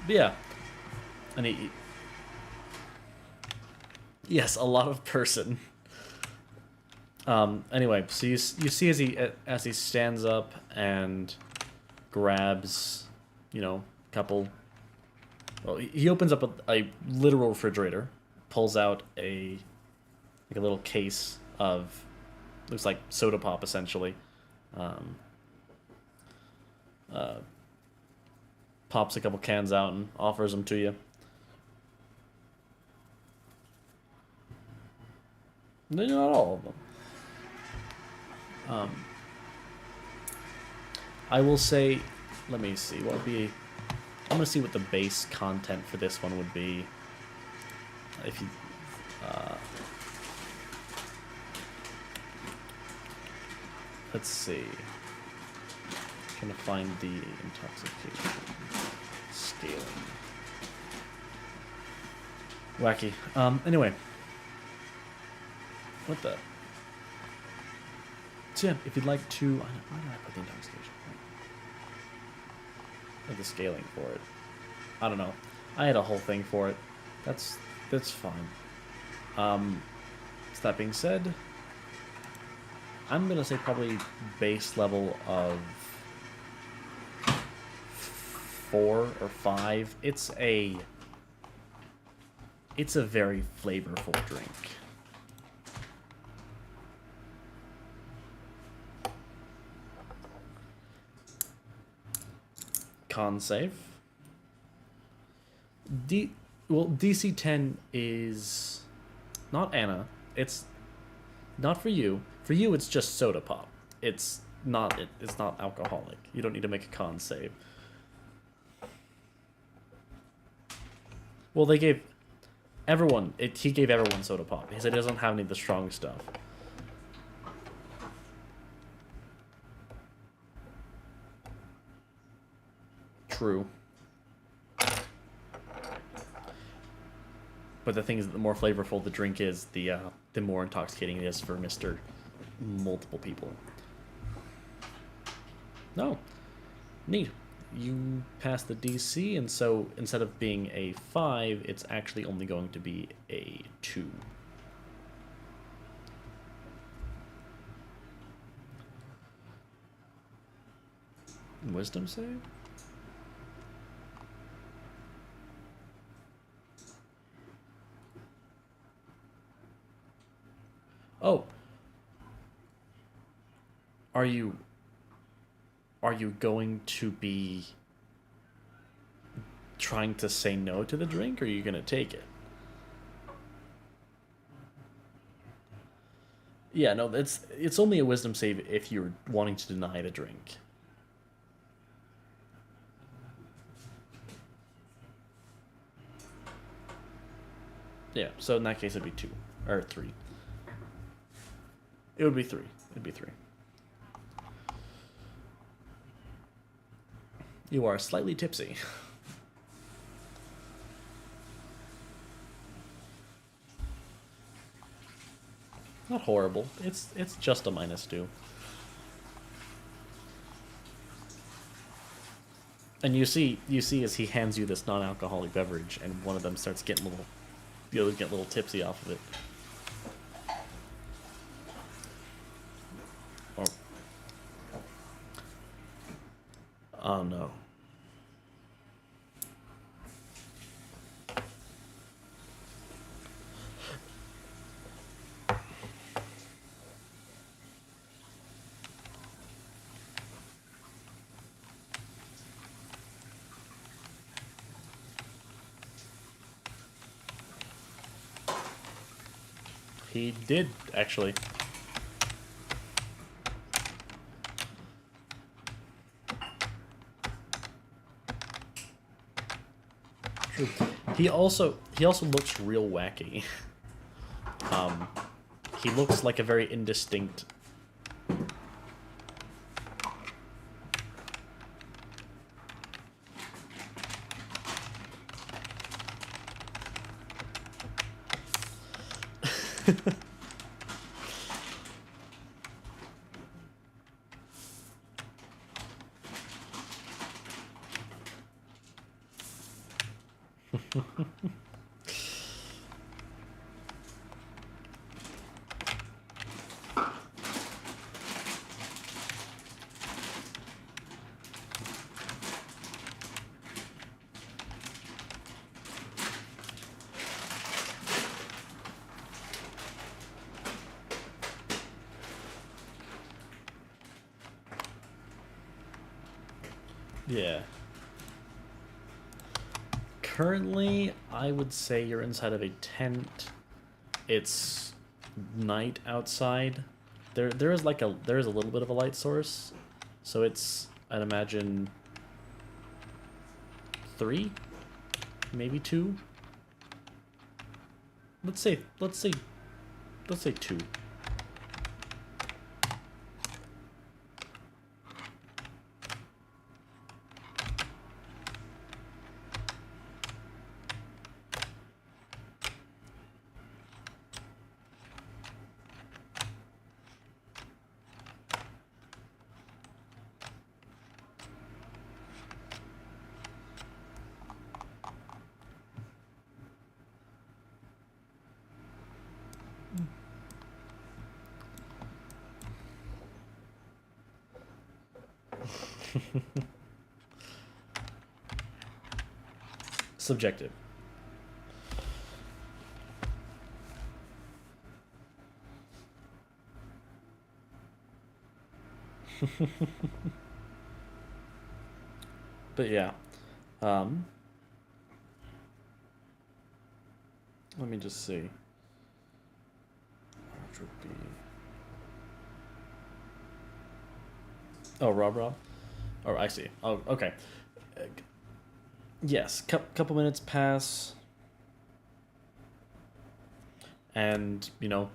Yeah. And yes, a lot of person. Anyway, so you see as he stands up and grabs, you know, a couple. Well, he opens up a literal refrigerator, pulls out a little case of, looks like soda pop essentially. Pops a couple cans out and offers them to you. Not all of them. I will say, let me see, what would be, I'm going to see what the base content for this one would be. If you, let's see. Trying to find the intoxication scaling. Wacky. Anyway. What the? So yeah, if you'd like to, why did I put the intoxication? Or the scaling for it. I don't know. I had a whole thing for it. That's fine. So that being said, I'm gonna say probably base level of 4 or 5. It's a very flavorful drink. Con save. DC 10 is not Anna. It's not for you. For you, it's just soda pop. It's not alcoholic. You don't need to make a con save. Well, they gave everyone. He gave everyone soda pop. He said he doesn't have any of the strong stuff. True. But the thing is, the more flavorful the drink is, the more intoxicating it is for Mr. Multiple people. No. Neat. You pass the DC, and so instead of being a 5, it's actually only going to be a 2. Wisdom save? Oh. Are you going to be trying to say no to the drink, or are you going to take it? Yeah, no, it's only a wisdom save if you're wanting to deny the drink. Yeah, so in that case it'd be 2 or 3. It would be 3. It'd be 3. You are slightly tipsy. Not horrible. It's just a -2. And you see as he hands you this non-alcoholic beverage, and one of them starts getting the others get a little tipsy off of it. Oh no. He did, actually. True. He also looks real wacky. He looks like a very indistinct. Yeah. Currently, I would say you're inside of a tent. It's night outside. There is a little bit of a light source, so it's, I'd imagine, 3, maybe 2. Let's say 2. Subjective. But yeah, let me just see. Entropy. Oh, Rob. Oh, I see. Oh, okay. Yes, couple minutes pass, and you know,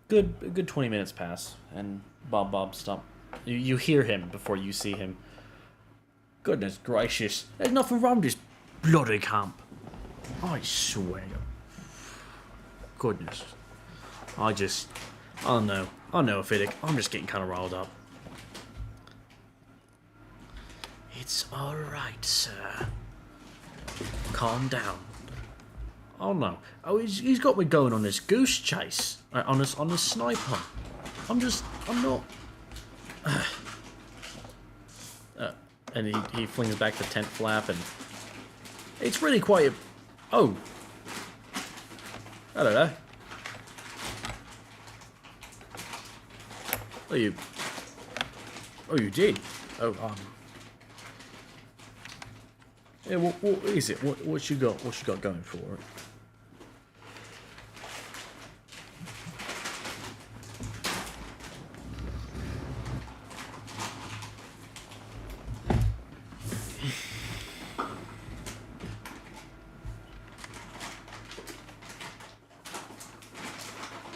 good 20 minutes pass, and Bob stop. You hear him before you see him. Goodness gracious, there's nothing wrong with this bloody camp. I swear. Goodness. I don't know, Fiddick, I'm just getting kind of riled up. It's alright, sir. Calm down. Oh no. Oh, he's got me going on this goose chase. On this sniper. I'm not... and he flings back the tent flap, and it's really quite a... Oh. Hello there. Oh, you did? Oh, yeah, what is it? What you got going for it?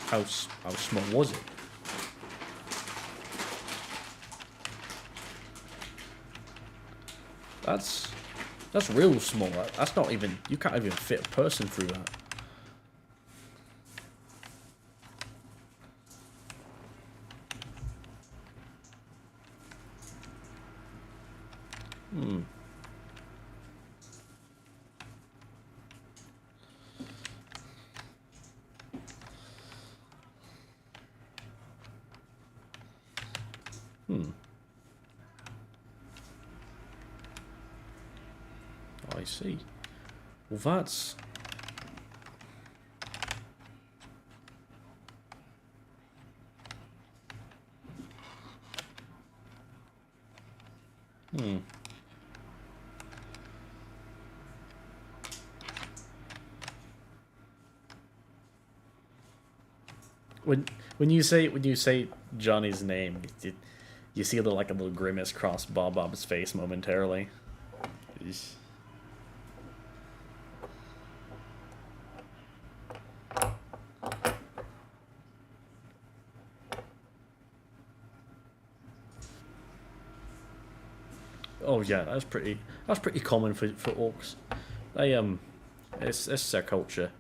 How small was it? That's real small. That's not even... You can't even fit a person through that. I see. Well, that's... When you say Johnny's name, you see a little grimace cross Bob's face momentarily. Eesh. Oh yeah, that's pretty common for orcs. They it's their culture.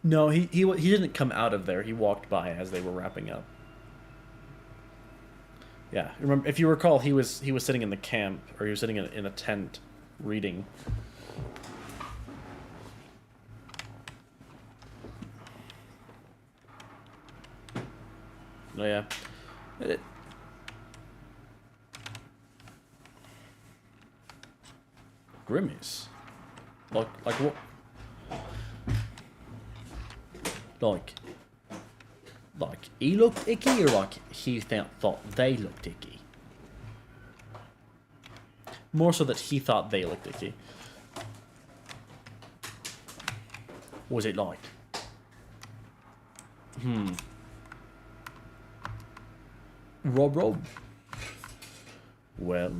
No, he didn't come out of there. He walked by as they were wrapping up. Yeah, remember, if you recall, he was sitting in the camp, or he was sitting in a tent, reading. Oh yeah. Grimace. Like what? Like he looked icky, or like he thought they looked icky? More so that he thought they looked icky. What was it like? Rob? Well,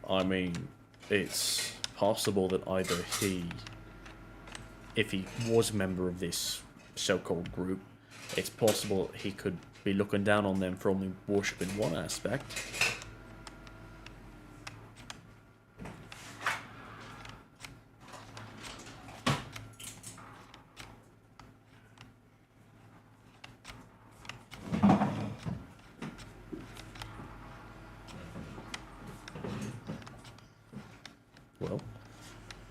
I mean, it's possible that either he, if he was a member of this so-called group, it's possible he could be looking down on them for only worshipping one aspect. Well,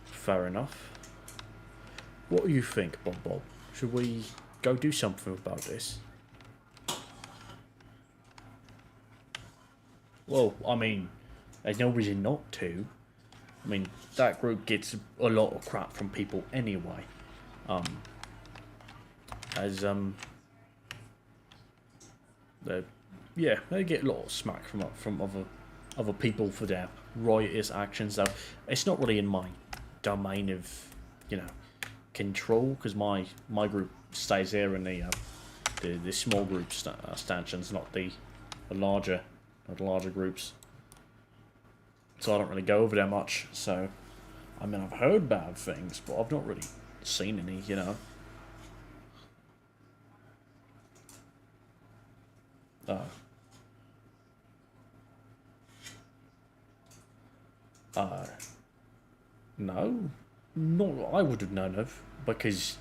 fair enough. What do you think, Bob? Should we go do something about this? Well, I mean, there's no reason not to. I mean, that group gets a lot of crap from people anyway. Yeah, they get a lot of smack from other people for their riotous actions. So it's not really in my domain of, you know, control, because my group stays there in the small group stanchions, not the larger groups. So I don't really go over there much. So I mean, I've heard bad things, but I've not really seen any, you know. No, not I would have known of, because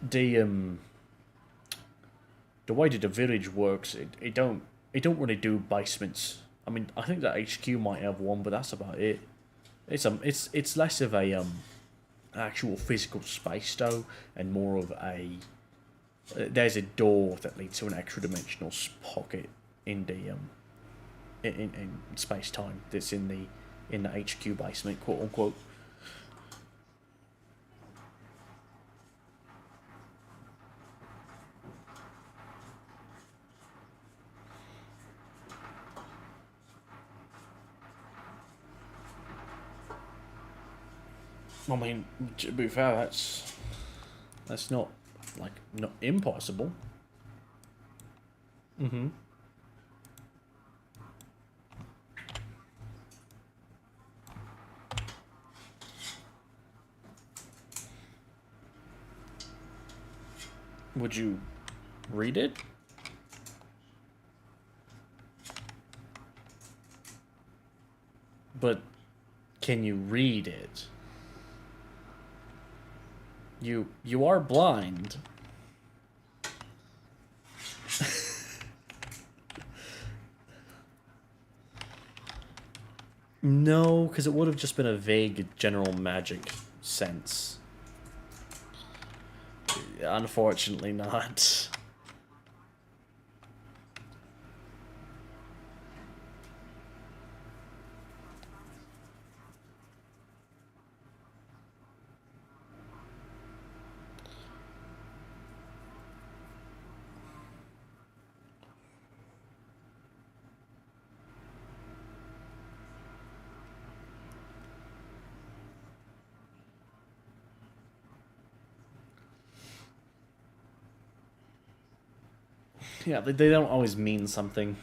the way that the village works, it don't really do basements. I mean, I think that HQ might have one, but that's about it. It's less of a actual physical space though, and more of a there's a door that leads to an extra dimensional pocket in the in space time that's in the HQ basement, quote unquote. I mean, to be fair, that's not not impossible. Mm-hmm. Would you read it? But can you read it? You are blind. No, because it would have just been a vague general magic sense. Unfortunately not. Yeah, they don't always mean something.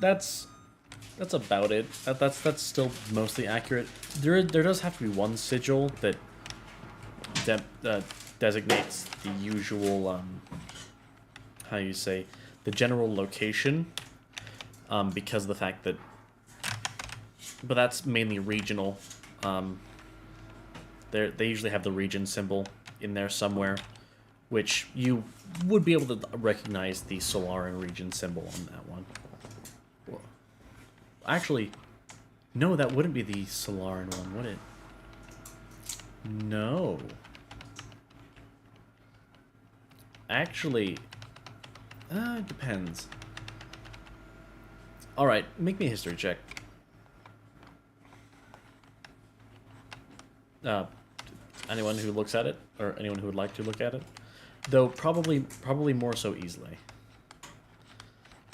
That's about it. That's still mostly accurate. There does have to be one sigil that designates the usual how you say, the general location, because of the fact that, but that's mainly regional. They usually have the region symbol in there somewhere, which you would be able to recognize the Solarian region symbol on that one. Actually, no, that wouldn't be the Solarian one, would it? No. Actually, it depends. Alright, make me a history check. Anyone who looks at it, or anyone who would like to look at it, though probably more so easily.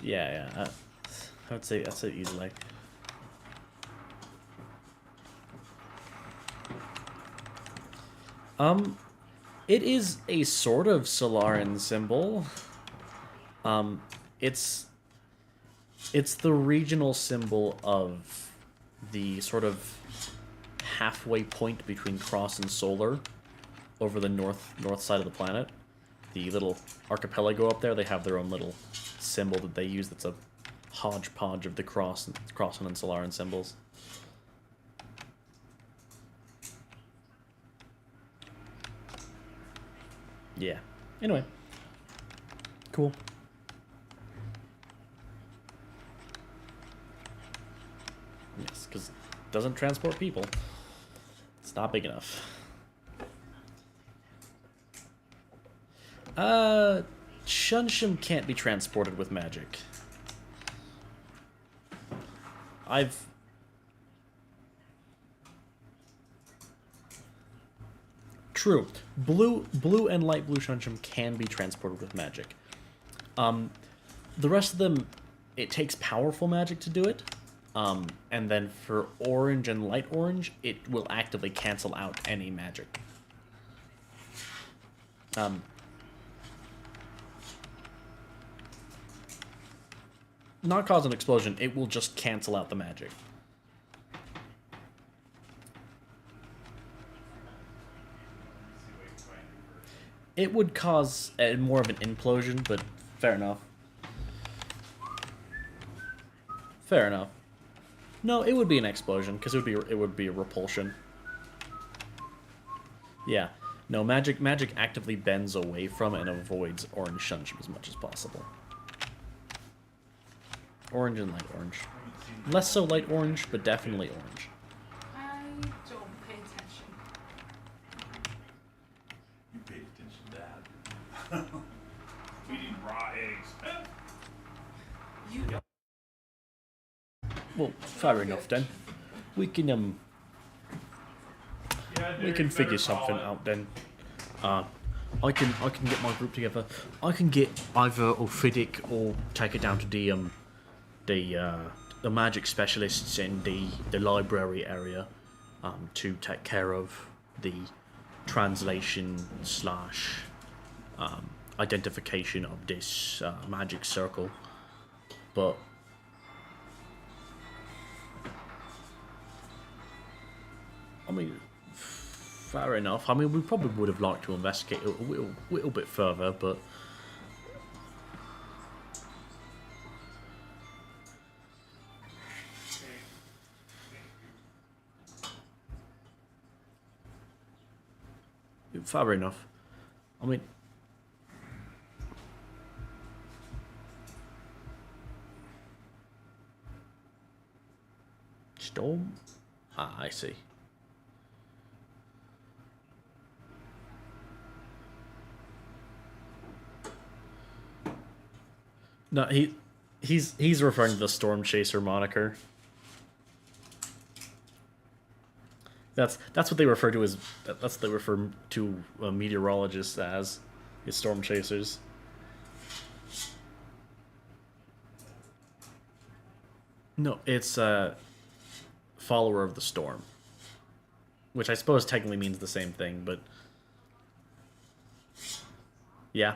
Yeah, yeah. I'd say easily. It is a sort of Solarian symbol. It's the regional symbol of the sort of halfway point between Cross and Solar over the north side of the planet. The little archipelago up there, they have their own little symbol that they use that's a hodgepodge of the Cross and Solarian symbols. Yeah. Anyway. Cool. Yes, because it doesn't transport people. It's not big enough. Shunsham can't be transported with magic. True. Blue and light blue Shunsham can be transported with magic. The rest of them, it takes powerful magic to do it. And then for orange and light orange, it will actively cancel out any magic. Not cause an explosion, it will just cancel out the magic. It would cause more of an implosion, but fair enough. Fair enough. No, it would be an explosion because it would be a repulsion. Yeah. No, magic actively bends away from and avoids orange Shunsham as much as possible. Orange and light orange. Less so light orange, but definitely orange. I don't pay attention. You paid attention, Dad. Eating raw eggs. You Well, fair enough then. We can figure something out then. I can get my group together. I can get either Ophidic or take it down to the magic specialists in the library area to take care of the translation / identification of this magic circle. But I mean, fair enough. I mean, we probably would have liked to investigate it a little bit further, but fair enough. I mean, Storm? Ah, I see. No, he's referring to the Storm Chaser moniker. That's what they refer to as. That's what they refer to meteorologists as, is Storm Chasers. No, it's follower of the storm, which I suppose technically means the same thing, but yeah.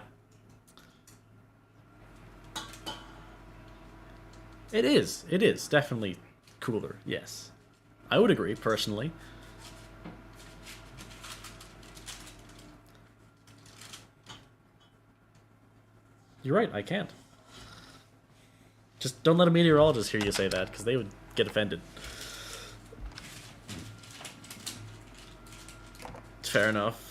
It is definitely cooler, yes. I would agree, personally. You're right, I can't. Just don't let a meteorologist hear you say that, because they would get offended. Fair enough.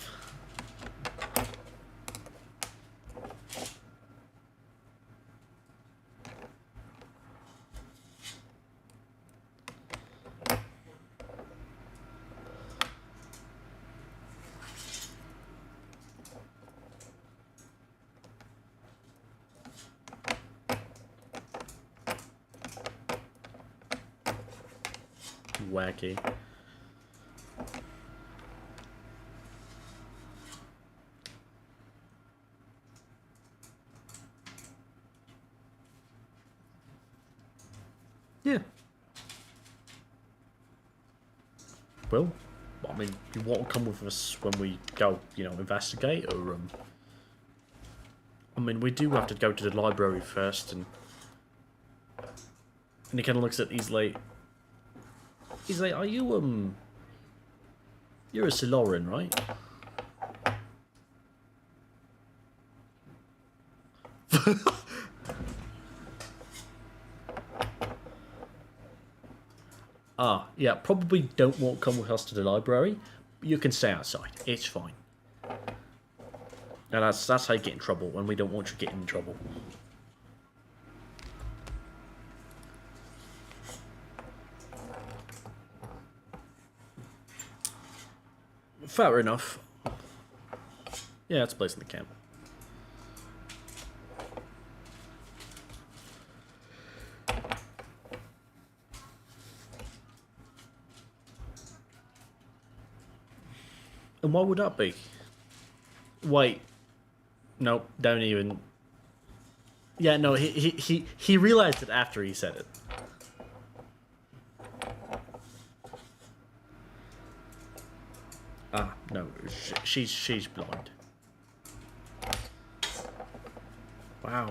Wacky. Well, I mean, you want to come with us when we go, you know, investigate, or I mean, we do have to go to the library first, and he kind of looks at he's like, are you you're a Soloran, right? Yeah, probably don't want to come with us to the library. You can stay outside. It's fine. And that's how you get in trouble, when we don't want you getting in trouble. Fair enough. Yeah, it's a place in the camp. And what would that be? Wait. Nope, don't even. Yeah, no, he realized it after he said it. Ah, no, she's blind. Wow.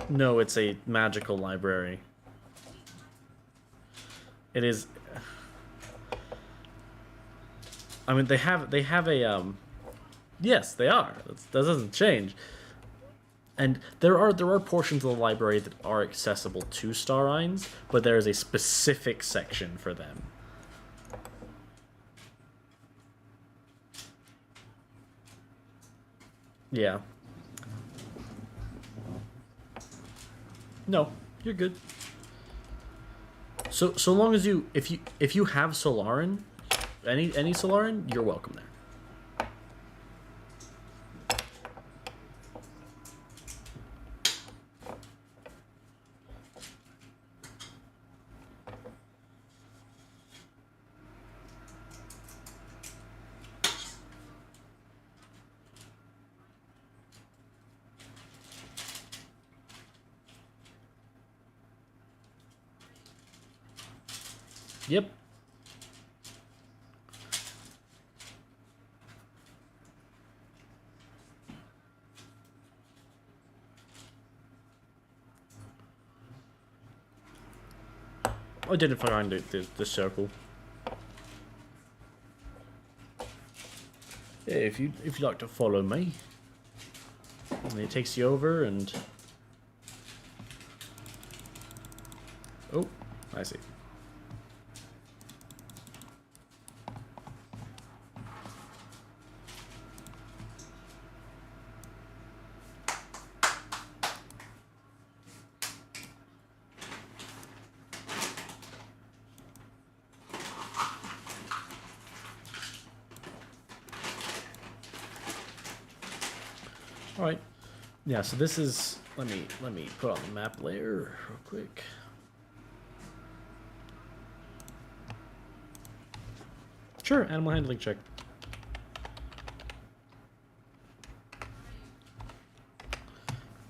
No, it's a magical library. It is. I mean, they have a Yes, they are. That doesn't change. And there are portions of the library that are accessible to Starines, but there is a specific section for them. Yeah. No, you're good. So long as if you have Solaran, any Solaran, you're welcome there. Yep. I didn't find the circle. Yeah, if you'd like to follow me, and it takes you over and. Oh, I see. All right. Yeah, so this is let me put on the map layer real quick. Sure, animal handling check.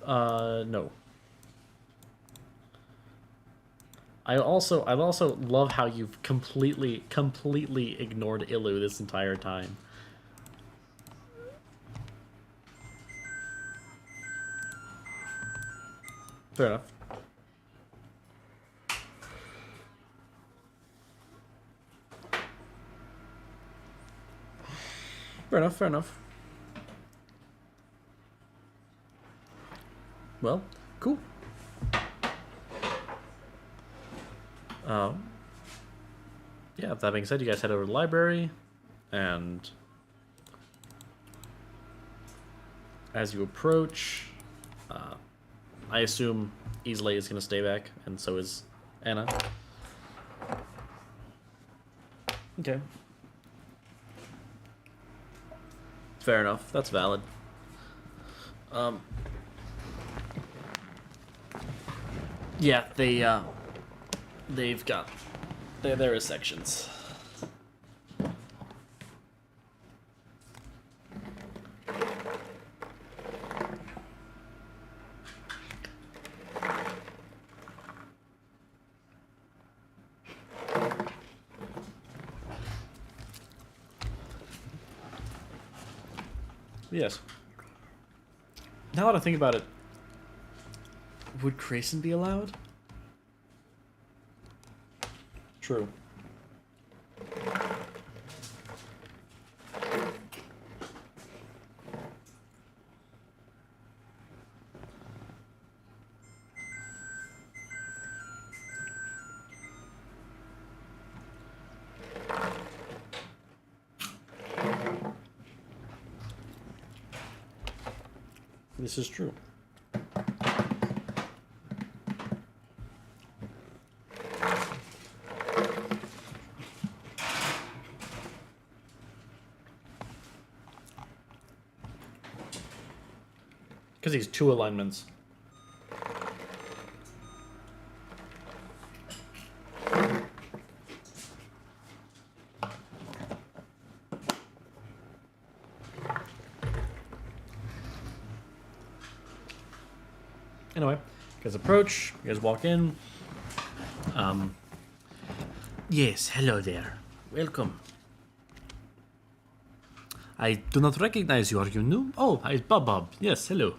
No. I also love how you've completely ignored Ilu this entire time. Fair enough. Fair enough. Well, cool. Yeah, that being said, you guys head over to the library, and as you approach, I assume Islay is going to stay back, and so is Anna. Okay. Fair enough. That's valid. Yeah, they've got there are sections. Yes. Now that I think about it, would Grayson be allowed? True. This is true. Because he's 2 alignments. Anyway, you guys approach, you guys walk in. Yes, hello there. Welcome. I do not recognize you. Are you new? Oh, hi, Bob. Yes, hello.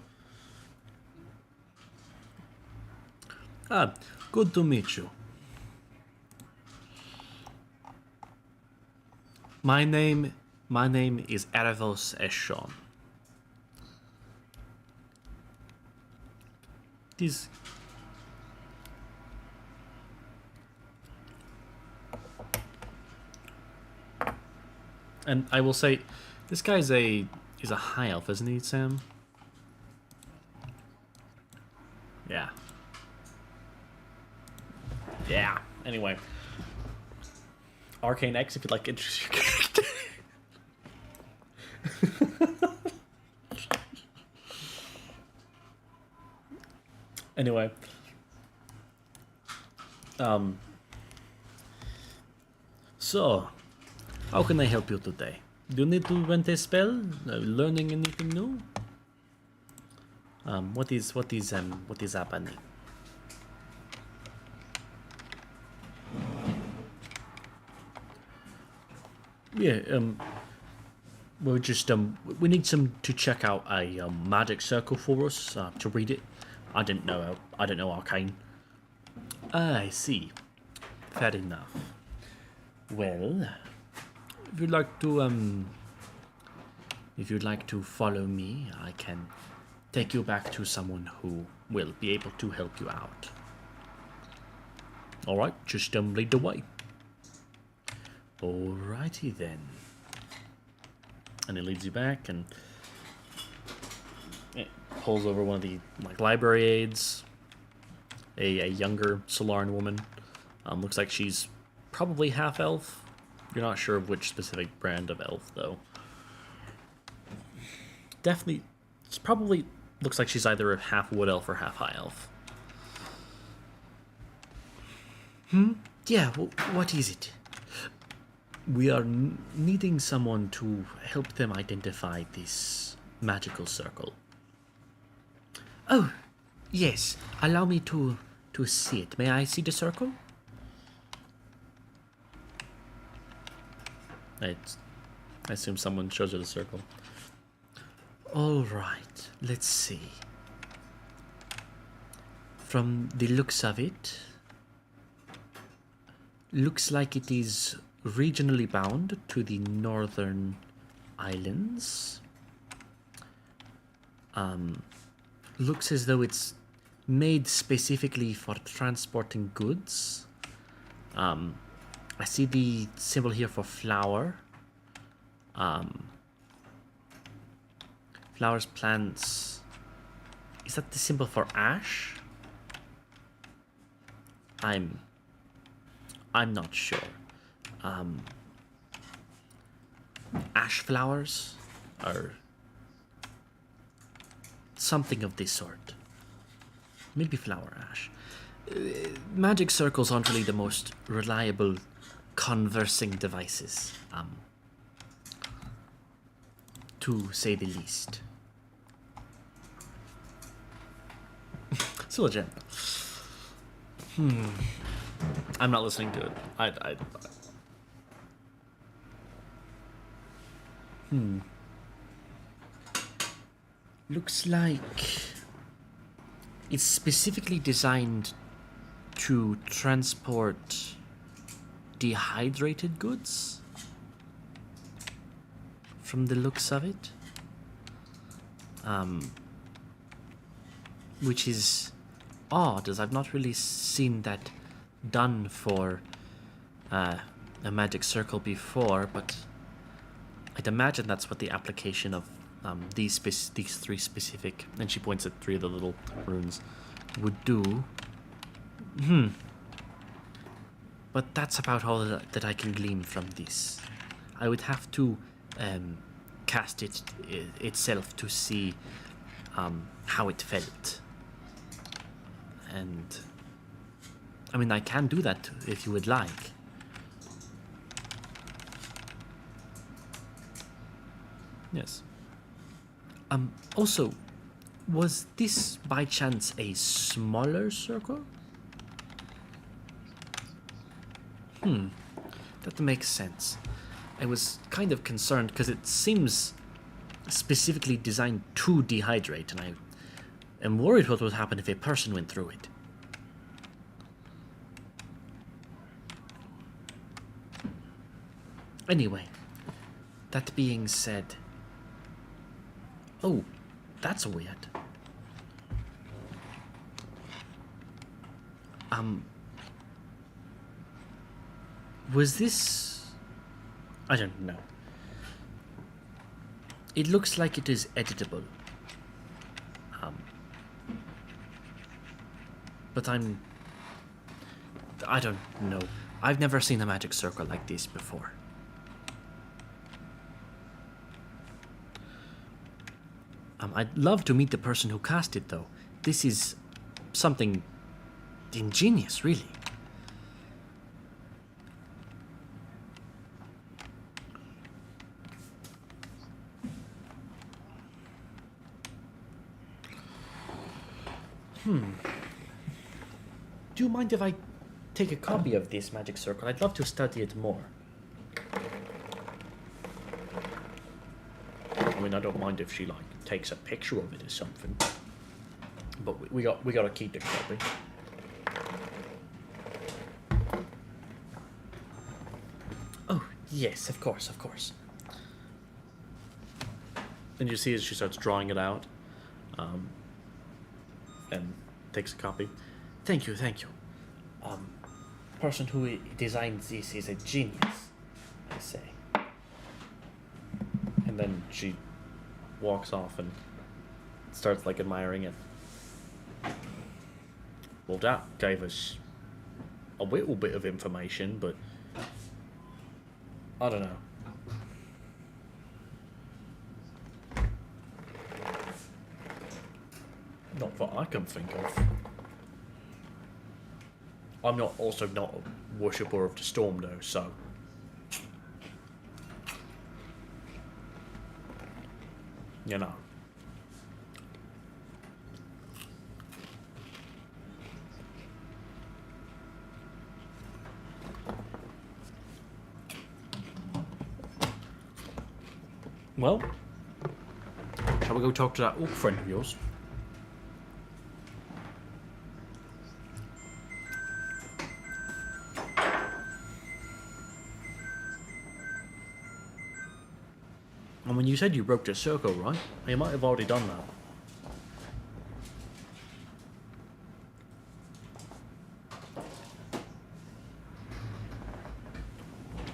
Ah, good to meet you. My name is Eravos Eshon. This. And I will say, this guy's he's a high elf, isn't he, Sam? Yeah. Yeah. Anyway. Arcane X, if you'd like to introduce your character. Anyway. So, how can I help you today? Do you need to rent a spell? Learning anything new? What is happening? Yeah, we're just we need some to check out a magic circle for us to read it. I didn't know arcane. I see. Fair enough. Well, if you'd like to follow me, I can take you back to someone who will be able to help you out. All right, just lead the way. Alrighty then. And it leads you back, and it pulls over one of the library aides. A younger Solaran woman. Looks like she's probably half elf. You're not sure of which specific brand of elf, though. Definitely, it's probably looks like she's either a half wood elf or half high elf. Yeah, what is it? We are needing someone to help them identify this magical circle. Oh, yes. Allow me to see it. May I see the circle? I assume someone shows her the circle. All right, let's see. From the looks of it, looks like it is regionally bound to the northern islands. Looks as though it's made specifically for transporting goods. I see the symbol here for flower. Flowers, plants. Is that the symbol for ash? I'm not sure. Ash flowers or something of this sort. Maybe flower ash. Magic circles aren't really the most reliable conversing devices, to say the least. Still a gem. I'm not listening to it. looks like it's specifically designed to transport dehydrated goods from the looks of it. Which is odd, as I've not really seen that done for a magic circle before, but I'd imagine that's what the application of these three specific, and she points at 3 of the little runes, would do. But that's about all that I can glean from this. I would have to cast it itself to see how it felt. And I mean, I can do that if you would like. Yes. Also, was this by chance a smaller circle? That makes sense. I was kind of concerned because it seems specifically designed to dehydrate, and I am worried what would happen if a person went through it. Anyway, that being said... Oh, that's weird. Was this... I don't know. It looks like it is editable. But I don't know. I've never seen a magic circle like this before. I'd love to meet the person who cast it, though. This is something ingenious, really. Do you mind if I take a copy of this magic circle? I'd love to study it more. I mean, I don't mind if she, like, takes a picture of it or something. But we gotta keep the copy. Oh, yes, of course, of course. And you see as she starts drawing it out, and takes a copy. Thank you, thank you. Person who designed this is a genius, I say. And then she walks off and starts, like, admiring it. Well, that gave us a little bit of information, but I don't know. Not that I can think of. I'm not a worshipper of the storm, though, so... You know. Well, shall we go talk to that orc friend of yours? I mean, you said you broke the circle, right? You might have already done that.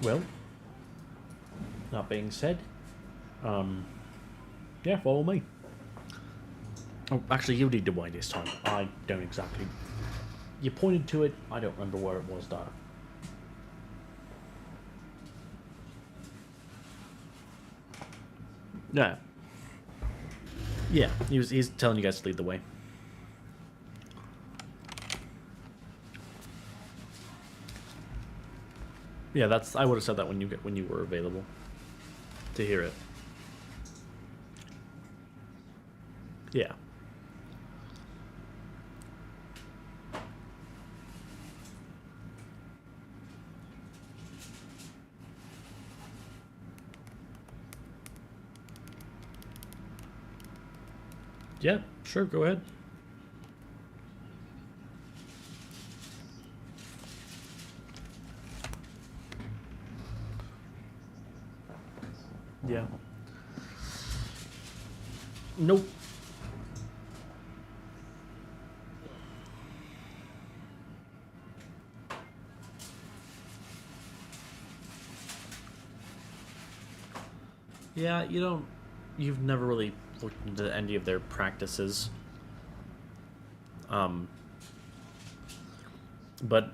Well, that being said, yeah, follow me. Oh, actually, you did the way this time. I don't exactly. You pointed to it. I don't remember where it was, though. Yeah. Yeah, he's telling you guys to lead the way. Yeah, that's. I would have said that when you were available to hear it. Yeah. Yeah, sure, go ahead. Yeah. Nope. Yeah, you've never really looked into any of their practices. But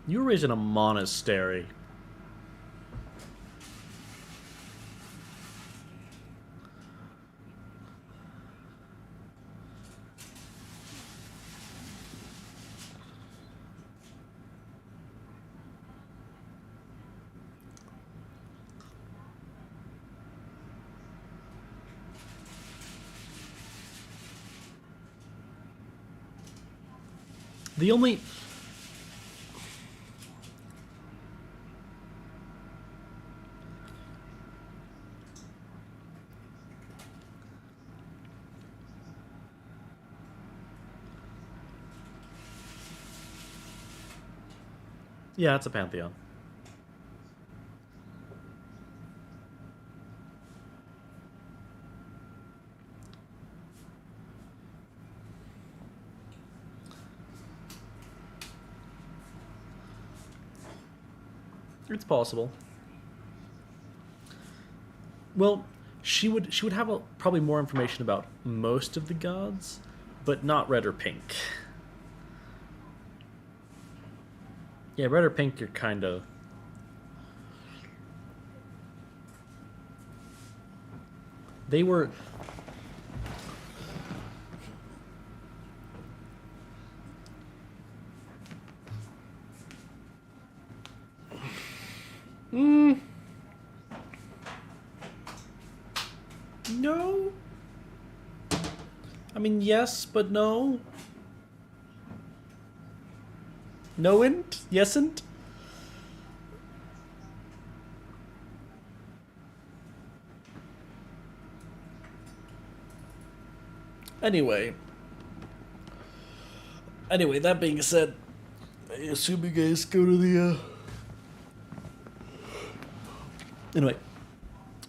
you were raised in a monastery. The only... Yeah, it's a pantheon. It's possible. Well, she would have probably more information about most of the gods, but not red or pink. Yeah, red or pink, you're kind of... They were... No. I mean, yes, but no. No-int? Yes-int? Anyway, that being said, I assume you guys go to the, Anyway,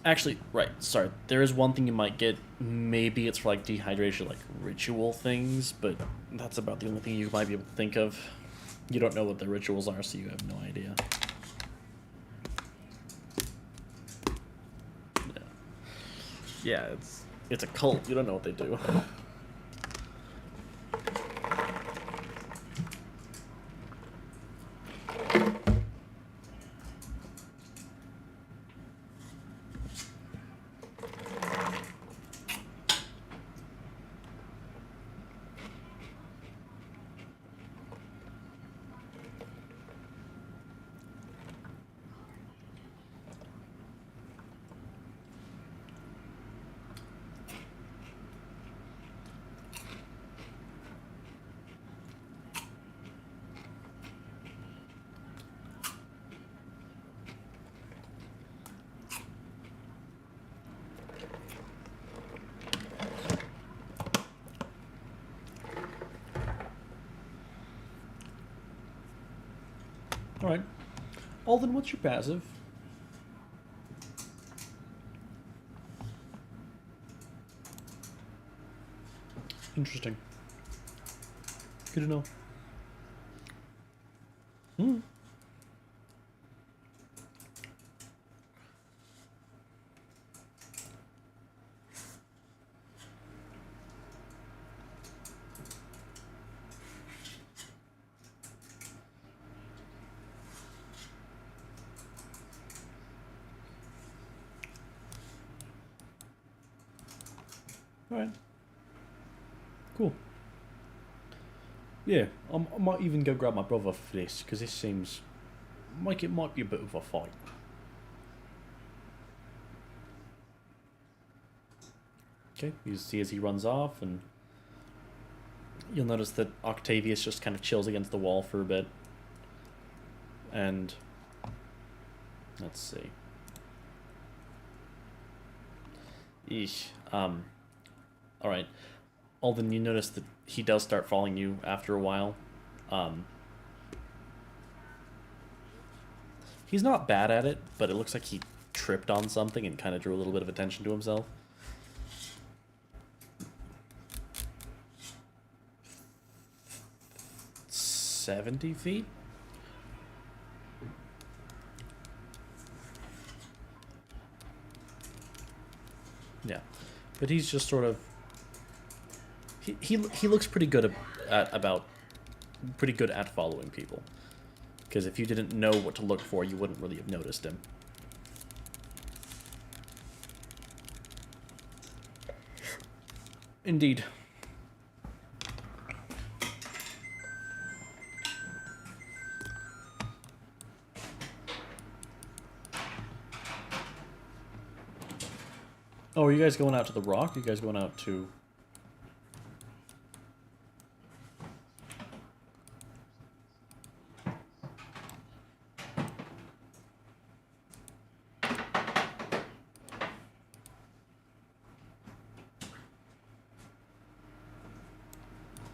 actually, right, sorry, there is one thing you might get. Maybe it's for, like, dehydration, like, ritual things, but that's about the only thing you might be able to think of. You don't know what the rituals are, so you have no idea. Yeah, it's a cult. You don't know what they do. Alright. Alden, what's your passive? Interesting. Good to know. Alright. Cool. Yeah, I might even go grab my brother for this, because this seems like it might be a bit of a fight. Okay, you see as he runs off, and you'll notice that Octavius just kind of chills against the wall for a bit. And let's see. Eesh. Alright. Alden, you notice that he does start following you after a while. He's not bad at it, but it looks like he tripped on something and kind of drew a little bit of attention to himself. $70 feet? Yeah. But he's just sort of... He looks pretty good pretty good at following people. Because if you didn't know what to look for, you wouldn't really have noticed him. Indeed. Oh, are you guys going out to the rock? Are you guys going out to...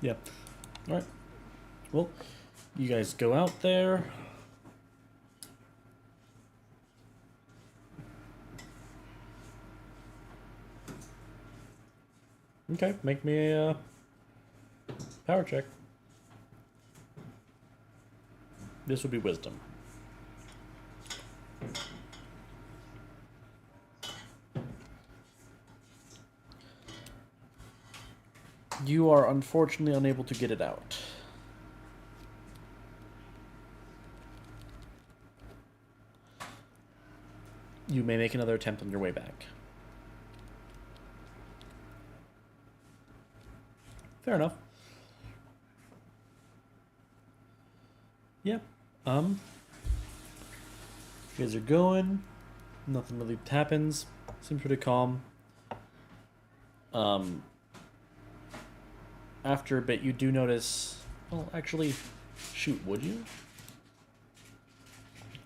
Yeah. Alright. Well, you guys go out there. Okay, make me a power check. This would be wisdom. You are unfortunately unable to get it out. You may make another attempt on your way back. Fair enough. Yeah. You guys are going. Nothing really happens. Seems pretty calm. After a bit, you do notice... Well, actually, shoot, would you?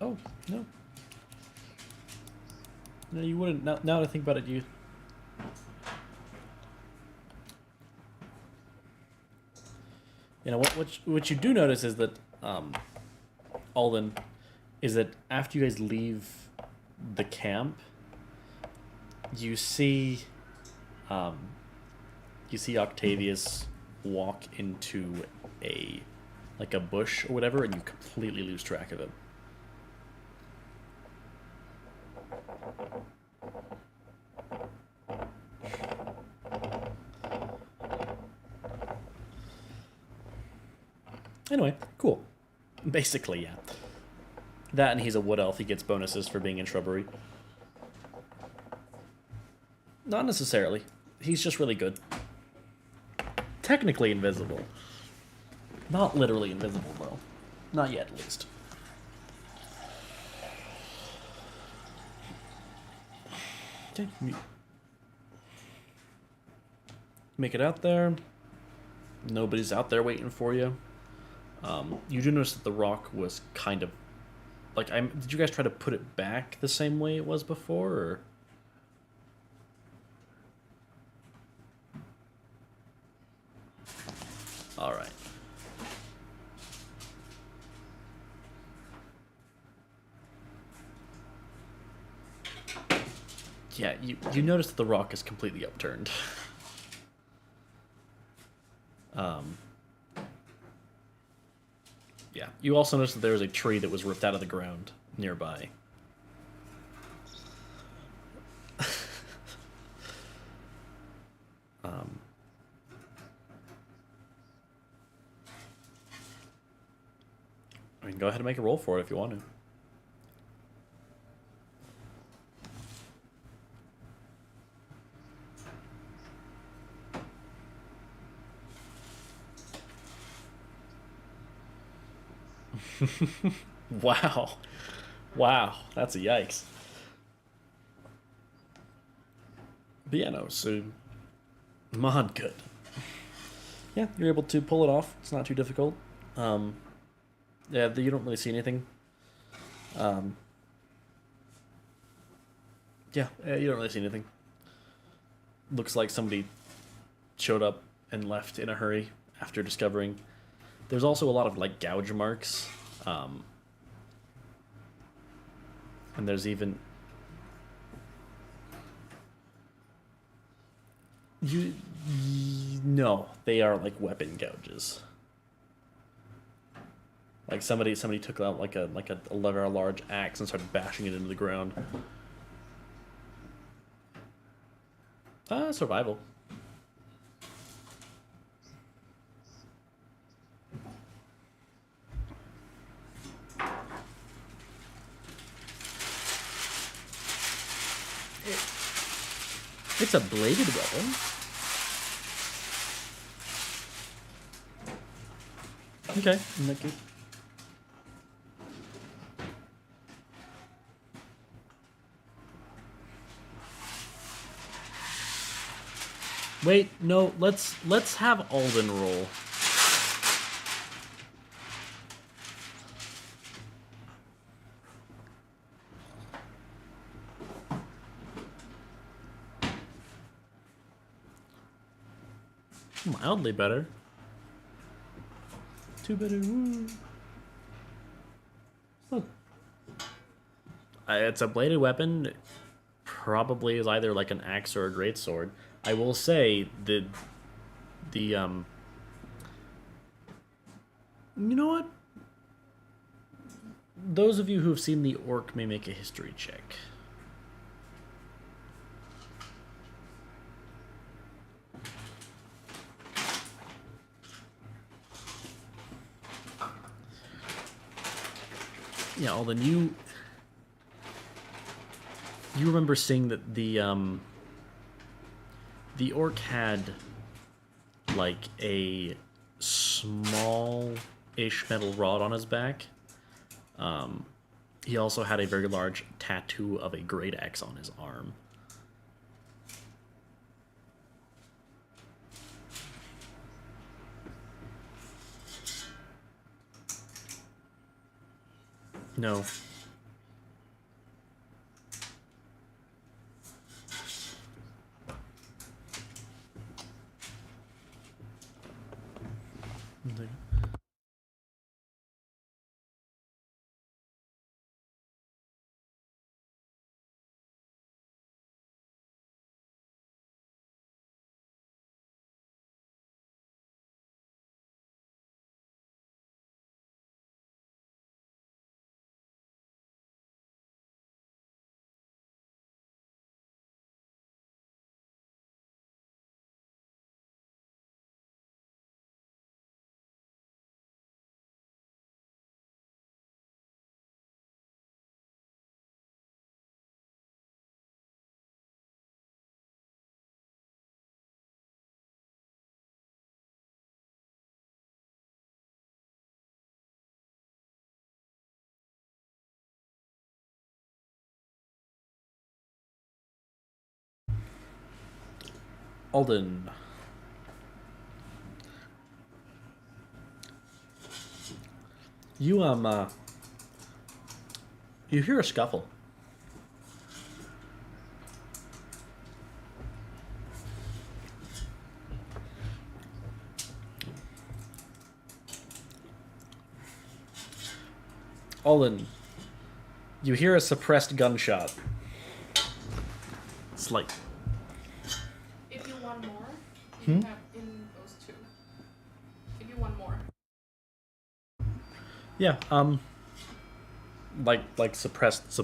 Oh, no. No, you wouldn't. Now that I think about it, you... You know, what you do notice is that, Alden, is that after you guys leave the camp, you see Octavius walk into a bush or whatever, and you completely lose track of him. Anyway, cool. Basically, yeah. That and he's a wood elf, he gets bonuses for being in shrubbery. Not necessarily. He's just really good. Technically invisible. Not literally invisible, though. Not yet, at least. Okay. Make it out there. Nobody's out there waiting for you. You do notice that the rock was kind of... did you guys try to put it back the same way it was before, or...? Alright. Yeah, you notice that the rock is completely upturned. Yeah, you also notice that there was a tree that was ripped out of the ground nearby. I mean, go ahead and make a roll for it if you want to. Wow. Wow, that's a yikes. But yeah, no, so... Mod good. Yeah, you're able to pull it off. It's not too difficult. Yeah, you don't really see anything. Yeah, you don't really see anything. looks like somebody showed up and left in a hurry after discovering. There's also a lot of like gouge marks, and there's even no, they are like weapon gouges. Like somebody took out like a large axe and started bashing it into the ground. Survival. It's a bladed weapon. Okay, in that case. Wait, no, let's have Alden roll. Mildly better. Two better. Woo. It's a bladed weapon. Probably is either like an axe or a greatsword. I will say the you know what? Those of you who have seen the orc may make a history check. Yeah, Alden, you remember seeing that the orc had like a small-ish metal rod on his back. He also had a very large tattoo of a great axe on his arm. No. Alden. You hear a scuffle. Alden, you hear a suppressed gunshot. It's like... If you want more, you have in those two. If you want more. Yeah, like suppressed...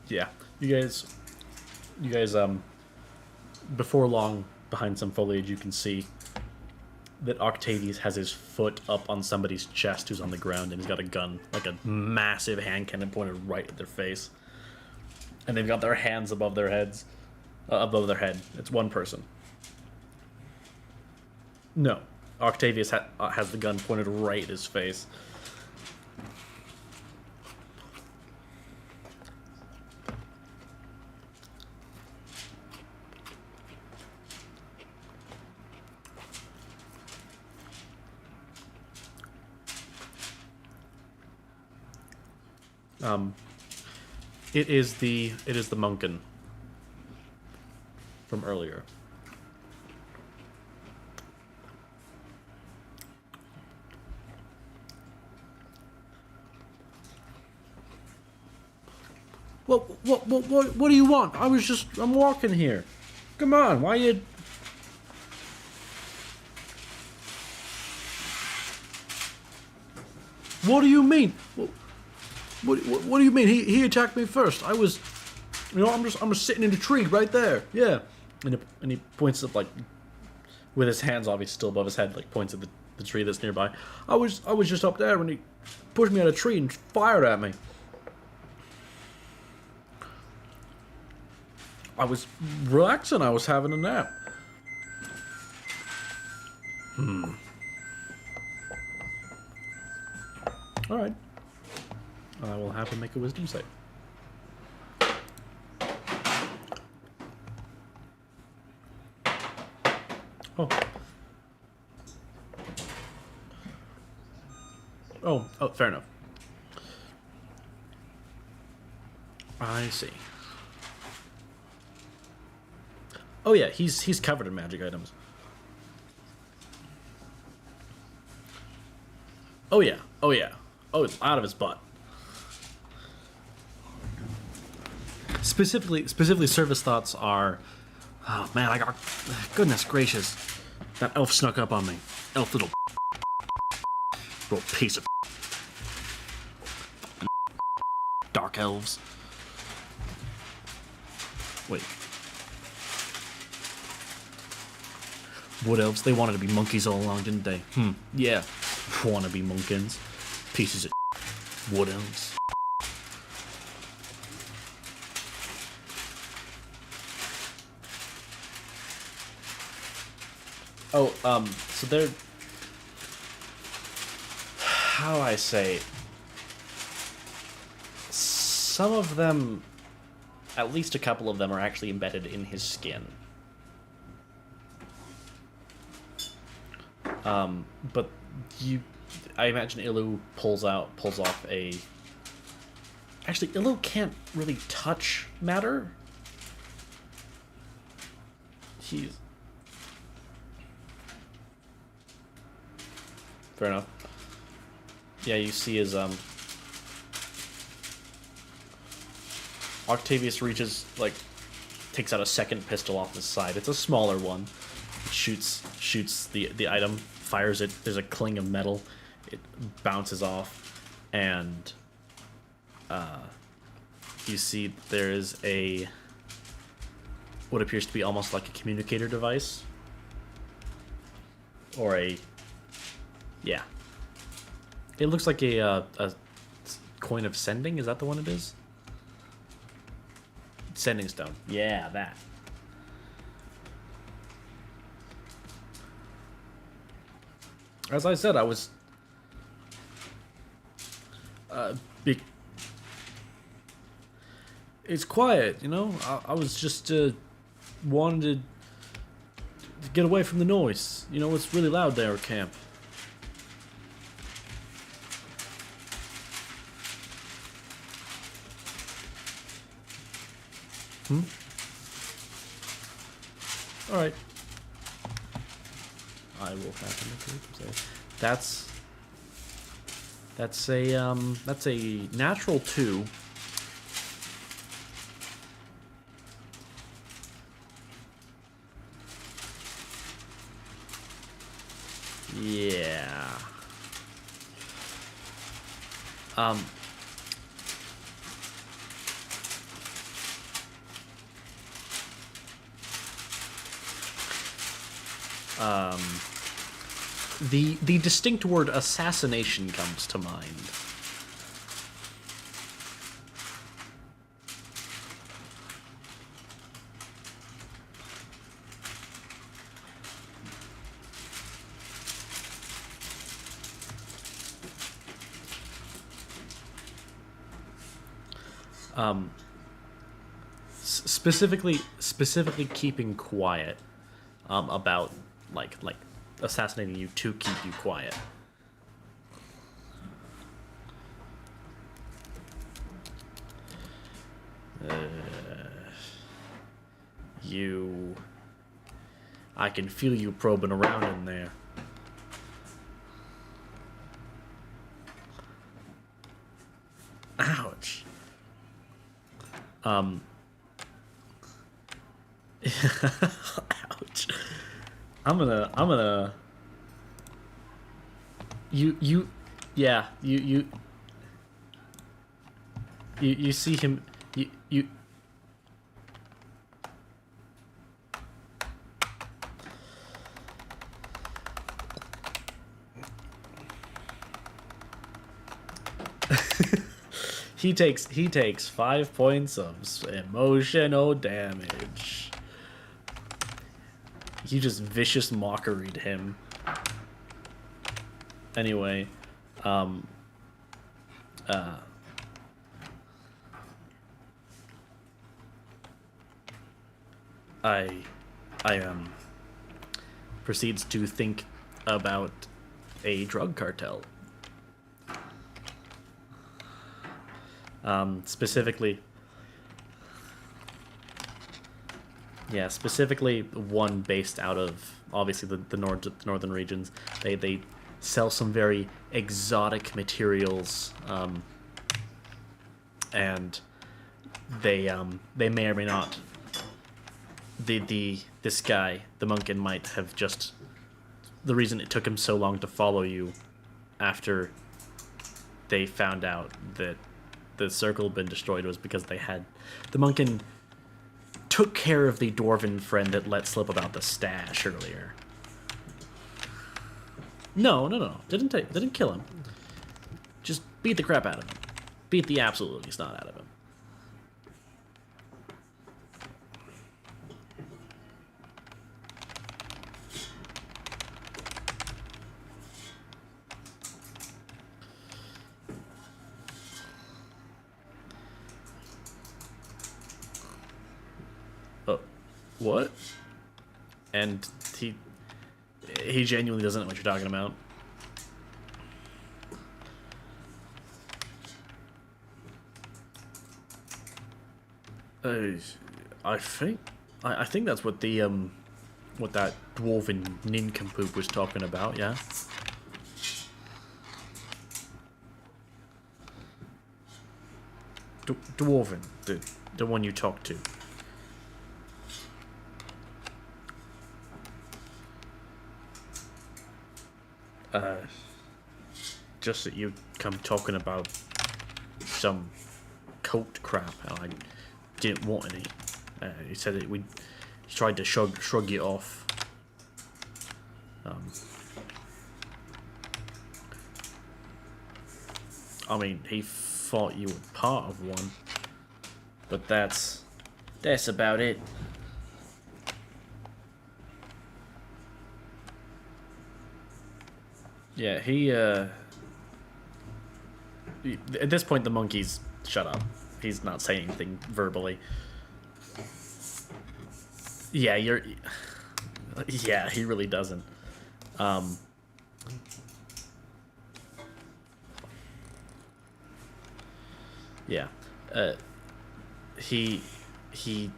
Yeah, you guys, before long, behind some foliage, you can see that Octavius has his foot up on somebody's chest who's on the ground, and he's got a gun, like a massive hand cannon pointed right at their face. And they've got their hands above their heads, above their head. It's one person. No, Octavius has the gun pointed right at his face. It is the Monkin from earlier. What do you want? I'm walking here. Come on, why you... What do you mean? What do you mean? He attacked me first. I was, I'm just sitting in a tree right there. Yeah, and he points up, like, with his hands obviously still above his head, like points at the tree that's nearby. I was just up there when he pushed me out of a tree and fired at me. I was relaxing. I was having a nap. All right. I will have to make a wisdom save. Oh. Oh, fair enough. I see. Oh yeah, he's covered in magic items. Oh yeah. Oh yeah. Oh, it's out of his butt. Specifically, service thoughts are... Oh, man, I got... Goodness gracious. That elf snuck up on me. Elf little... Little piece of... Dark elves. Wait. Wood elves, they wanted to be monkeys all along, didn't they? Yeah. Wanna be monkins. Pieces of... Wood elves. Oh, so they're... How do I say... Some of them, at least a couple of them, are actually embedded in his skin. But I imagine Ilu pulls off a... Actually, Ilu can't really touch matter. He's... Fair enough. Yeah, you see his, Octavius reaches, like, takes out a second pistol off his side. It's a smaller one. Shoots the item, fires it. There's a cling of metal. It bounces off, and you see there is a what appears to be almost like a communicator device, or a It looks like a coin of sending. Is that the one it is? Sending stone. Yeah, that. As I said, I was... It's quiet, you know? I was just, wanted to get away from the noise. You know, it's really loud there at camp. Alright. I will have to make a save. That's a natural 2. Yeah. The distinct word assassination comes to mind. Specifically keeping quiet about like assassinating you to keep you quiet. You... I can feel you probing around in there. Ouch. Ouch. Yeah, you see him, you he takes 5 points of emotional damage. You just vicious mockeried him. Anyway, proceeds to think about a drug cartel. Specifically one based out of obviously the northern regions. They sell some very exotic materials, and they may or may not. This guy, the Munkin, might have just the reason it took him so long to follow you after they found out that the circle had been destroyed was because the Munkin took care of the dwarven friend that let slip about the stash earlier. No. Didn't kill him. Just beat the crap out of him. Beat the absolutely snot out of him. What? And he genuinely doesn't know what you're talking about. I think that's what the what that dwarven nincompoop was talking about. Yeah. Dwarven, the one you talked to. Just that you come talking about some cult crap, and I didn't want any. He said that he tried to shrug you off. I mean, he thought you were part of one, but that's about it. Yeah, at this point the monkey's shut up. He's not saying anything verbally. Yeah, yeah, he really doesn't. Yeah. He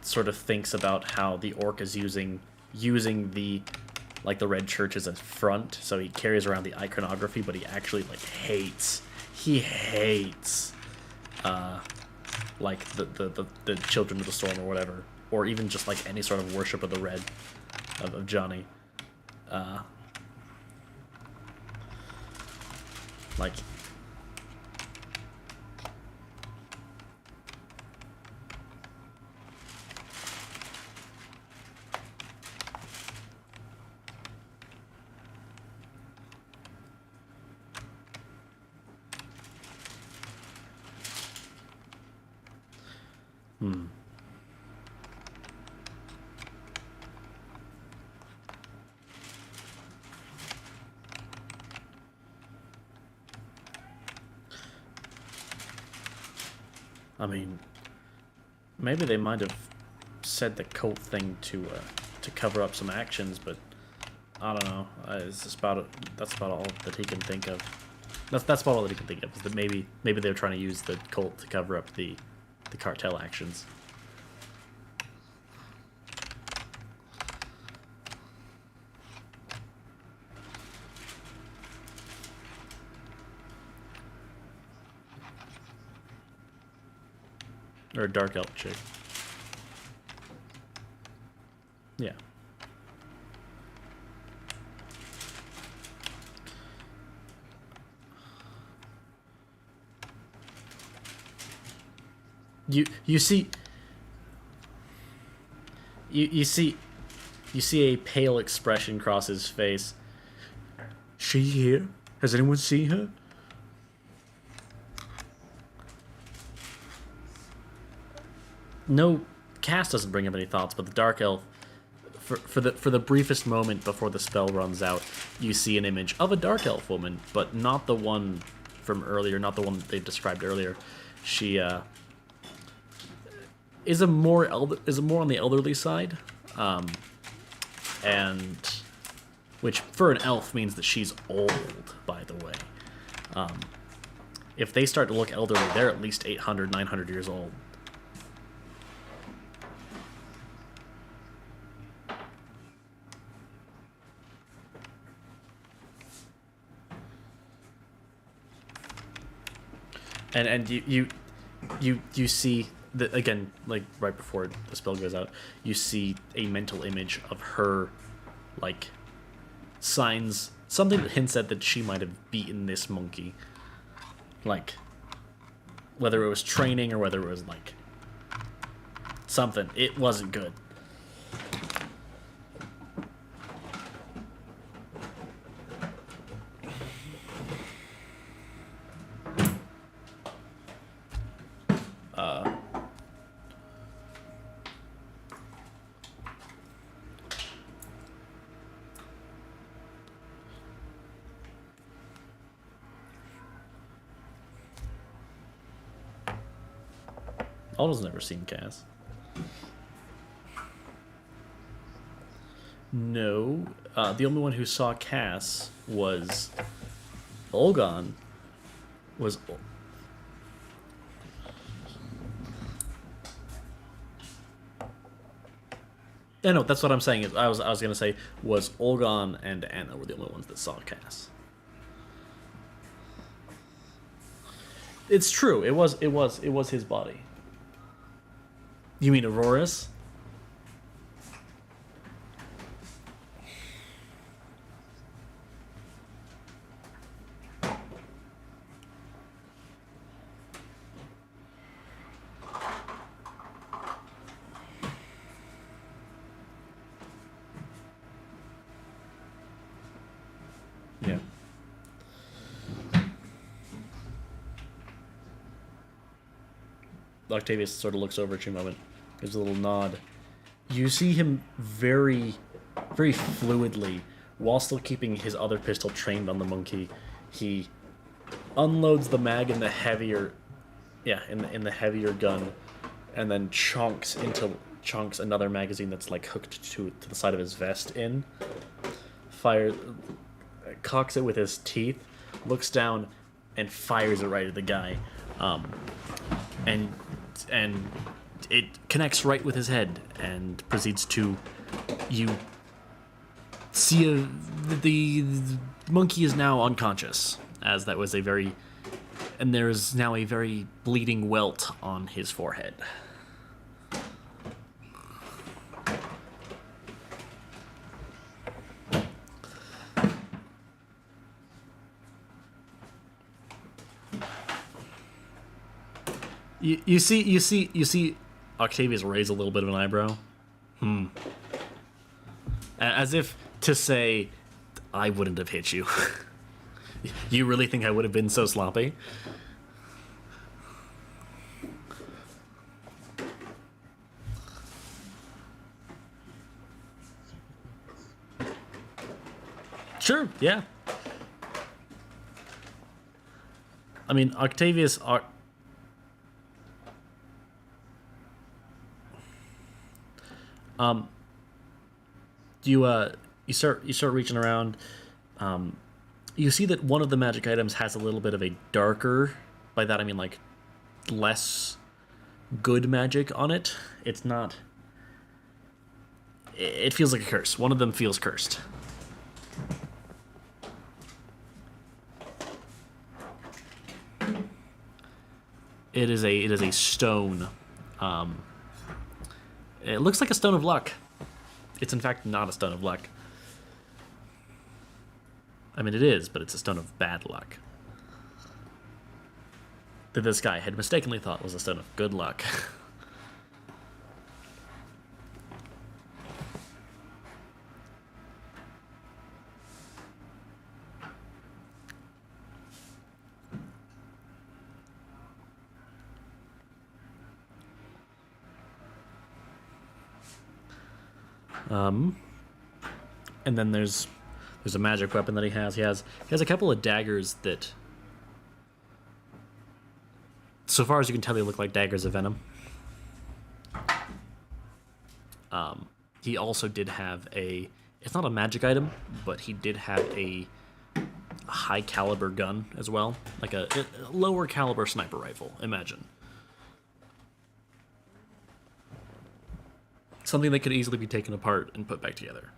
sort of thinks about how the orc is using the the red church as a front, so he carries around the iconography, but he actually hates like the children of the storm or whatever, or even just any sort of worship of the red of Johnny. I mean, maybe they might have said the cult thing to cover up some actions, but I don't know. That's about all that he can think of. That's about all that he can think of. Is that maybe they're trying to use the cult to cover up the the cartel actions. Or a dark elf chick. Yeah. You see a pale expression cross his face. She here? Has anyone seen her? No, Cass doesn't bring up any thoughts, but the dark elf, for the briefest moment before the spell runs out, you see an image of a dark elf woman, but not the one from earlier, not the one that they described earlier. She is a more on the elderly side, and which for an elf means that she's old, by the way. If they start to look elderly, they're at least 800, 900 years old. And you see that again, like right before the spell goes out, you see a mental image of her, like signs, something that hints at that she might have beaten this monkey, like whether it was training or whether it was like something. It wasn't good. Aldo's never seen Cass. No, the only one who saw Cass was Olgon. Yeah, no, that's what I'm saying. I was gonna say was Olgon and Anna were the only ones that saw Cass. It's true. It was his body. You mean Aurora's? Yeah. Octavius sort of looks over at you a moment, gives a little nod. You see him very, very fluidly, while still keeping his other pistol trained on the monkey. He unloads the mag in the heavier, in the heavier gun, and then chunks another magazine that's like hooked to the side of his vest in. Cocks it with his teeth, looks down, and fires it right at the guy. And it connects right with his head and proceeds to, you see the monkey is now unconscious, as that was and there's now a very bleeding welt on his forehead. You see Octavius raise a little bit of an eyebrow. As if to say, I wouldn't have hit you. You really think I would have been so sloppy? Sure, yeah. I mean, Octavius... You start reaching around. You see that one of the magic items has a little bit of a darker, by that I mean like less good magic on it. It's not. It feels like a curse. One of them feels cursed. It is a stone. It looks like a stone of luck. It's in fact not a stone of luck. I mean, it is, but it's a stone of bad luck. That this guy had mistakenly thought was a stone of good luck. And then there's a magic weapon that he has. He has a couple of daggers that, so far as you can tell, they look like daggers of venom. He also did have a, it's not a magic item, but he did have a high caliber gun as well, like a lower caliber sniper rifle, imagine. Something that could easily be taken apart and put back together.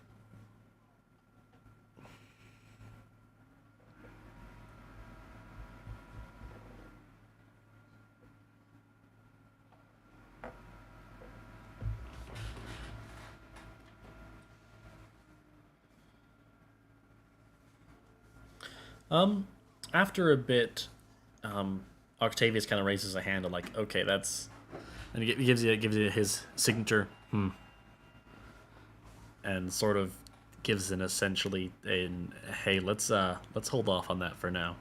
After a bit, Octavius kind of raises a hand and like, okay, that's, and he gives you his signature, and sort of gives an essentially an, hey, let's hold off on that for now.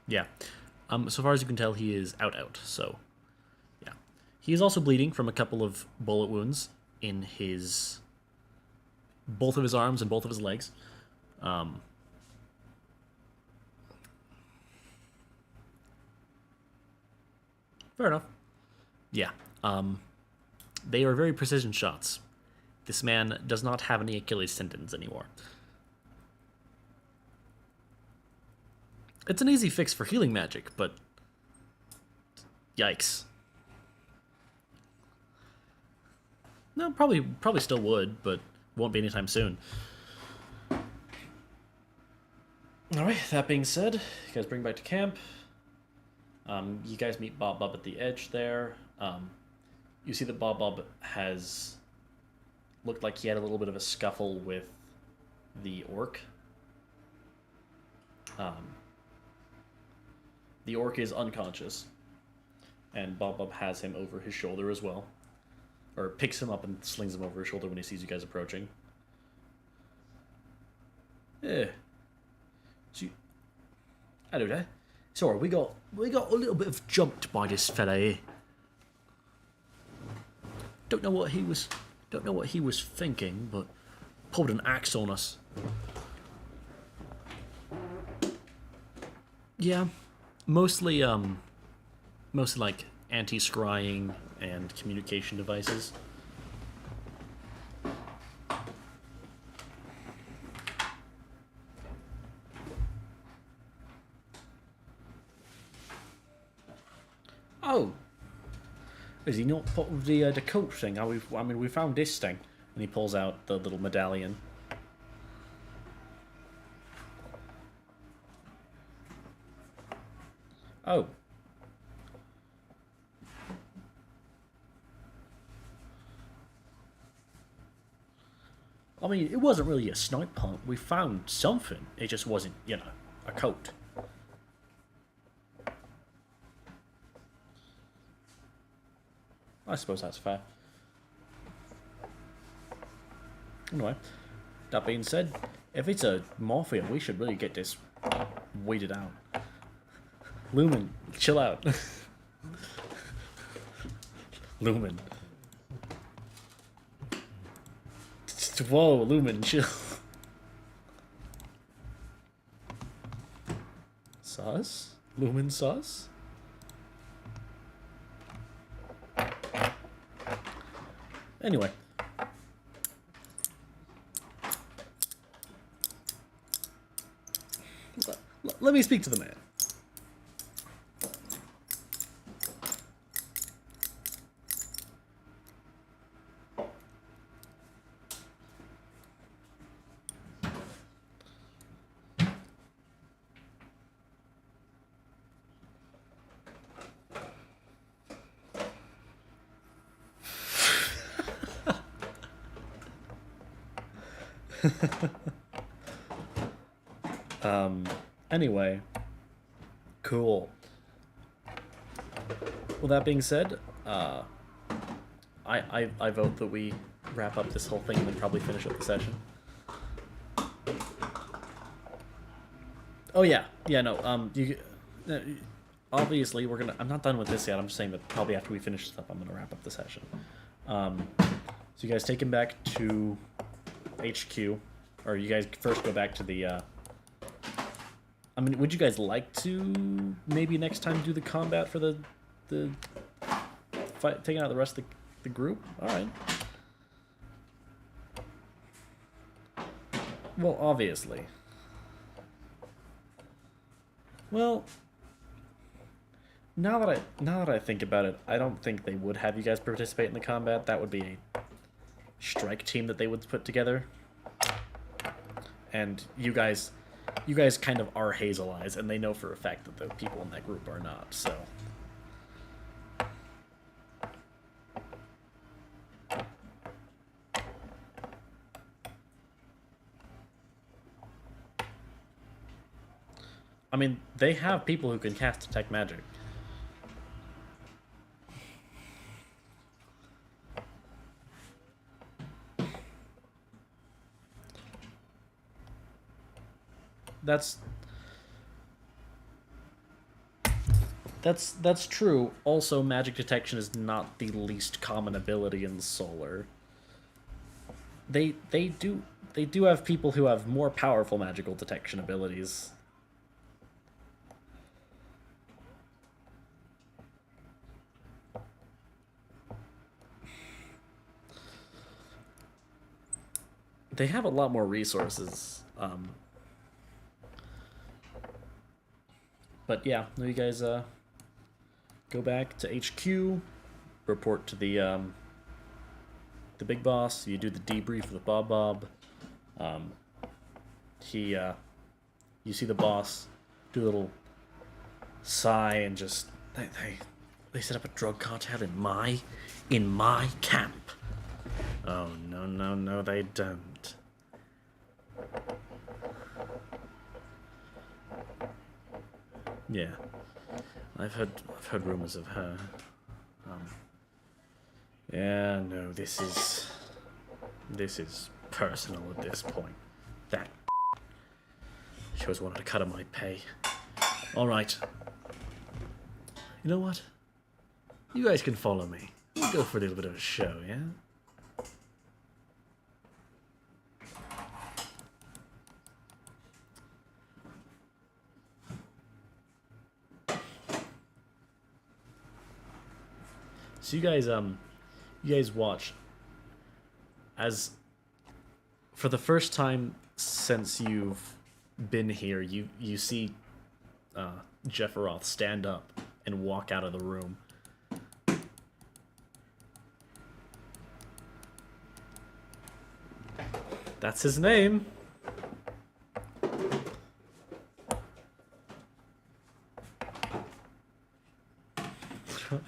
Yeah. So far as you can tell, he is out, so yeah. He is also bleeding from a couple of bullet wounds in his, both of his arms and both of his legs. Fair enough. Yeah. They are very precision shots. This man does not have any Achilles tendons anymore. It's an easy fix for healing magic, but yikes. No, probably still would, but won't be anytime soon. Alright, that being said, you guys bring back to camp. You guys meet Bob at the edge there. You see that Bob has looked like he had a little bit of a scuffle with the orc. The orc is unconscious, and Bob has him over his shoulder as well. Or picks him up and slings him over his shoulder when he sees you guys approaching. Yeah. So hello there. Sorry, we got a little bit of jumped by this fella here. Don't know what he was thinking, but pulled an axe on us. Yeah, mostly like anti-scrying and communication devices. Oh, is he not part of the cult thing? I mean, we found this thing, and he pulls out the little medallion. Oh. I mean, it wasn't really a snipe hunt. We found something. It just wasn't, you know, a coat. I suppose that's fair. Anyway, that being said, if it's a mafia, we should really get this weeded out. Lumen, chill out. Lumen. Whoa, Lumen, chill. Sus? Lumen sus? Anyway. let me speak to the man. Anyway, cool. Well, that being said, I vote that we wrap up this whole thing and then probably finish up the session. Oh yeah, no. Obviously we're gonna. I'm not done with this yet. I'm just saying that probably after we finish this up, I'm gonna wrap up the session. So you guys take him back to HQ, or you guys first go back to the. I mean, would you guys like to maybe next time do the combat for the fight, taking out the rest of the group? All right. Well, obviously. Well, now that I think about it, I don't think they would have you guys participate in the combat. That would be a strike team that they would put together. And you guys kind of are Hazel Eyes, and they know for a fact that the people in that group are not, so. I mean, they have people who can cast Detect Magic. That's true. Also, magic detection is not the least common ability in Solar. They do have people who have more powerful magical detection abilities. They have a lot more resources. But yeah, you guys go back to HQ, report to the big boss. You do the debrief with Bob. You see the boss do a little sigh and just they set up a drug cartel in my camp. Oh no they don't. Yeah, I've heard rumors of her. Yeah, no, this is personal at this point. That she always wanted to cut of my pay. All right. You know what? You guys can follow me. We'll go for a little bit of a show, yeah? So you guys watch as for the first time since you've been here, you see Jefferoth stand up and walk out of the room. That's his name.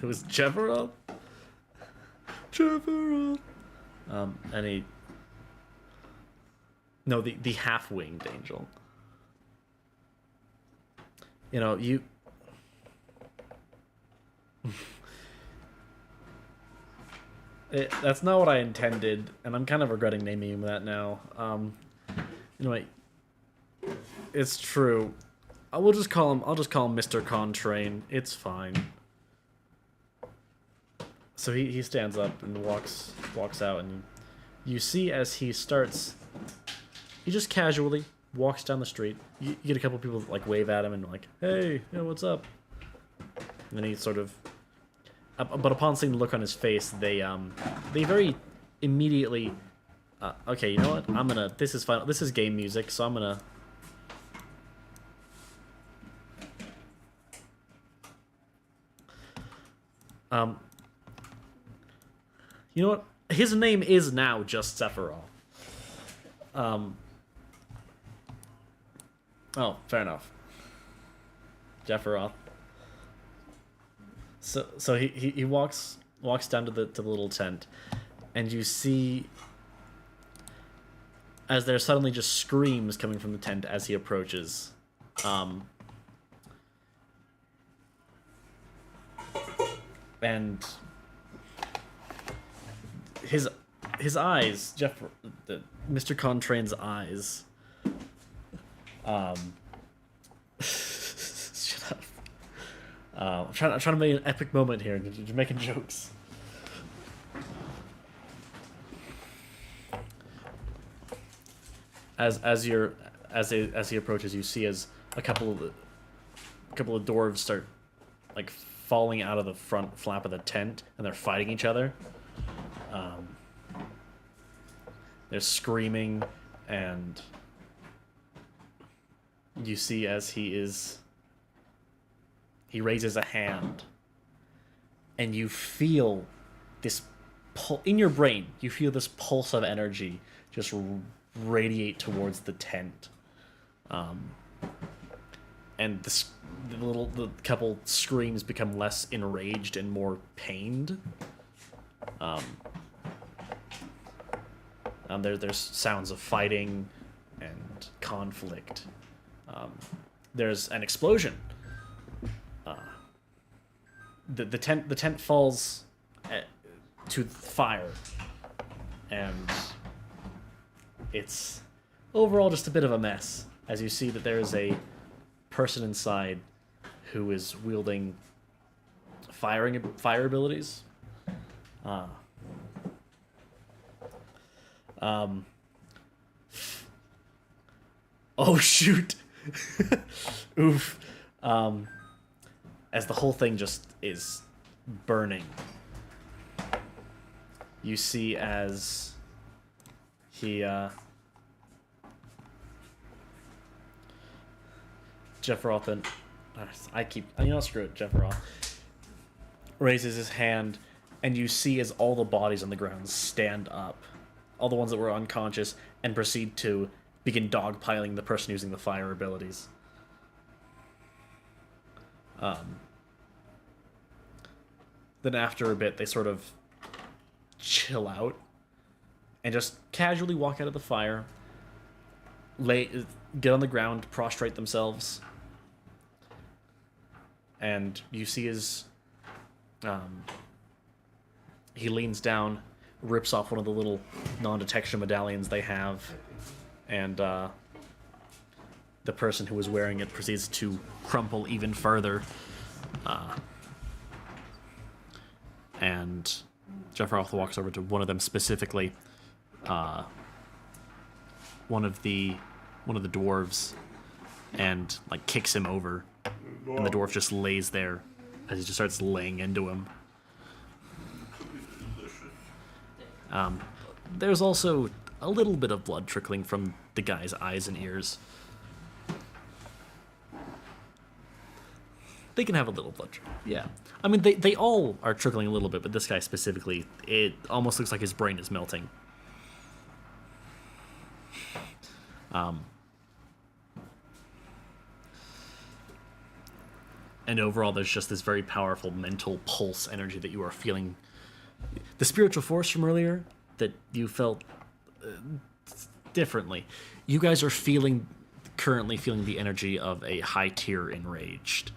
It was Jefferoth. Jefferoth. And he. No, the half-winged angel. You know, you. That's not what I intended, and I'm kind of regretting naming him that now. Anyway, it's true. I'll just call him Mr. Contrain. It's fine. So he stands up and walks out, and you see as he starts, he just casually walks down the street. You get a couple people like wave at him and like, hey, what's up? And then he sort of, but upon seeing the look on his face, they very immediately, okay, you know what? This is final. This is game music, so I'm gonna. You know what? His name is now just Sephiroth. Oh, fair enough. Sephiroth. So he walks down to the little tent, and you see as there suddenly just screams coming from the tent as he approaches. And his eyes, Mr. Contrain's eyes. Shut up. I'm trying to make an epic moment here. You're making jokes. As he approaches, you see as a couple of dwarves start like falling out of the front flap of the tent, and they're fighting each other. They're screaming, and you see as he raises a hand, and you feel this in your brain. You feel this pulse of energy just radiate towards the tent, and the couple screams become less enraged and more pained. There's sounds of fighting and conflict. There's an explosion. The tent falls to fire, and it's overall just a bit of a mess, as you see that there is a person inside who is wielding fire abilities. Oh shoot. Oof. As the whole thing just is burning, you see as he Jeffroth and screw it, Jeffroth raises his hand, and you see as all the bodies on the ground stand up, all the ones that were unconscious, and proceed to begin dogpiling the person using the fire abilities. Then after a bit, they sort of chill out and just casually walk out of the fire, get on the ground, prostrate themselves, and you see his he leans down, rips off one of the little non-detection medallions they have, and the person who was wearing it proceeds to crumple even further. And Jeffroth walks over to one of them specifically, one of the dwarves, and like kicks him over, and the dwarf just lays there as he just starts laying into him. There's also a little bit of blood trickling from the guy's eyes and ears. They can have a little blood trickle, yeah. I mean, they all are trickling a little bit, but this guy specifically, it almost looks like his brain is melting. And overall, there's just this very powerful mental pulse energy that you are feeling. The spiritual force from earlier that you felt differently. You guys are currently feeling the energy of a high tier enraged.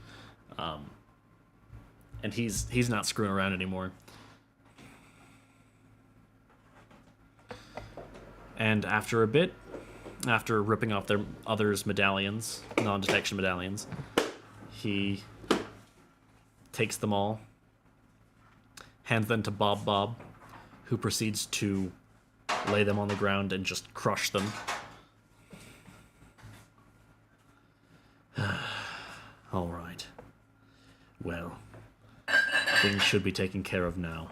And he's not screwing around anymore. And after a bit, after ripping off their others' medallions, non-detection medallions, he takes them all, hands them to Bob, who proceeds to lay them on the ground and just crush them. All right. Well, things should be taken care of now.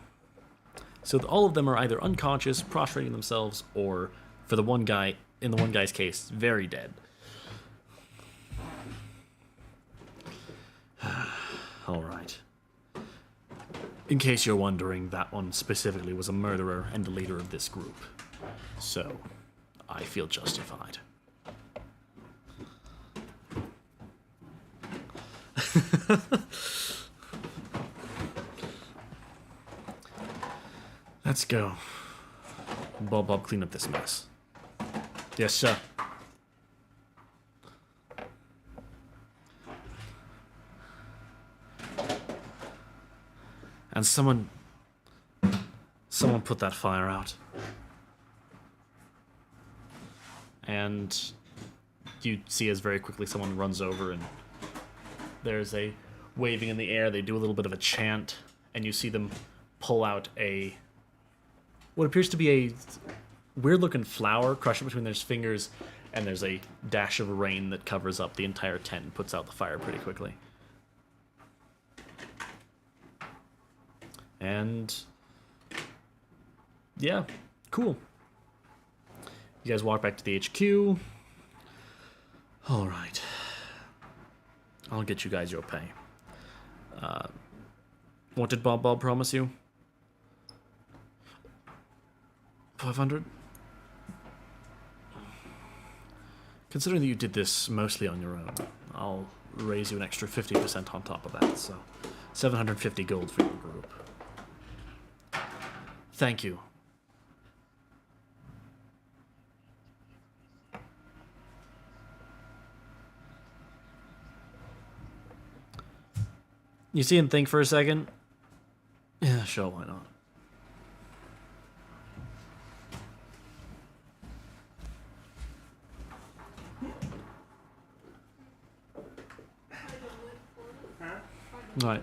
So all of them are either unconscious, prostrating themselves, or, for the one guy, in the one guy's case, very dead. All right. In case you're wondering, that one specifically was a murderer and the leader of this group. So, I feel justified. Let's go. Bob, clean up this mess. Yes, sir. And someone put that fire out. And you see as very quickly someone runs over and there's a waving in the air. They do a little bit of a chant, and you see them pull out what appears to be a weird-looking flower, crush it between their fingers, and there's a dash of rain that covers up the entire tent and puts out the fire pretty quickly. And yeah, cool. You guys walk back to the HQ. All right. I'll get you guys your pay. What did Bob promise you? 500? Considering that you did this mostly on your own, I'll raise you an extra 50% on top of that, so 750 gold for your group. Thank you. You see him think for a second? Yeah, sure, why not? Right.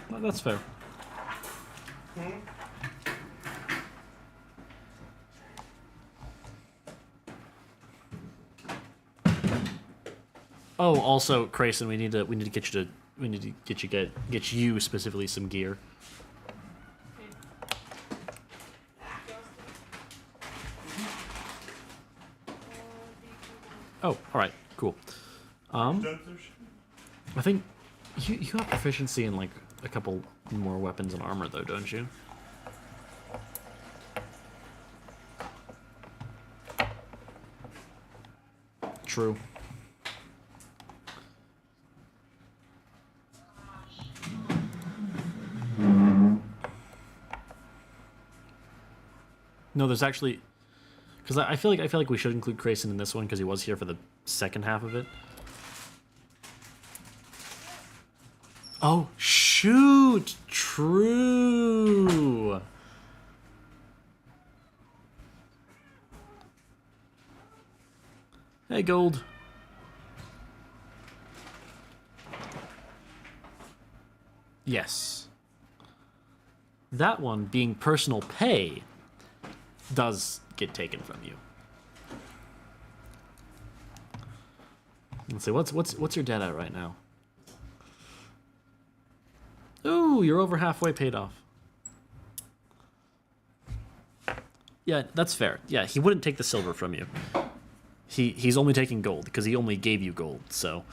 Well, that's fair. Oh, also, Crayson, we need to get you specifically some gear. Oh, all right, cool. I think you have proficiency in like a couple more weapons and armor, though, don't you? True. No, there's actually, because I feel like we should include Grayson in this one because he was here for the second half of it. Oh shoot! True. Hey, Gold. Yes. That one being personal pay does get taken from you. Let's see, what's your debt at right now? Ooh, you're over halfway paid off. Yeah, that's fair. Yeah, he wouldn't take the silver from you. He's only taking gold because he only gave you gold, so.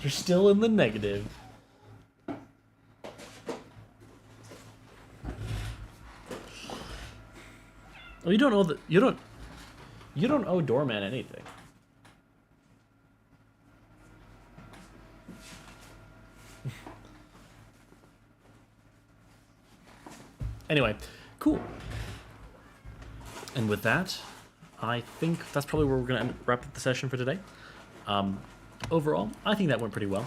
You're still in the negative. Oh, you don't owe you don't owe Doorman anything. Anyway, cool. And with that, I think that's probably where we're gonna wrap up the session for today. Overall, I think that went pretty well.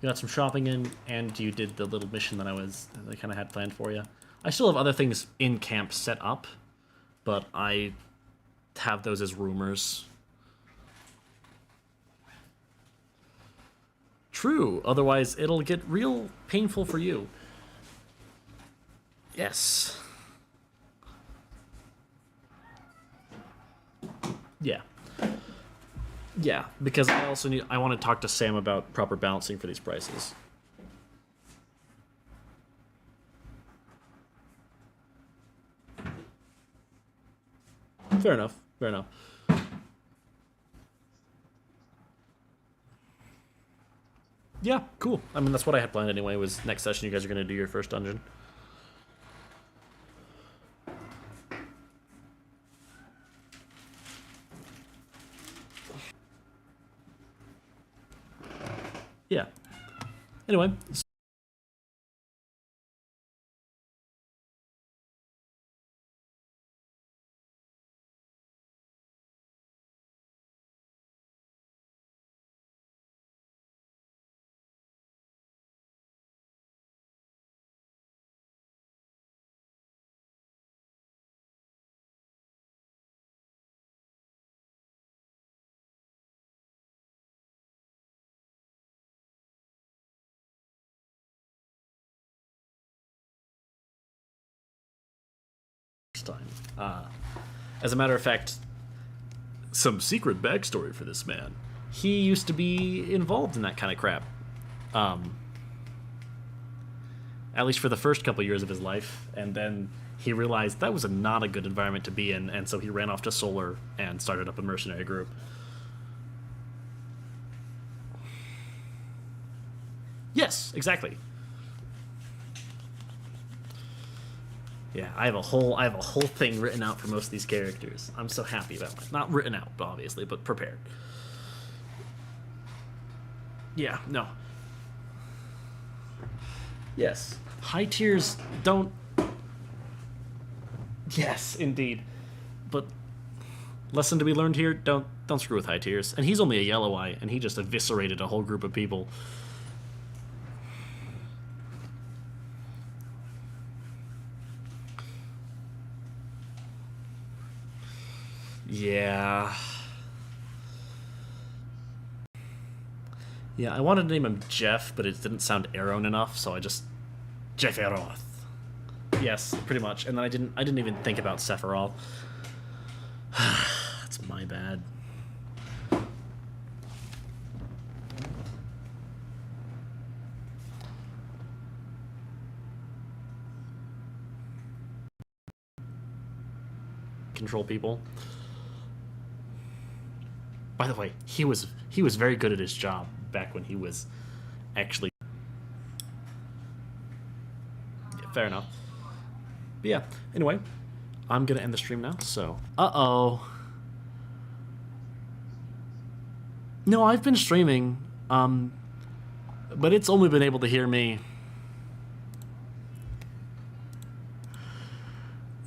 You got some shopping in, and you did the little mission that I kind of had planned for you. I still have other things in camp set up, but I have those as rumors. true. Otherwise, it'll get real painful for you. Yes. Yeah. Yeah, because I want to talk to Sam about proper balancing for these prices. Fair enough. Fair enough. Yeah, cool. I mean, that's what I had planned anyway, was next session you guys are going to do your first dungeon. Yeah. Anyway. Time. As a matter of fact, some secret backstory for this man. He used to be involved in that kind of crap. At least for the first couple years of his life, and then he realized that was not a good environment to be in, and so he ran off to Solar and started up a mercenary group. Yes, exactly. Yeah, I have a whole thing written out for most of these characters. I'm so happy about it. Not written out, obviously, but prepared. Yeah, no. Yes, high tiers don't. Yes, indeed. But lesson to be learned here: don't screw with high tiers. And he's only a yellow eye, and he just eviscerated a whole group of people. Yeah. Yeah, I wanted to name him Jeff, but it didn't sound Aaron enough, so I just Jefferoth. Yes, pretty much. And then I didn't even think about Sephiroth. That's my bad. Control people. By the way, he was very good at his job back when he was actually. Yeah, fair enough. But yeah, anyway, I'm gonna end the stream now. So, no, I've been streaming, but it's only been able to hear me.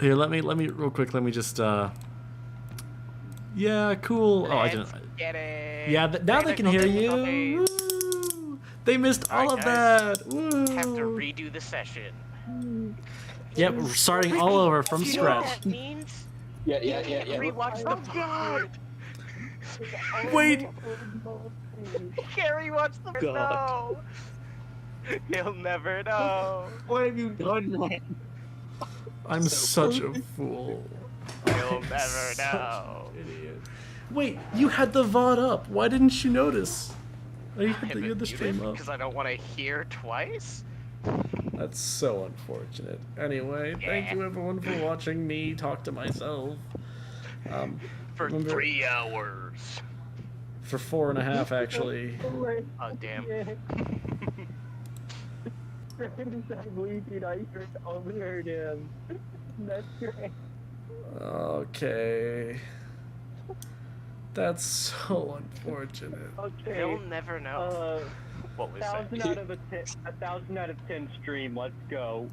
Here, let me real quick. Let me just. Yeah, cool. Oh, I didn't. Get it. Yeah, now they can hear you. Woo! They missed all of that. Woo! Have to redo the session. Yep, we're starting all over from You know what scratch. that means? Yeah. Rewatch the God. Wait. Gary wants the God. know. He'll never know. Why have you done that? I'm such a fool. He'll never know. Idiot. Wait, you had the VOD up. Why didn't you notice? Oh, you had the stream up. Because I don't want to hear twice. That's so unfortunate. Anyway, thank you everyone for watching me talk to myself. For remember, 3 hours. For 4.5 actually. Oh damn. Overheard him. That's great. Okay. That's so unfortunate. Okay. He'll never know. What was that? 1,000 out of 10 stream. Let's go.